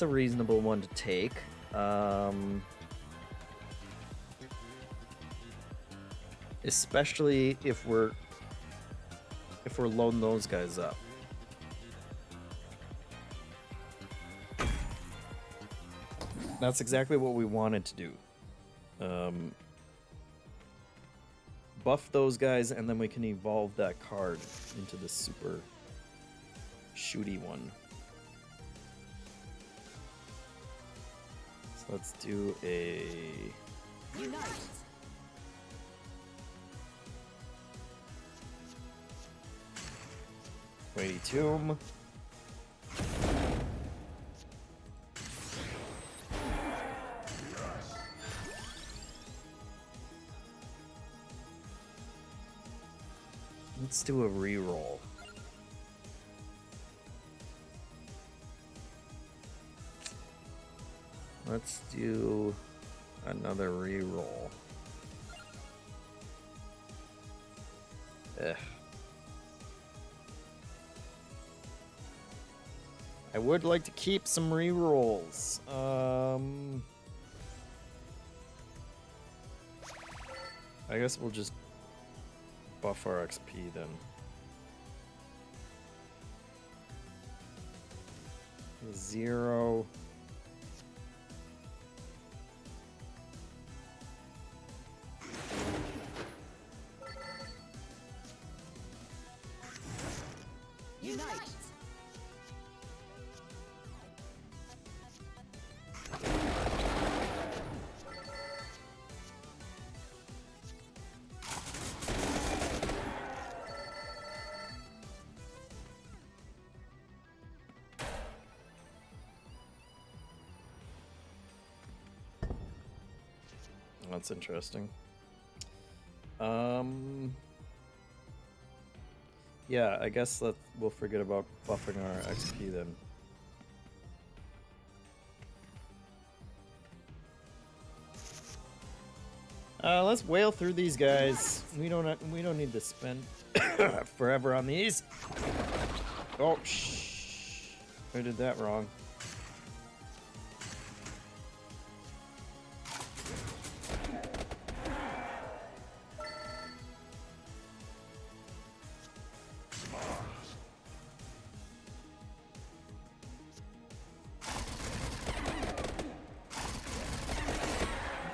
a reasonable one to take. Especially if we're loading those guys up. That's exactly what we wanted to do. Buff those guys, and then we can evolve that card into the super shooty one. So let's do a... Unite. Weighty Tomb. Let's do a reroll. Let's do another reroll. I would like to keep some rerolls. I guess we'll just buff our XP then. Zero. Unite. That's interesting. Yeah, I guess we'll forget about buffing our XP then. Let's whale through these guys. We don't need to spend forever on these. Oh, shh! I did that wrong.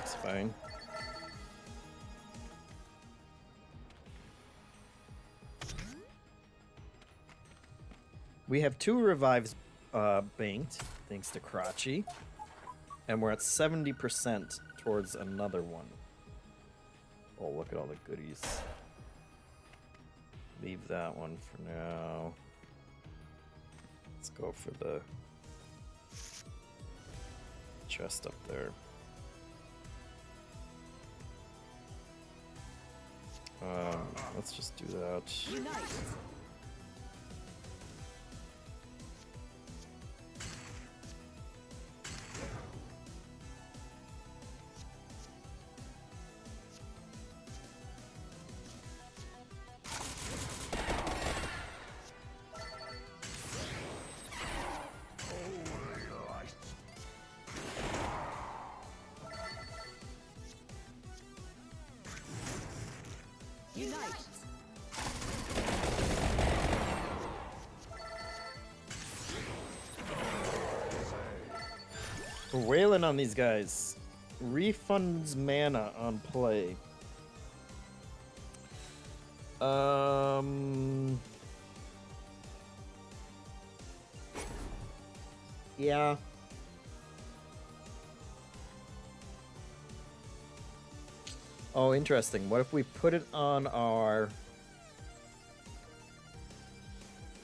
It's fine. We have 2 revives banked, thanks to Crotchy. And we're at 70% towards another one. Oh, look at all the goodies. Leave that one for now. Let's go for the chest up there. Let's just do that. Unite. Unite. We're wailing on these guys. Refunds mana on play. Yeah. Oh, interesting. What if we put it on our...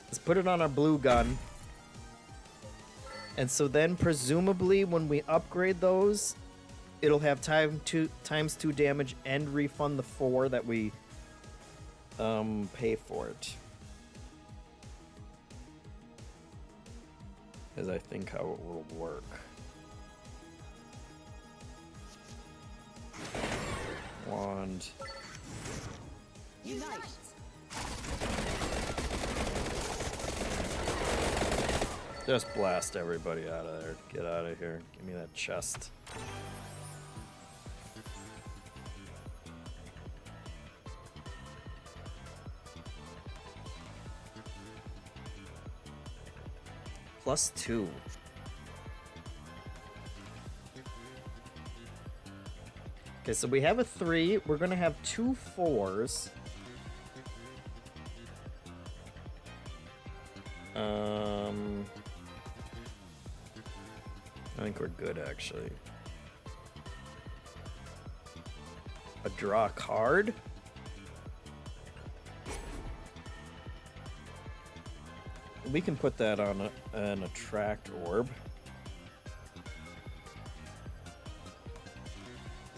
Let's put it on our blue gun. And so then, presumably, when we upgrade those, it'll have times 2 damage and refund the 4 that we pay for it. Is I think how it will work. Wand. Unite. Just blast everybody out of there. Get out of here. Give me that chest. +2. Okay, so we have a 3. We're gonna have 2 4s. I think we're good, actually. A draw card? We can put that on an attract orb.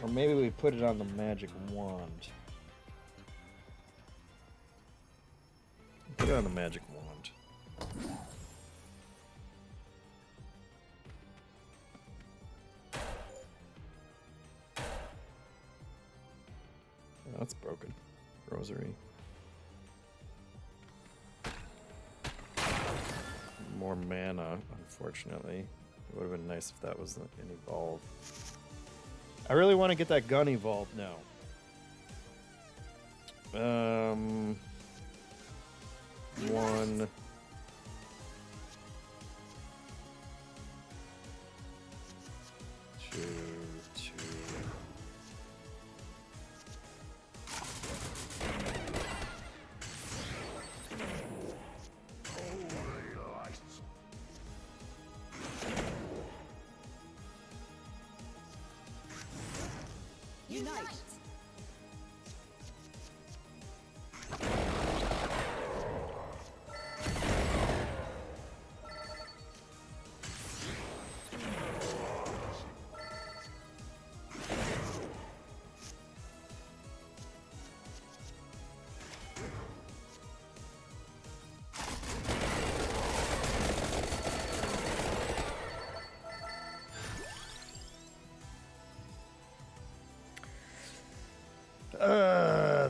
Or maybe we put it on the magic wand. Put it on the magic wand. Oh, that's broken. Rosary. More mana, unfortunately. It would have been nice if that was an evolve. I really want to get that gun evolved now. 1. 2, 2. Unite.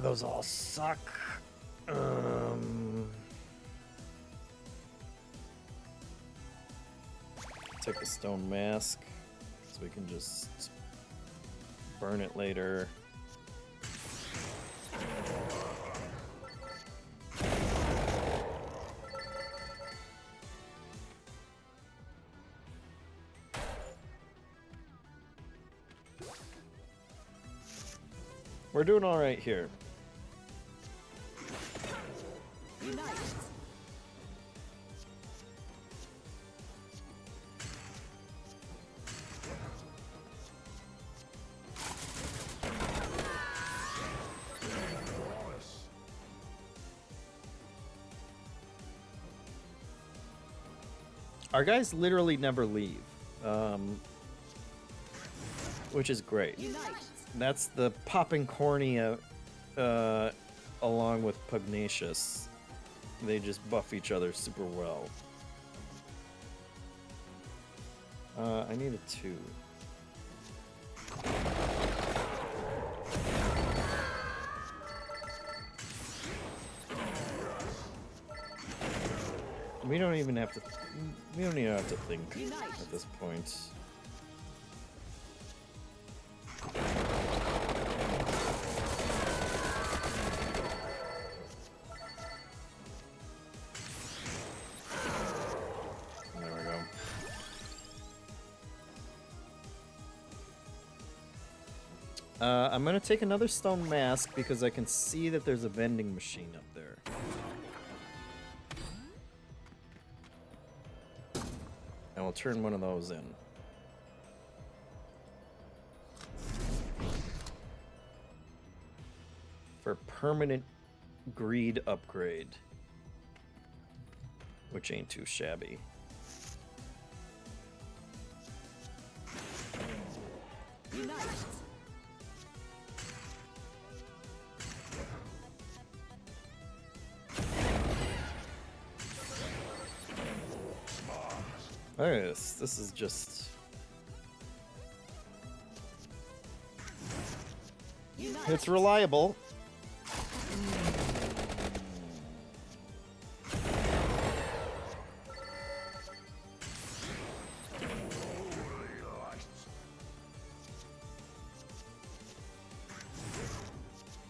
Those all suck. Take the stone mask so we can just burn it later. We're doing all right here. Unite. Our guys literally never leave, which is great. Unite. That's the popping cornea along with pugnacious. They just buff each other super well. I need a 2. We don't even have to. We don't even have to think at this point. There we go. I'm gonna take another stone mask because I can see that there's a vending machine up there. And we'll turn one of those in. For permanent greed upgrade. Which ain't too shabby. Unite. Alright, this is just... Unite. It's reliable.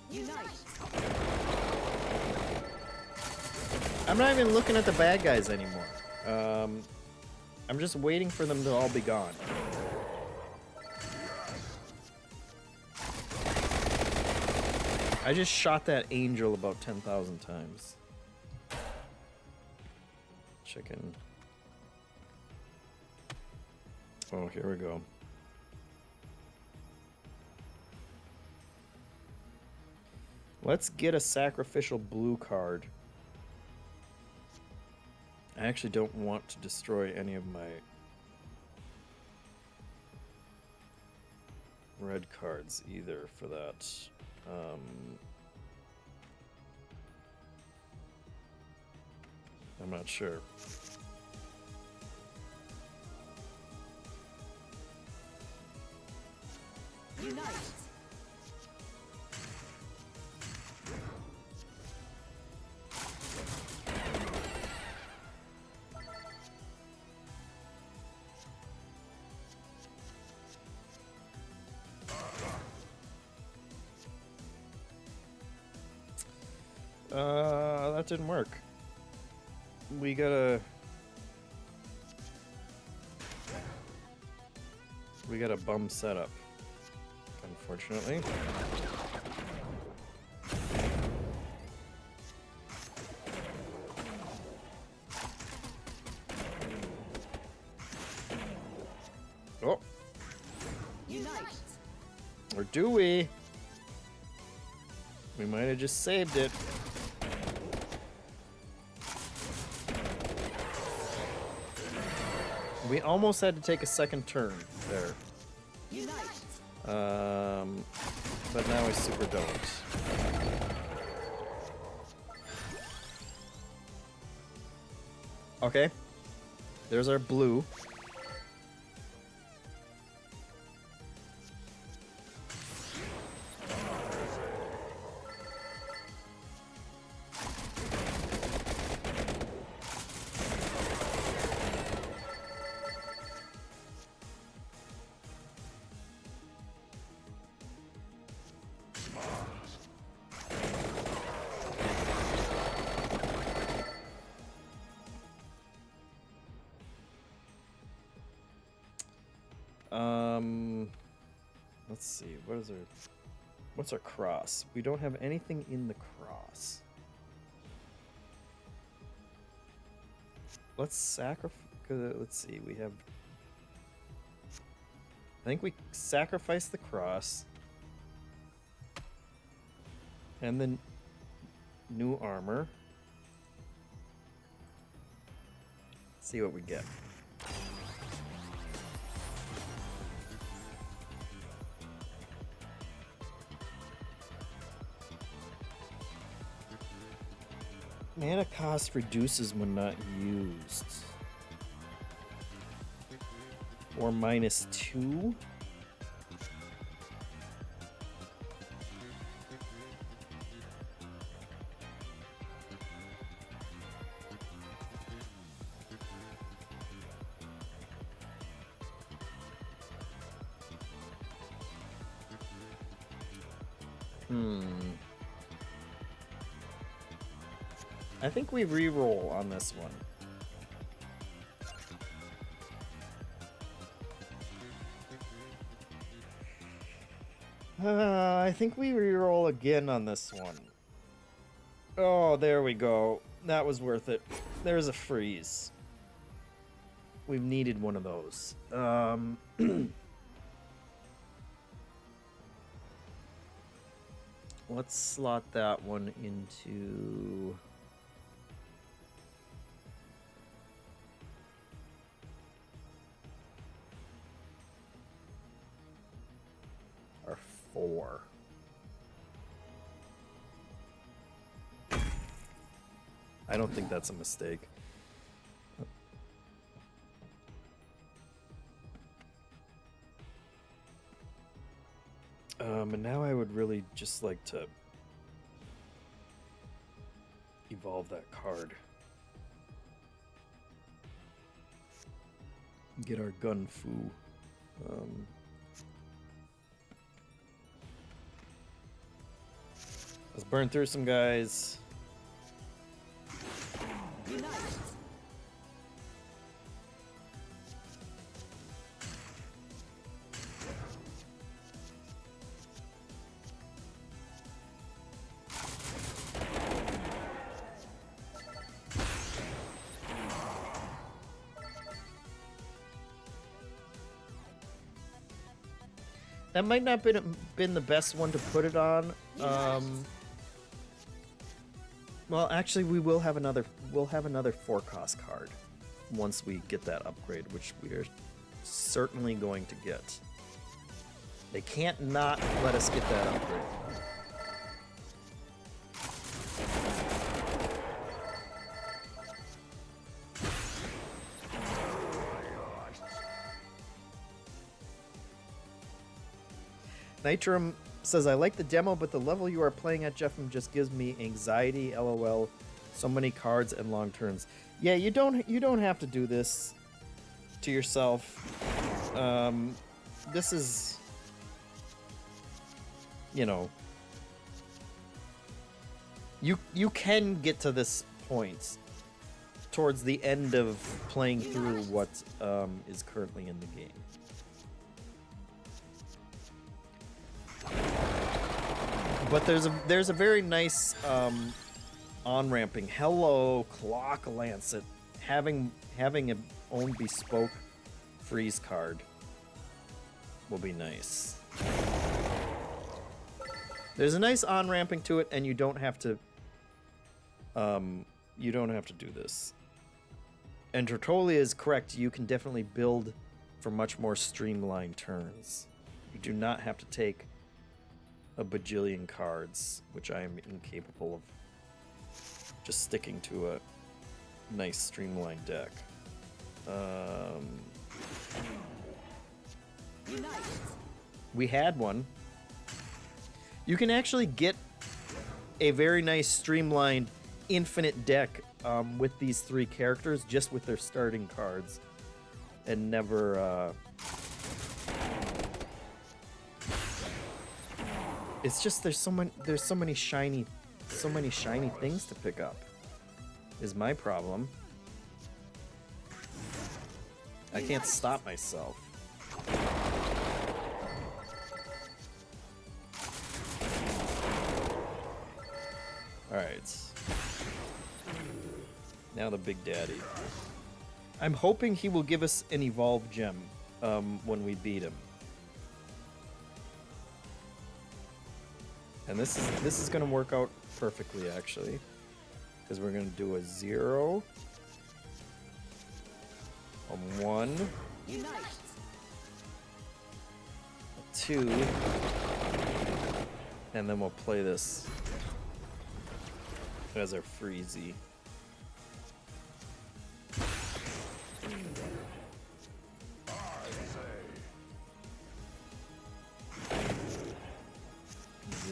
Unite. I'm not even looking at the bad guys anymore. I'm just waiting for them to all be gone. I just shot that angel about 10,000 times. Chicken. Oh, here we go. Let's get a sacrificial blue card. I actually don't want to destroy any of my red cards either for that. I'm not sure. Unite. That didn't work. We gotta bum setup, unfortunately. Oh. Unite. Or do we? We might have just saved it. We almost had to take a second turn there. Unite. But now we super don't. Okay. There's our blue. Let's see, what's our cross? We don't have anything in the cross. Let's sacrifice, let's see, we have, I think we sacrifice the cross. And then new armor. See what we get. Mana cost reduces when not used. Or -2. I think we re-roll on this one. I think we re-roll again on this one. Oh, there we go. That was worth it. There's a freeze. We've needed one of those. Let's slot that one into... our 4. I don't think that's a mistake. And now I would really just like to evolve that card. Get our gun fu. Let's burn through some guys. Unite. That might not been the best one to put it on. Well, actually, we'll have another 4-cost card once we get that upgrade, which we are certainly going to get. They can't not let us get that upgrade. Nitrum says, I like the demo, but the level you are playing at, JeffM, just gives me anxiety, lol. So many cards and long turns. Yeah, you don't have to do this to yourself. This is, you know, you can get to this point towards the end of playing through what is currently in the game. But there's a very nice on-ramping. Hello, Clock Lancet. Having a own bespoke freeze card will be nice. There's a nice on-ramping to it, and you don't have to do this. And Tertullia is correct. You can definitely build for much more streamlined turns. You do not have to take a bajillion cards, which I am incapable of just sticking to a nice streamlined deck. Unite. We had one. You can actually get a very nice streamlined infinite deck with these three characters, just with their starting cards, and never. It's just there's so many shiny things to pick up. Is my problem. I can't stop myself. Alright. Now the Big Daddy. I'm hoping he will give us an evolved gem when we beat him. And this is gonna work out perfectly, actually. Because we're gonna do a 0, a 1, Unite. a 2, and then we'll play this as our freezy.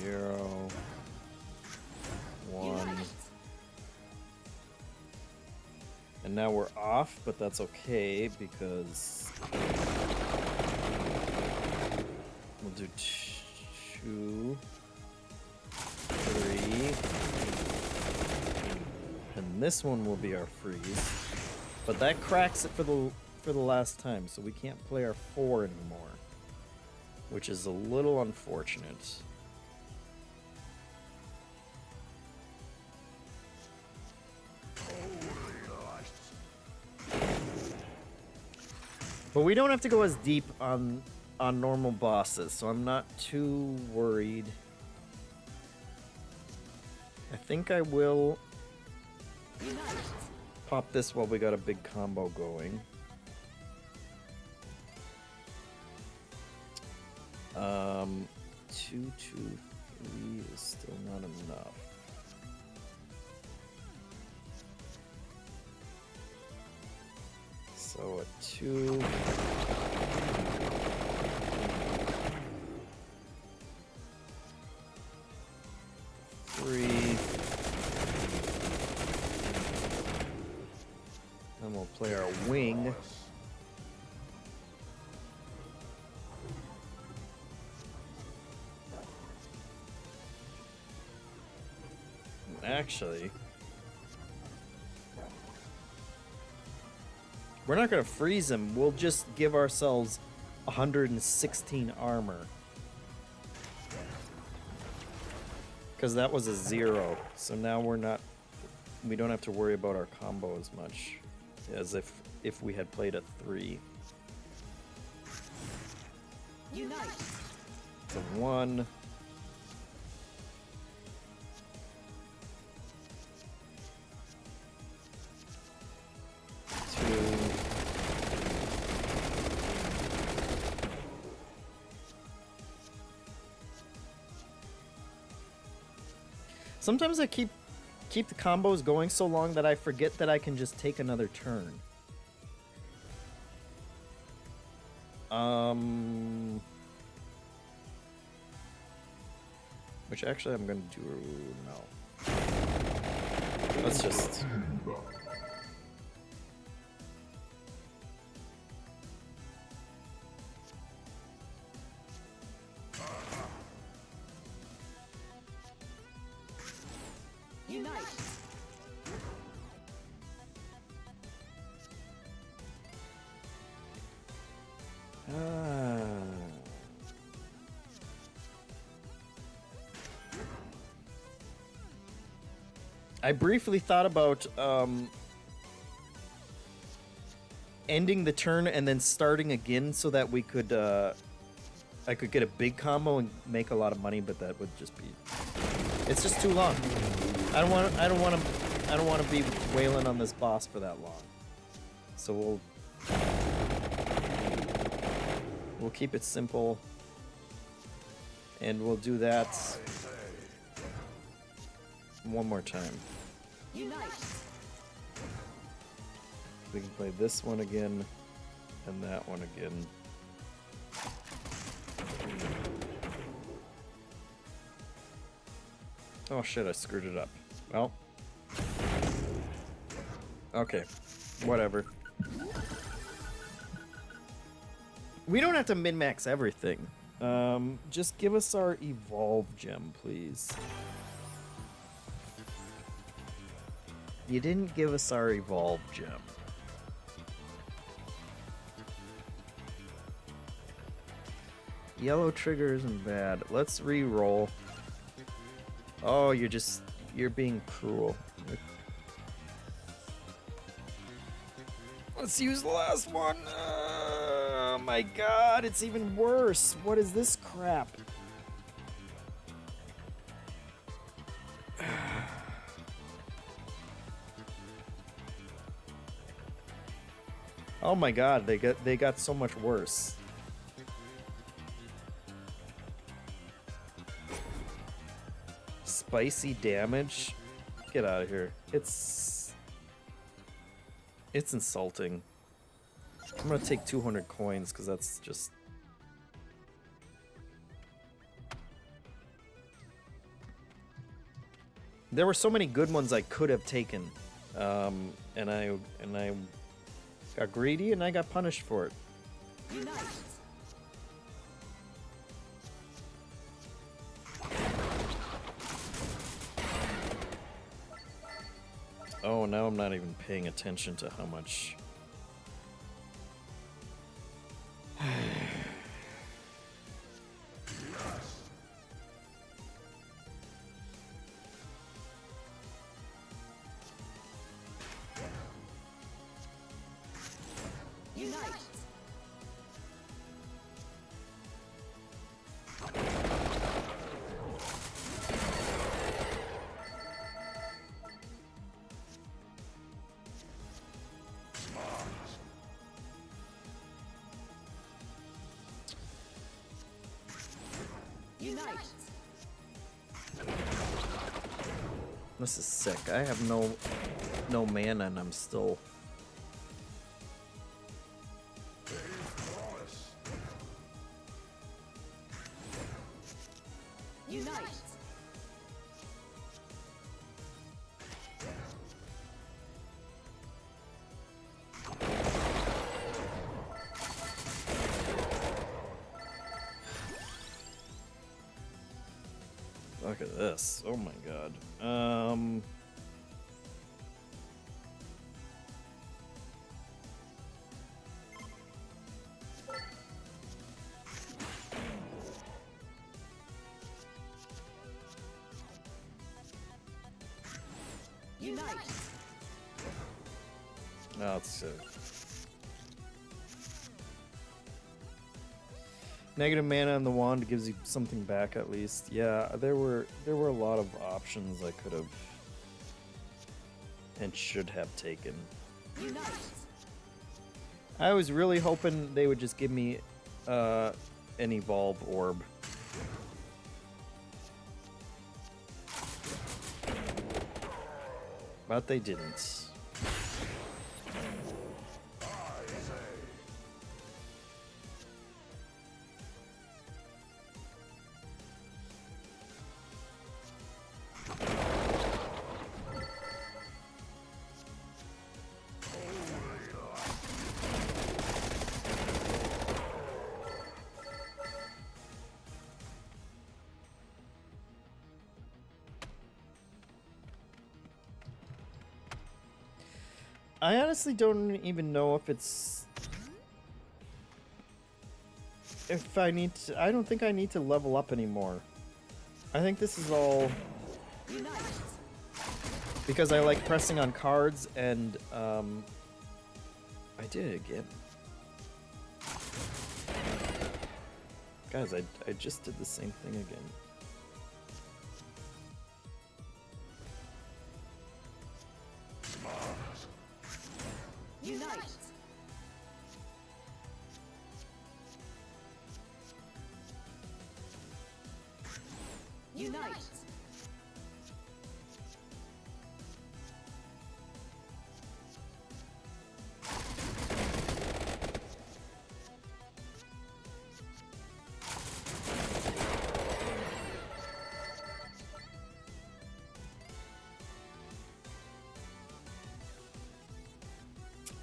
Zero, 1. Unite. And now we're off, but that's okay because we'll do 2, 3, and this one will be our freeze. But that cracks it for the last time, so we can't play our 4 anymore, which is a little unfortunate. But we don't have to go as deep on normal bosses, so I'm not too worried. I think I will Unite. pop this while we got a big combo going. 2, 2, 3 is still not enough. So a 2. Then we'll play our wing. Actually, we're not going to freeze him. We'll just give ourselves 116 armor. Because that was a 0. So now we don't have to worry about our combo as much as if we had played a 3. Unite. It's a 1. Sometimes I keep the combos going so long that I forget that I can just take another turn. Which actually I'm gonna do now. Let's just. Unite. I briefly thought about ending the turn and then starting again so that we could I could get a big combo and make a lot of money, but that would just be. It's just too long. I don't want to be wailing on this boss for that long. So we'll keep it simple, and we'll do that one more time. Unite. We can play this one again, and that one again. Oh shit, I screwed it up. Well. Okay. Whatever. We don't have to min-max everything. Just give us our evolve gem, please. You didn't give us our evolve gem. Yellow trigger isn't bad. Let's re-roll. Oh, you're being cruel. Let's use the last one. Oh my god, it's even worse. What is this crap? Oh my god, they got so much worse. Spicy damage? Get out of here. It's insulting. I'm gonna take 200 coins because that's just. There were so many good ones I could have taken, and I got greedy and I got punished for it. Unite. Oh, now I'm not even paying attention to how much. Unite. Unite. This is sick. I have no mana and I'm still. Unite. Look at this. Oh my god. Unite. No, it's negative mana on the wand gives you something back at least. Yeah, there were a lot of options I could have and should have taken. Unite. I was really hoping they would just give me an evolve orb. But they didn't. I honestly don't even know if it's... If I need to... I don't think I need to level up anymore. I think this is all... Unite. Because I like pressing on cards and, I did it again. Guys, I just did the same thing again. Unite. Unite.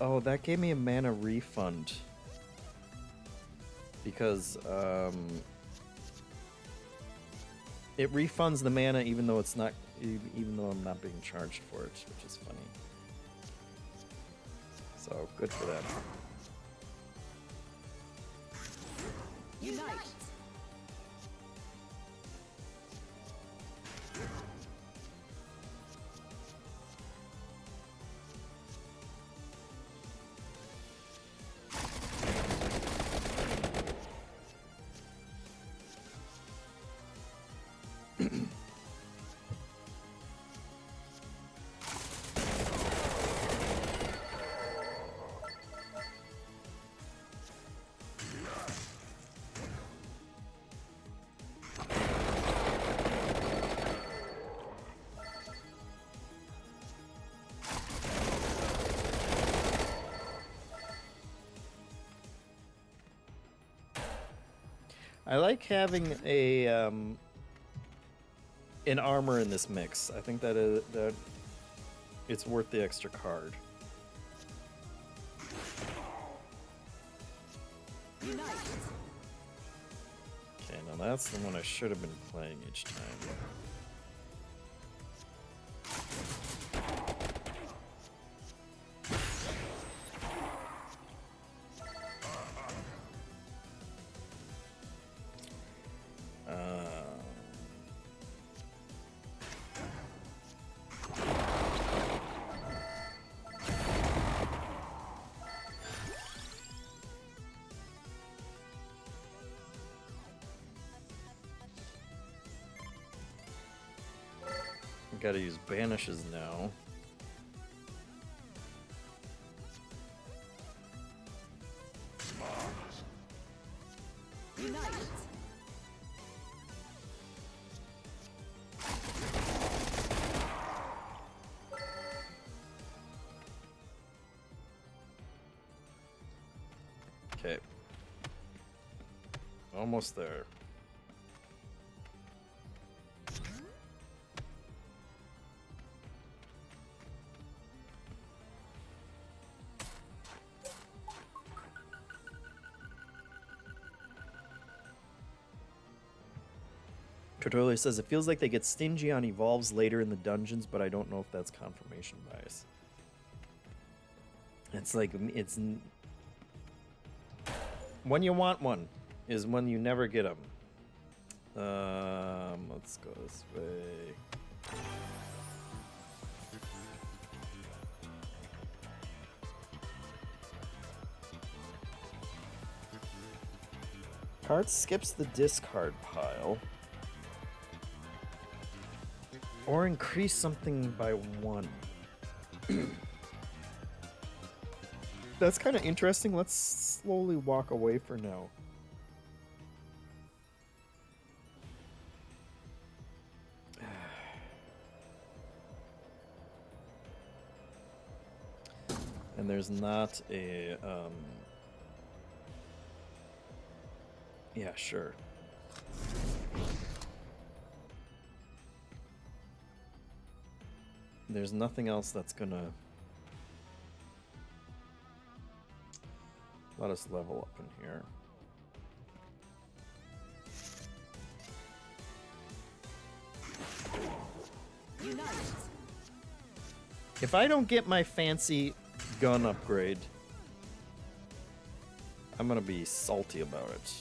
Oh, that gave me a mana refund. Because, it refunds the mana even though it's not, even though I'm not being charged for it, which is funny. So, good for that. Unite. I like having a an armor in this mix. I think that it's worth the extra card. Unite. Okay, now that's the one I should have been playing each time. Gotta use banishes now. Unite. Okay. Almost there. Tortoli says, it feels like they get stingy on evolves later in the dungeons, but I don't know if that's confirmation bias. It's like, when you want one is when you never get them. Let's go this way. Card skips the discard pile. Or increase something by 1. That's kind of interesting. Let's slowly walk away for now. And there's not a... Yeah, sure. There's nothing else that's gonna let us level up in here. Unite. If I don't get my fancy gun upgrade, I'm gonna be salty about it.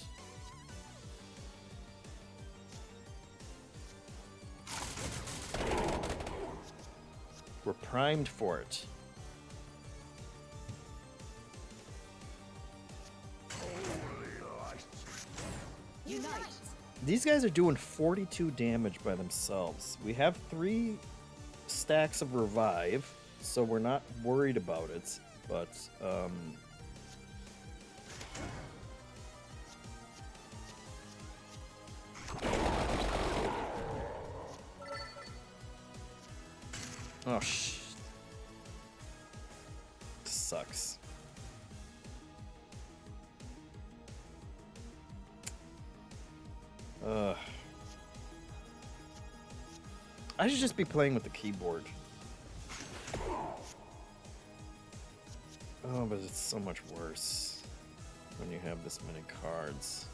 We're primed for it. Unite. These guys are doing 42 damage by themselves. We have 3 stacks of revive, so we're not worried about it. But oh sucks. I should just be playing with the keyboard. Oh, but it's so much worse when you have this many cards.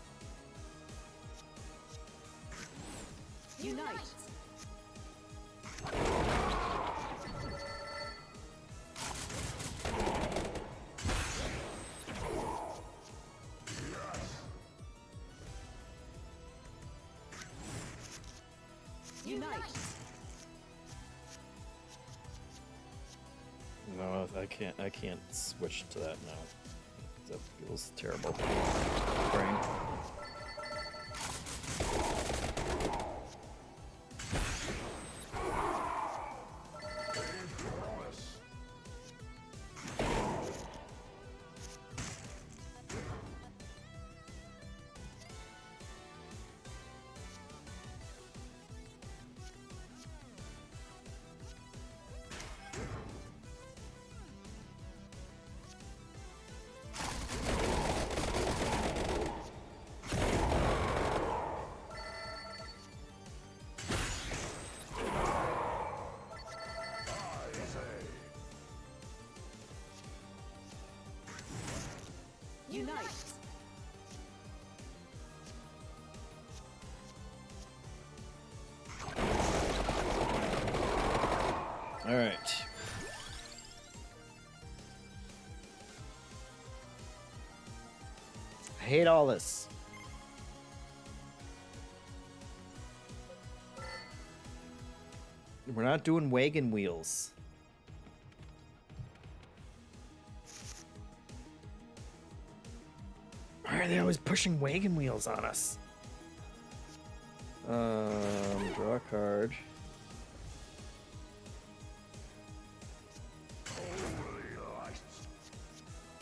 Unite. Unite. No, I can't switch to that now. That feels terrible. Brain. Unite. All right. I hate all this. We're not doing wagon wheels. Why are they always pushing wagon wheels on us? Draw a card.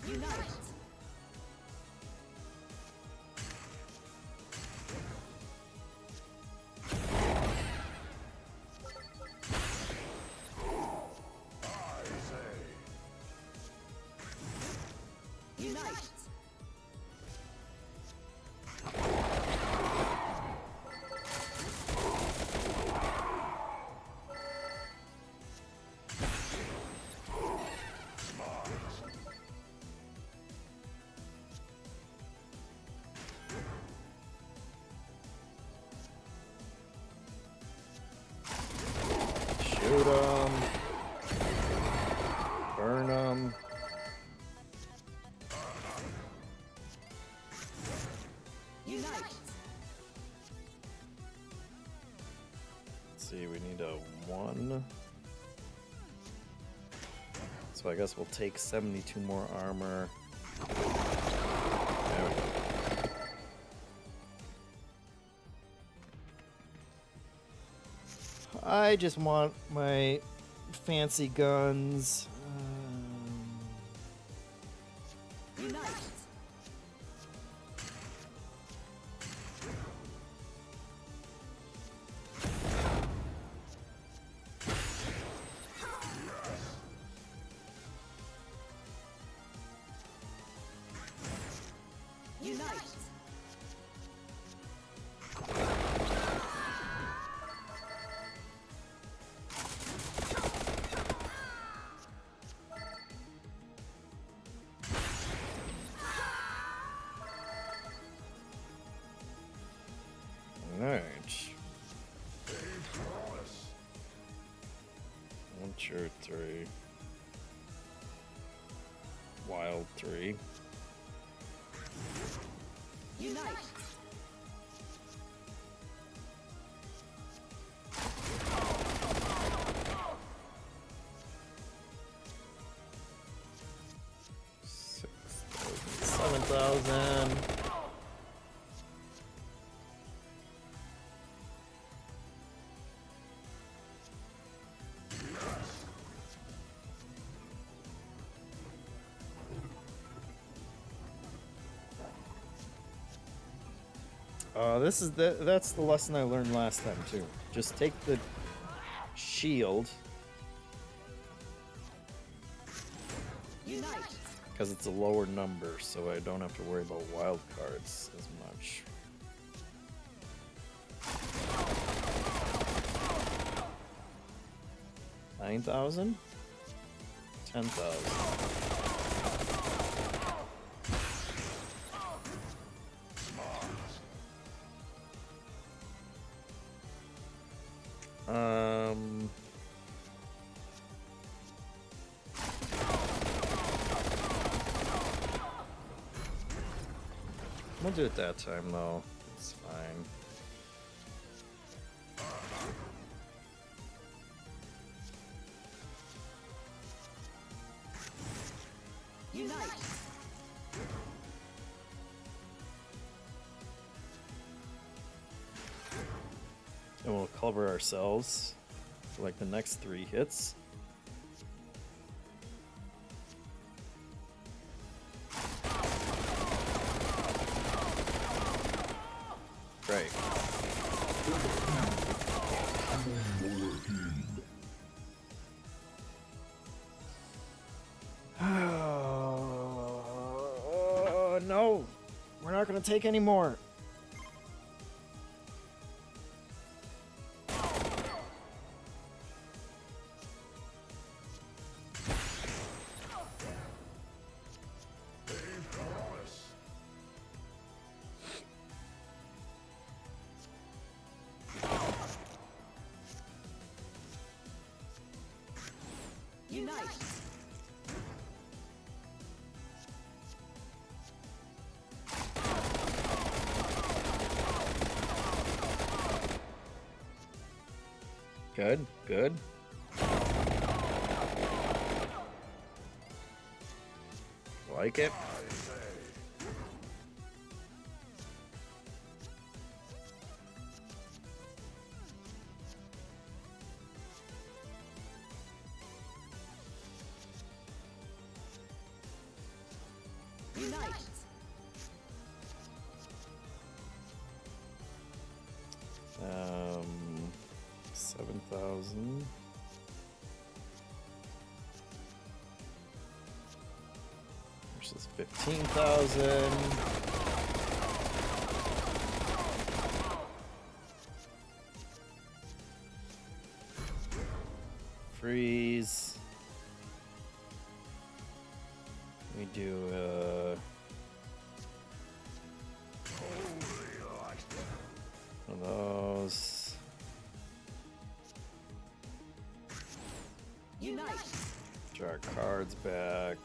Unite. Unite. Shoot 'em. Burn 'em. Unite. Let's see, we need a 1. So I guess we'll take 72 more armor. There we go. I just want my fancy guns. Unite. Unite. Alright. 1, 2, 3. Wild 3. Unite. $6,000, $7,000. That's the lesson I learned last time too. Just take the shield Unite. because it's a lower number, so I don't have to worry about wild cards as much. $9,000? $10,000. We'll do it that time though. It's fine. Unite. And we'll cover ourselves for like the next 3 hits. Great. Oh, no, we're not gonna take any more. Unite. Good, good. Like it. Unite. 7,000. Versus 15,000. Freeze. We do one of those. Unite. Draw our cards back.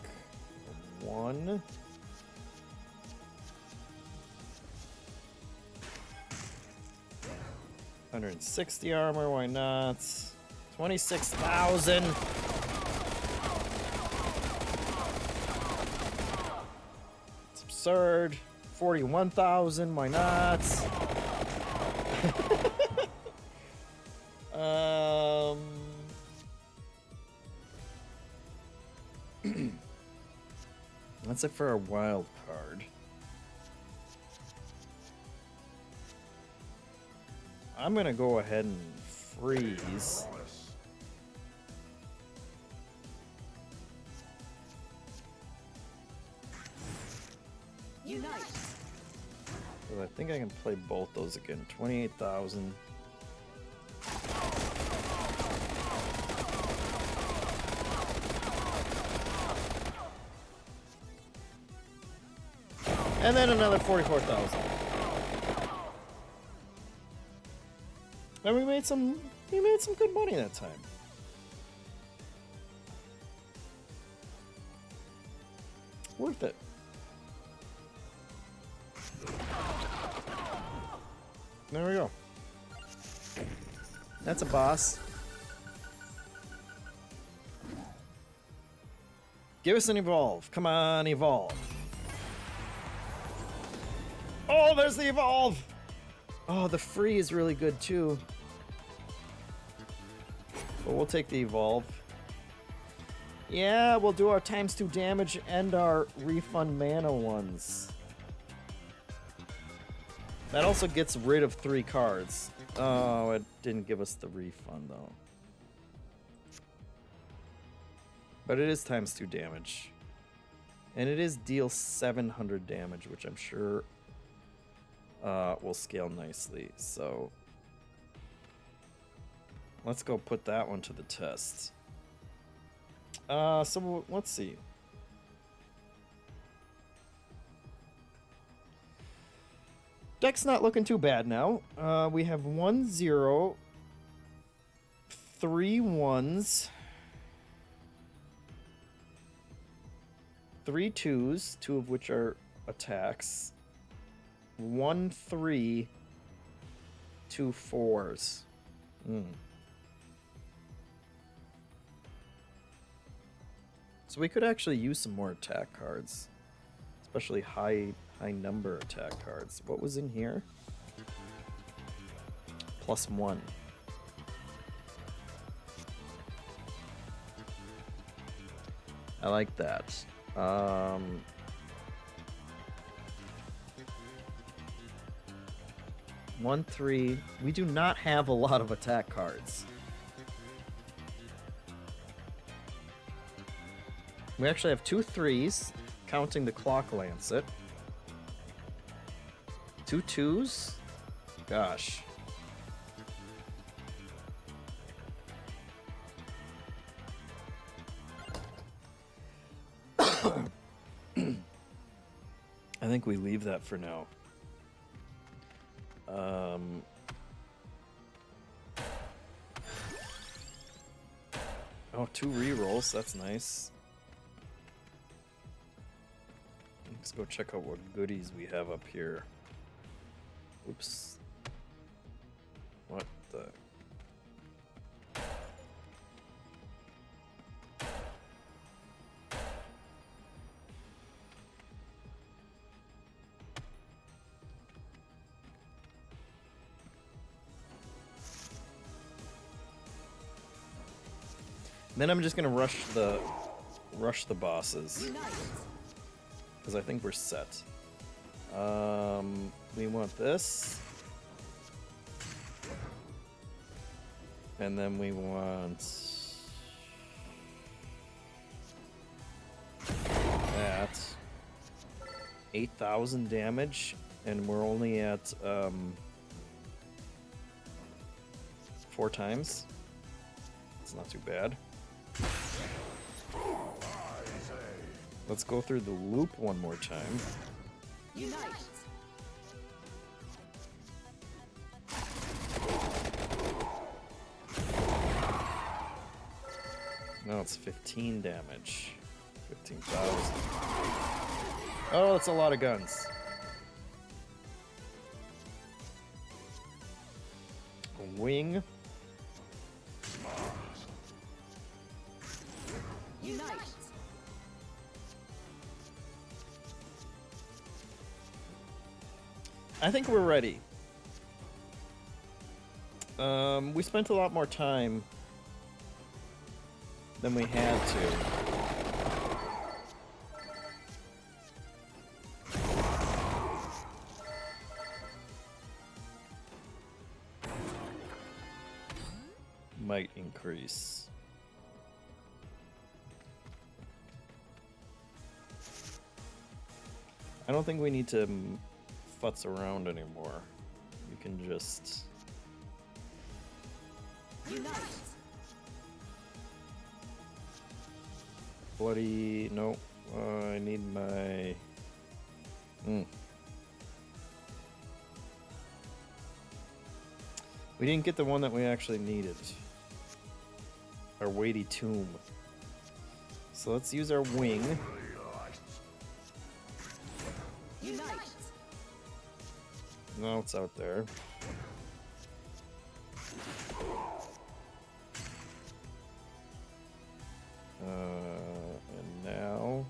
1. $160 armor, why not? 26,000. It's absurd. 41,000, why not? That's it for our wild card. I'm gonna go ahead and freeze. Unite. I think I can play both those again. 28,000. And then another 44,000. And we made some good money that time. Worth it. There we go. That's a boss. Give us an evolve. Come on, evolve. Oh, there's the evolve. Oh, the free is really good too. But we'll take the evolve. Yeah, we'll do our ×2 damage and our refund mana ones. That also gets rid of 3 cards. Oh, it didn't give us the refund though. But it is ×2 damage. And it is deal 700 damage, which I'm sure will scale nicely. So let's go put that one to the test. So let's see. Deck's not looking too bad now. We have 1 0, 3 1s, 3 2s, 2 of which are attacks, 1 3, 2 4s. So we could actually use some more attack cards, especially high number attack cards. What was in here? +1. I like that. 1 3. We do not have a lot of attack cards. We actually have 2 3s, counting the Clock Lancet. 2 2s? Gosh. I think we leave that for now. Oh, 2 rerolls. That's nice. Let's go check out what goodies we have up here. Oops. What the? Then I'm just gonna rush the bosses. Unite. Because I think we're set. We want this. And then we want that. 8,000 damage, and we're only at 4 times. It's not too bad. Let's go through the loop one more time. Unite. No, it's 15 damage. 15,000. Oh, that's a lot of guns. A wing. Unite. I think we're ready. We spent a lot more time than we had to. Might increase. I don't think we need to futz around anymore. You can just... Unite. Bloody... No. I need my... We didn't get the one that we actually needed. Our weighty tomb. So let's use our wing. Unite. No, it's out there. And now...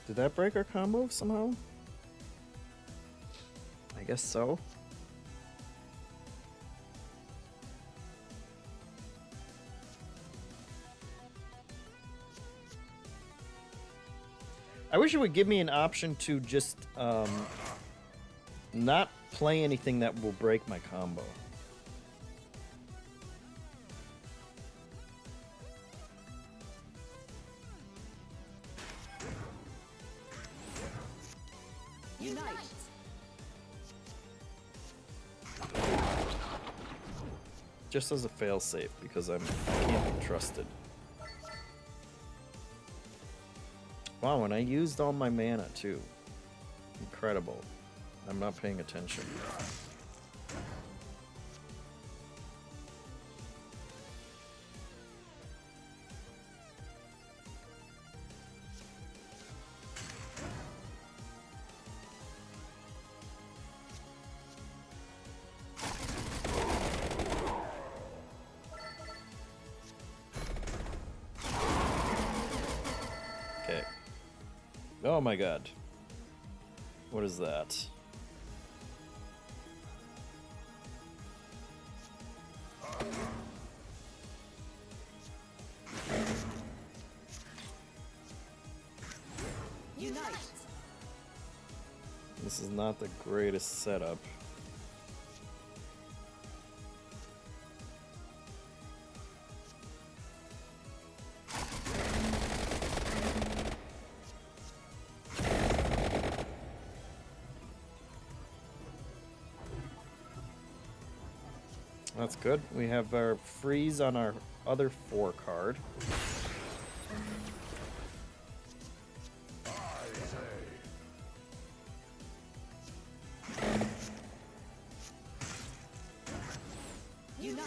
Did that break our combo somehow? I guess so. I wish it would give me an option to just not play anything that will break my combo. Unite. Just as a failsafe, because I can't be trusted. Wow, and I used all my mana too. Incredible. I'm not paying attention. Okay. Oh my god. What is that? Unite. This is not the greatest setup. That's good. We have our freeze on our other 4 card. Unite.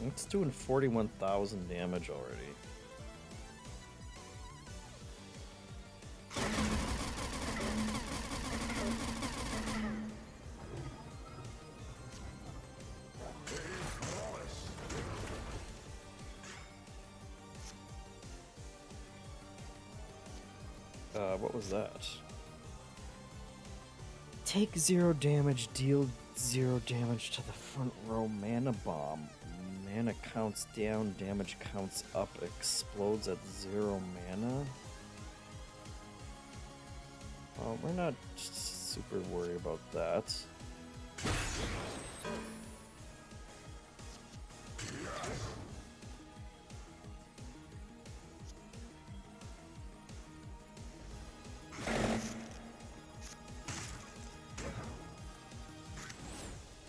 It's doing 41,000 damage already. What was that? Take 0 damage, deal 0 damage to the front row mana bomb. Mana counts down, damage counts up, explodes at 0 mana. We're not super worried about that.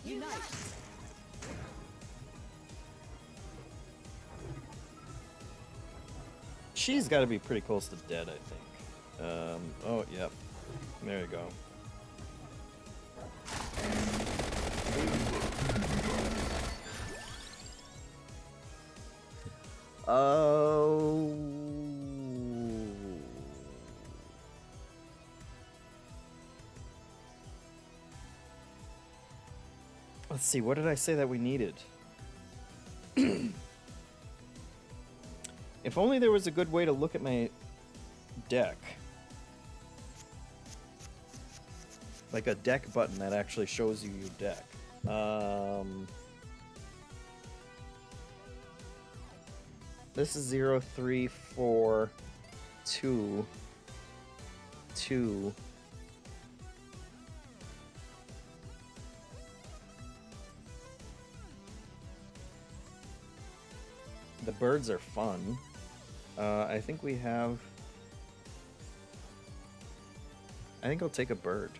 Unite. She's got to be pretty close to dead, I think. Oh, yep. There you go. Oh. Let's see, what did I say that we needed? If only there was a good way to look at my deck. Like a deck button that actually shows you your deck. This is 0, 3, 4, 2, 2. The birds are fun. I think we have... I think I'll take a bird.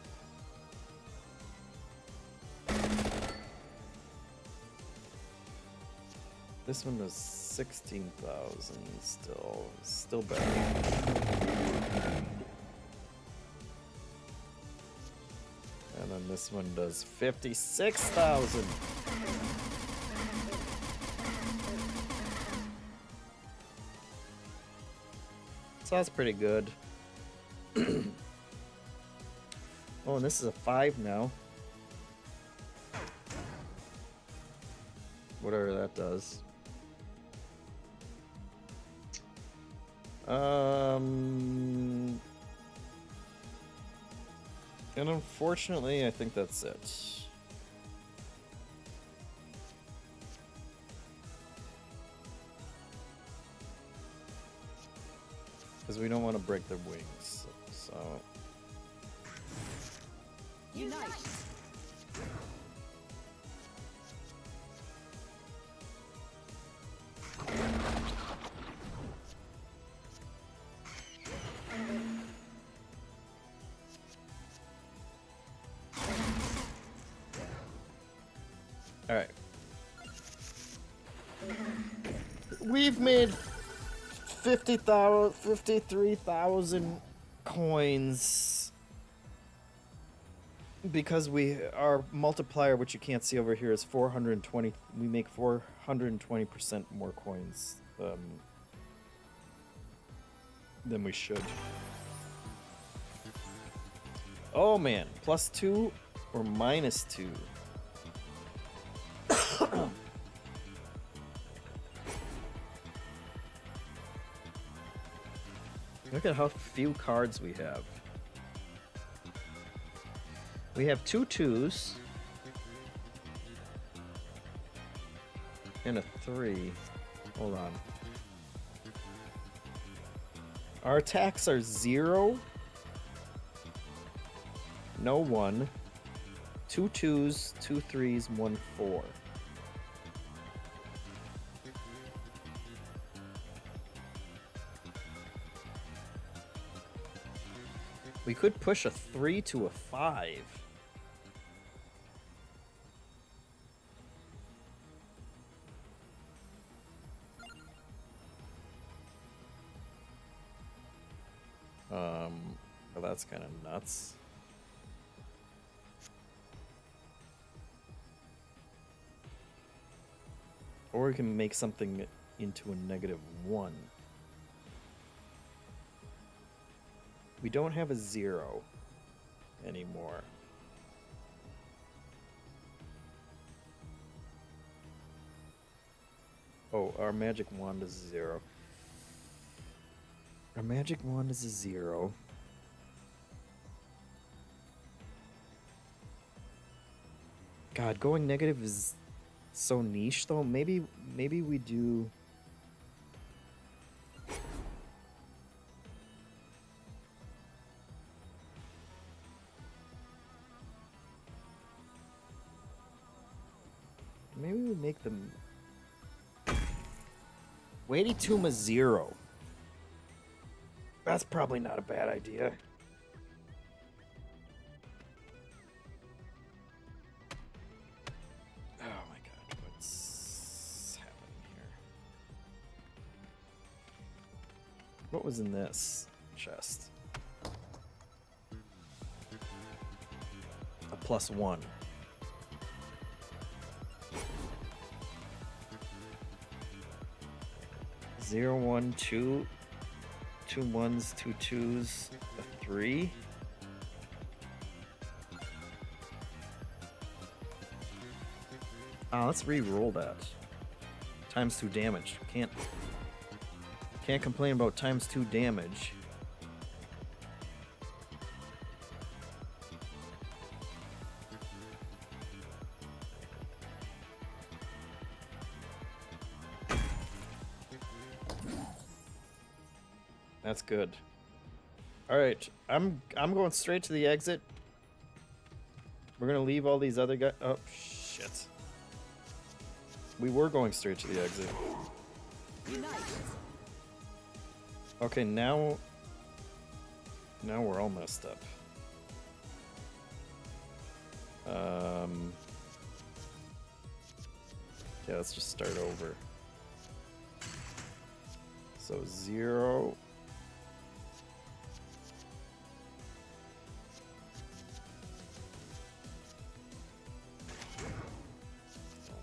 This one is 16,000 still better. And then this one does 56,000. So that's pretty good. Oh, and this is a 5 now. Whatever that does. And unfortunately, I think that's it. Because we don't want to break their wings, so... Unite. Alright. We've made 53,000 coins because our multiplier, which you can't see over here, is 420. We make 420% more coins than we should. Oh man, +2 or -2? Look at how few cards we have. We have 2 2s and a 3. Hold on. Our attacks are 0, no 1, 2 2s, 2 3s, 1 4. We could push a 3 to a 5. Well, that's kind of nuts. Or we can make something into a -1. We don't have a 0 anymore. Oh, our magic wand is 0. Our magic wand is a 0. God, going negative is so niche though. Maybe we do... Maybe we make them... Weighty Tomb a 0. That's probably not a bad idea. Oh my god, what's happening here? What was in this chest? A +1. 0 1 2, 2 1s, 2 2s, a 3. Let's re-roll that. ×2 damage. Can't complain about ×2 damage. That's good. All right, I'm going straight to the exit. We're gonna leave all these other guys. Oh shit! We were going straight to the exit. Unite. Okay, now we're all messed up. Yeah, let's just start over. So 0.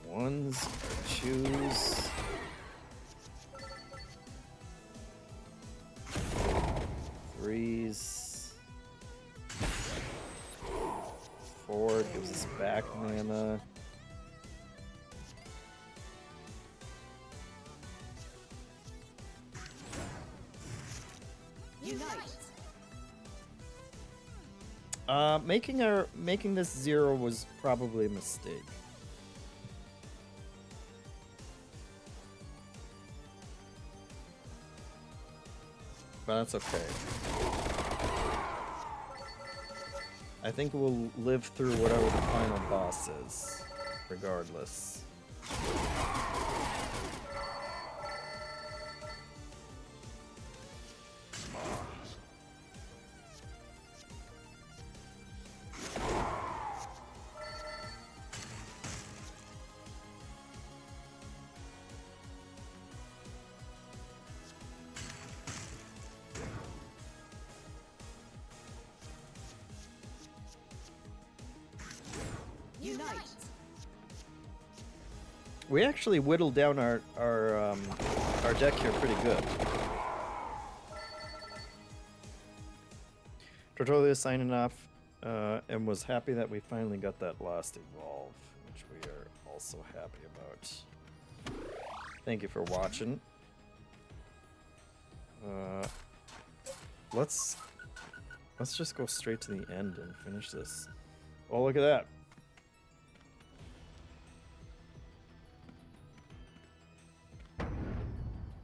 Ones, 2s. 3s. 4 gives us back mana. Unite. Making this 0 was probably a mistake. But that's okay. I think we'll live through whatever the final boss is, regardless. Unite. We actually whittled down our deck here pretty good. Tortolia signing off, and was happy that we finally got that last evolve, which we are also happy about. Thank you for watching. Let's just go straight to the end and finish this. Oh, look at that.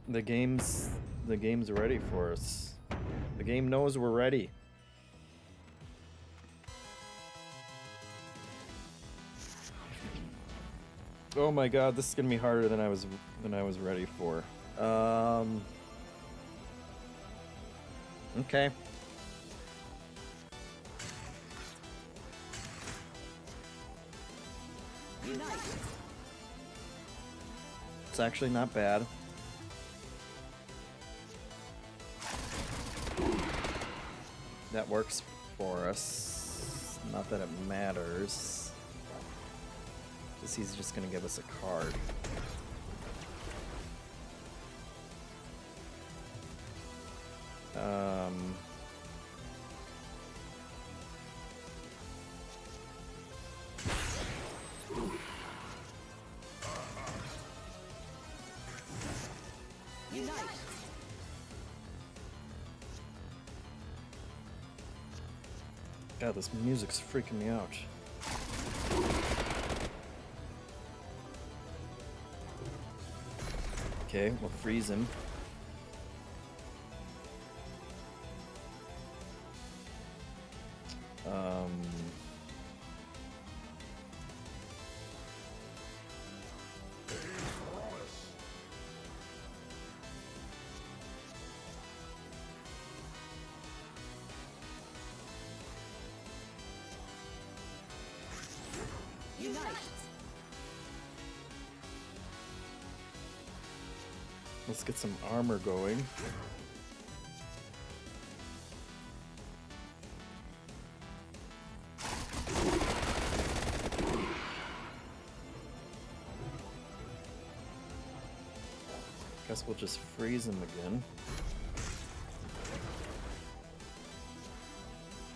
The game's ready for us. The game knows we're ready. Oh my god, this is gonna be harder than I was ready for. Okay. Unite. It's actually not bad. That works for us. Not that it matters. Because he's just gonna give us a card. Unite. God, this music's freaking me out. Okay, we'll freeze him. Unite. Let's get some armor going. Guess we'll just freeze him again.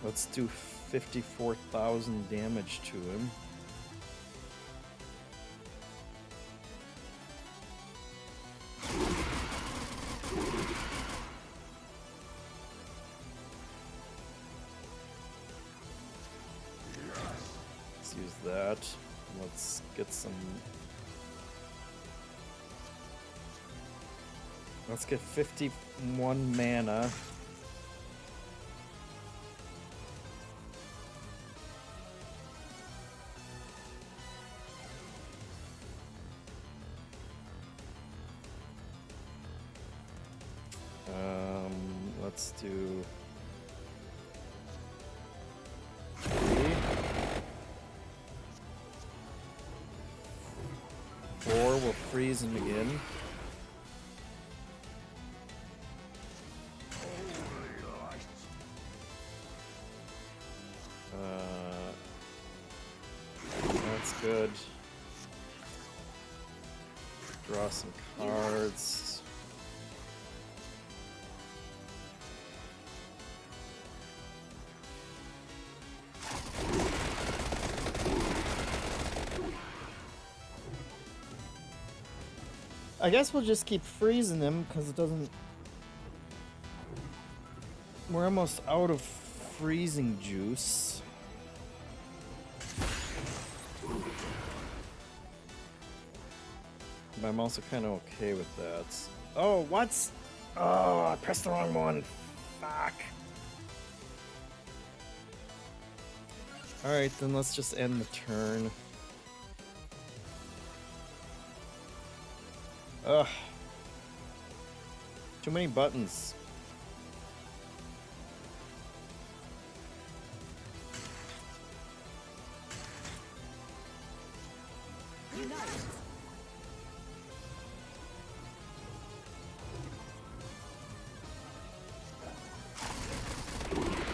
Let's do 54,000 damage to him. Let's use that. Let's get some... Let's get 51 mana. Let's do 3. 4, we'll freeze him again. That's good. Draw some cards. I guess we'll just keep freezing them because it doesn't We're almost out of freezing juice. But I'm also kind of okay with that. Oh, what? Oh, I pressed the wrong one. Fuck. Alright, then let's just end the turn. Ugh. Too many buttons. Unite.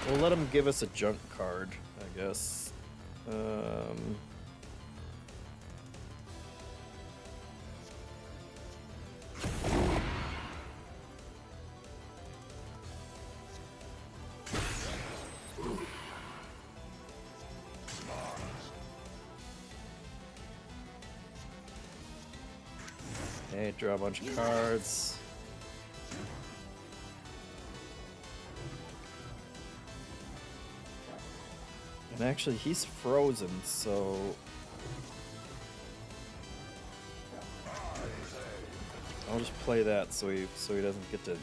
We'll let him give us a junk card, I guess. Okay, draw a bunch of cards. And actually, he's frozen, so... I'll just play that so he doesn't get to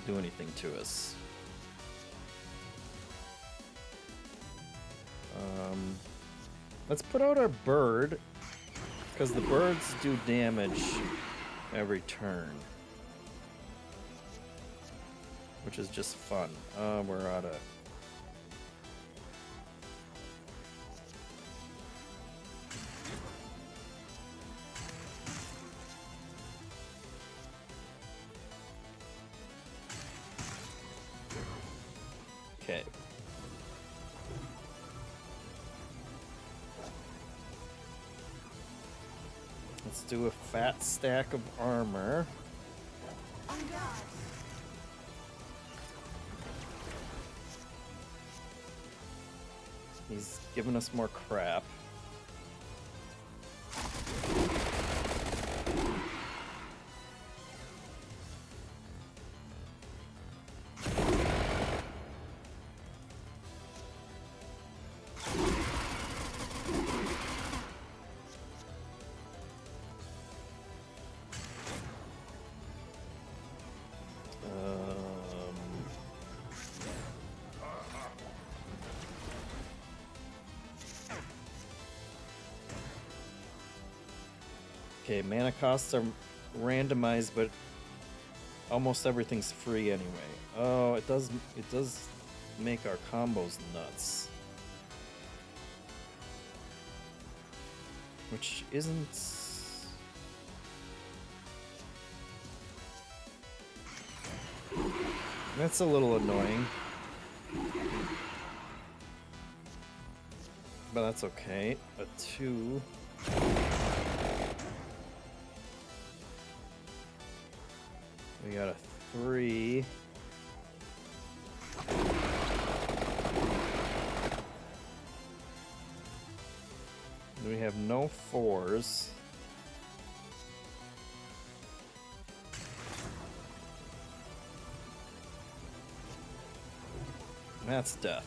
do anything to us. Let's put out our bird, because the birds do damage every turn. Which is just fun. We're out of... Okay. Let's do a fat stack of armor. On guard. He's giving us more crap. Okay, mana costs are randomized, but almost everything's free anyway. Oh, it does make our combos nuts. Which isn't... That's a little annoying. But that's okay. A 2... We got a 3. We have no 4s. That's death.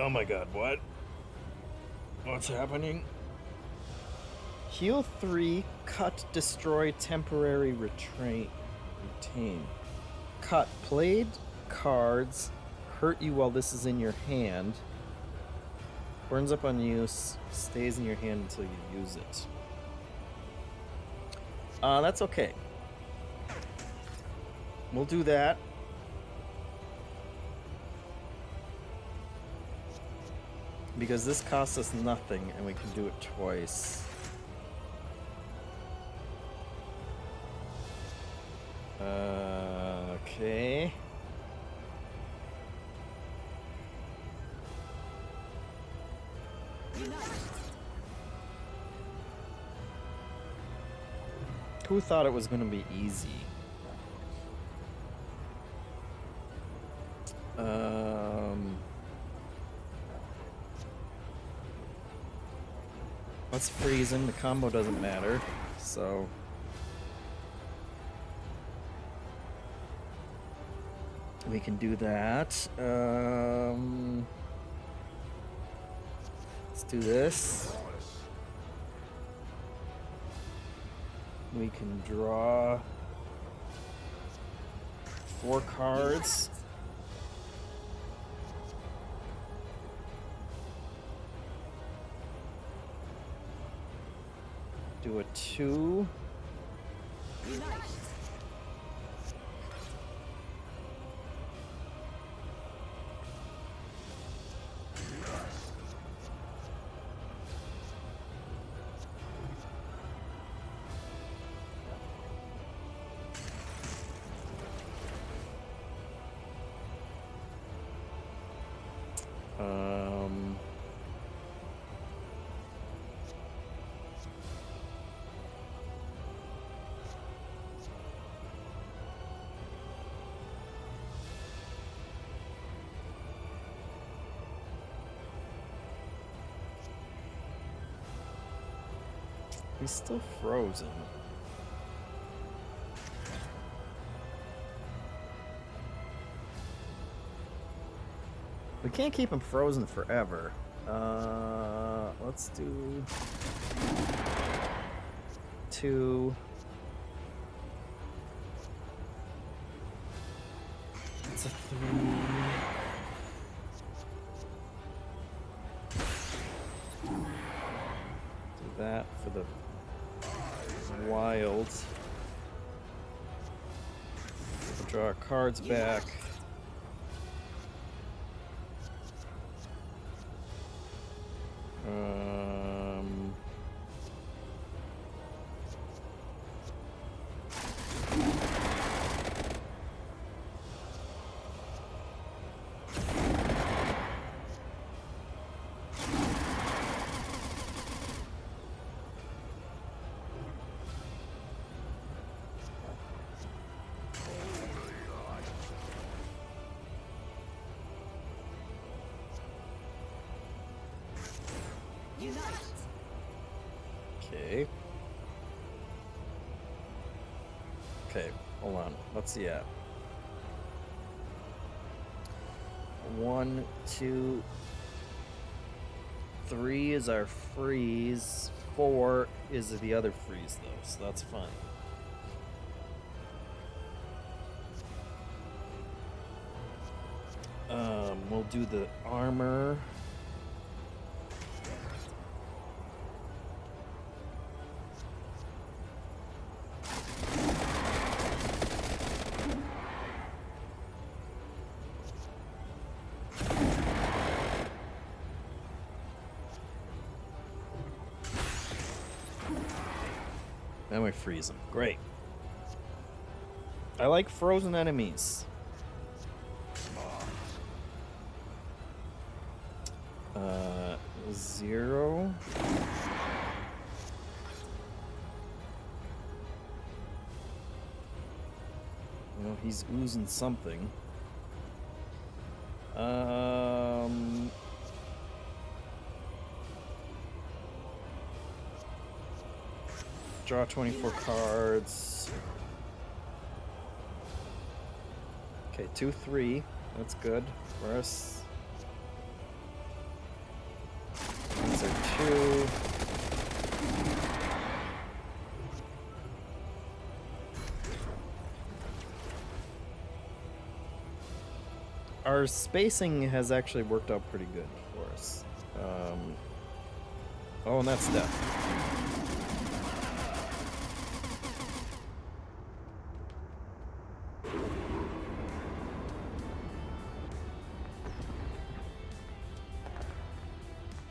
Oh my god, what? What's happening? Heal 3, cut, destroy, temporary retain. Cut, played cards, hurt you while this is in your hand. Burns up on use, stays in your hand until you use it. That's okay. We'll do that. Because this costs us nothing, and we can do it twice. Okay. Unite. Who thought it was going to be easy? Let's freeze him. The combo doesn't matter, so... we can do that. Let's do this. We can draw 4 cards. Do a 2. Unite. He's still frozen. We can't keep him frozen forever. Let's do 2. It's a 3. Do that for the wild. Draw our cards back. Unite. Okay. Okay, hold on. What's he at? 1, 2, 3 is our freeze. 4 is the other freeze, though, so that's fine. We'll do the armor. Then we freeze them. Great. I like frozen enemies. 0. Well, he's oozing something. Draw 24 cards. Okay, 2, 3. That's good for us. These are 2. Our spacing has actually worked out pretty good for us. Oh, and that's death.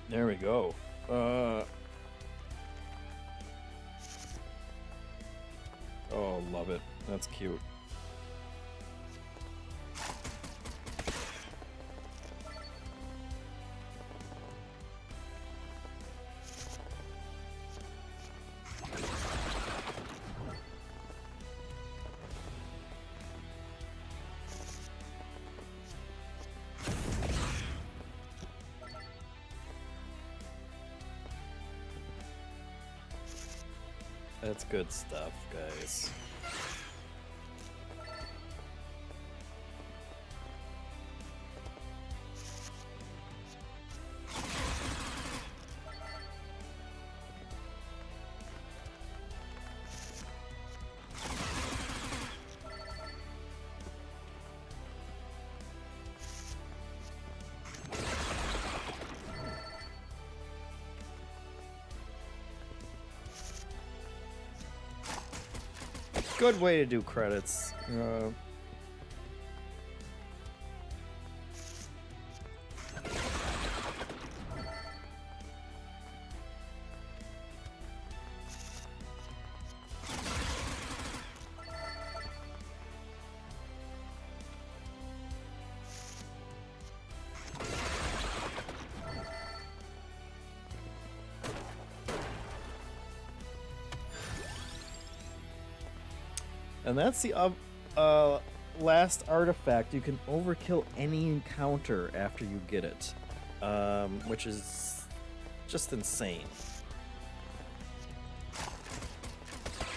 There we go. Oh, love it. That's cute. That's good stuff, guys. Good way to do credits. And that's the last artifact. You can overkill any encounter after you get it, which is just insane.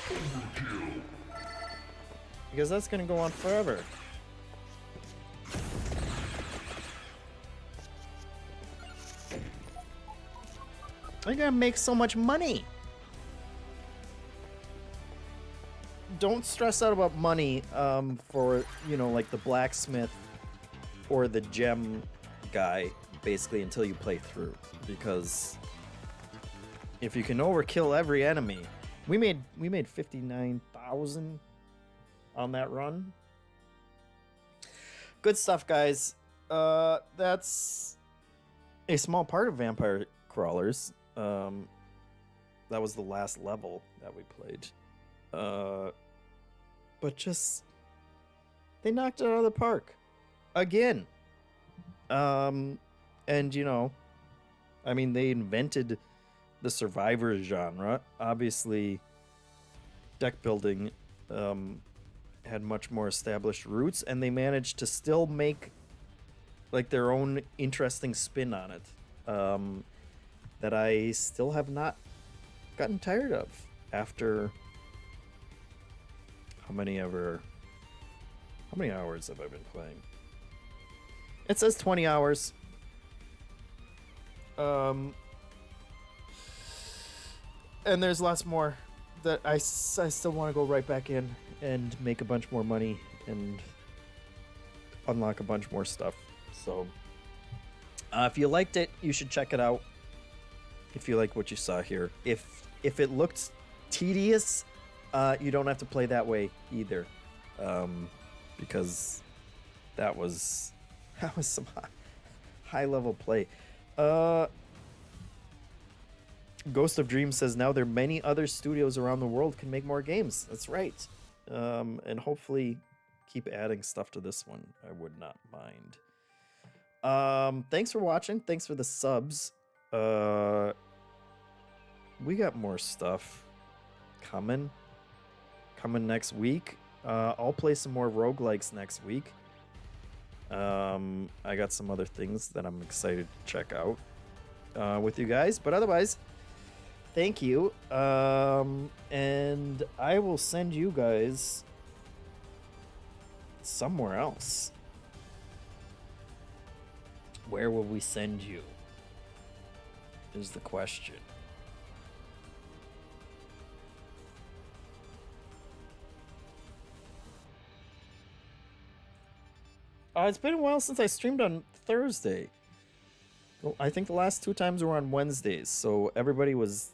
Overkill. Because that's going to go on forever. You're going to make so much money. Don't stress out about money for, you know, like the blacksmith or the gem guy, basically, until you play through. Because if you can overkill every enemy, we made 59,000 on that run. Good stuff, guys. That's a small part of Vampire Crawlers. That was the last level that we played. But just they knocked it out of the park again. And you know, I mean, they invented the survivor genre. Obviously, deck building had much more established roots, and they managed to still make like their own interesting spin on it. That I still have not gotten tired of after. How many hours have I been playing? It says 20 hours. And there's lots more that I still want to go right back in and make a bunch more money and unlock a bunch more stuff. So if you liked it, you should check it out. If you like what you saw here. If it looked tedious, you don't have to play that way either, because that was some high level play. Ghost of Dreams says now there are many other studios around the world can make more games. That's right, and hopefully keep adding stuff to this one. I would not mind. Thanks for watching. Thanks for the subs. We got more stuff coming next week. I'll play some more roguelikes next week. I got some other things that I'm excited to check out with you guys. But otherwise, thank you. And I will send you guys somewhere else. Where will we send you? Is the question. It's been a while since I streamed on Thursday. Well, I think the last 2 times were on Wednesdays, so everybody was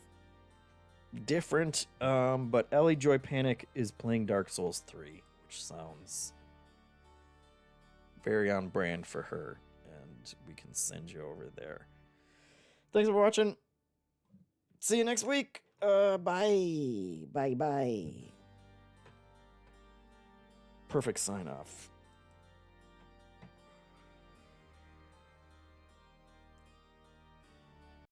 different. But Ellie Joy Panic is playing Dark Souls 3, which sounds very on brand for her, and we can send you over there. Thanks for watching. See you next week. Bye. Bye. Perfect sign off.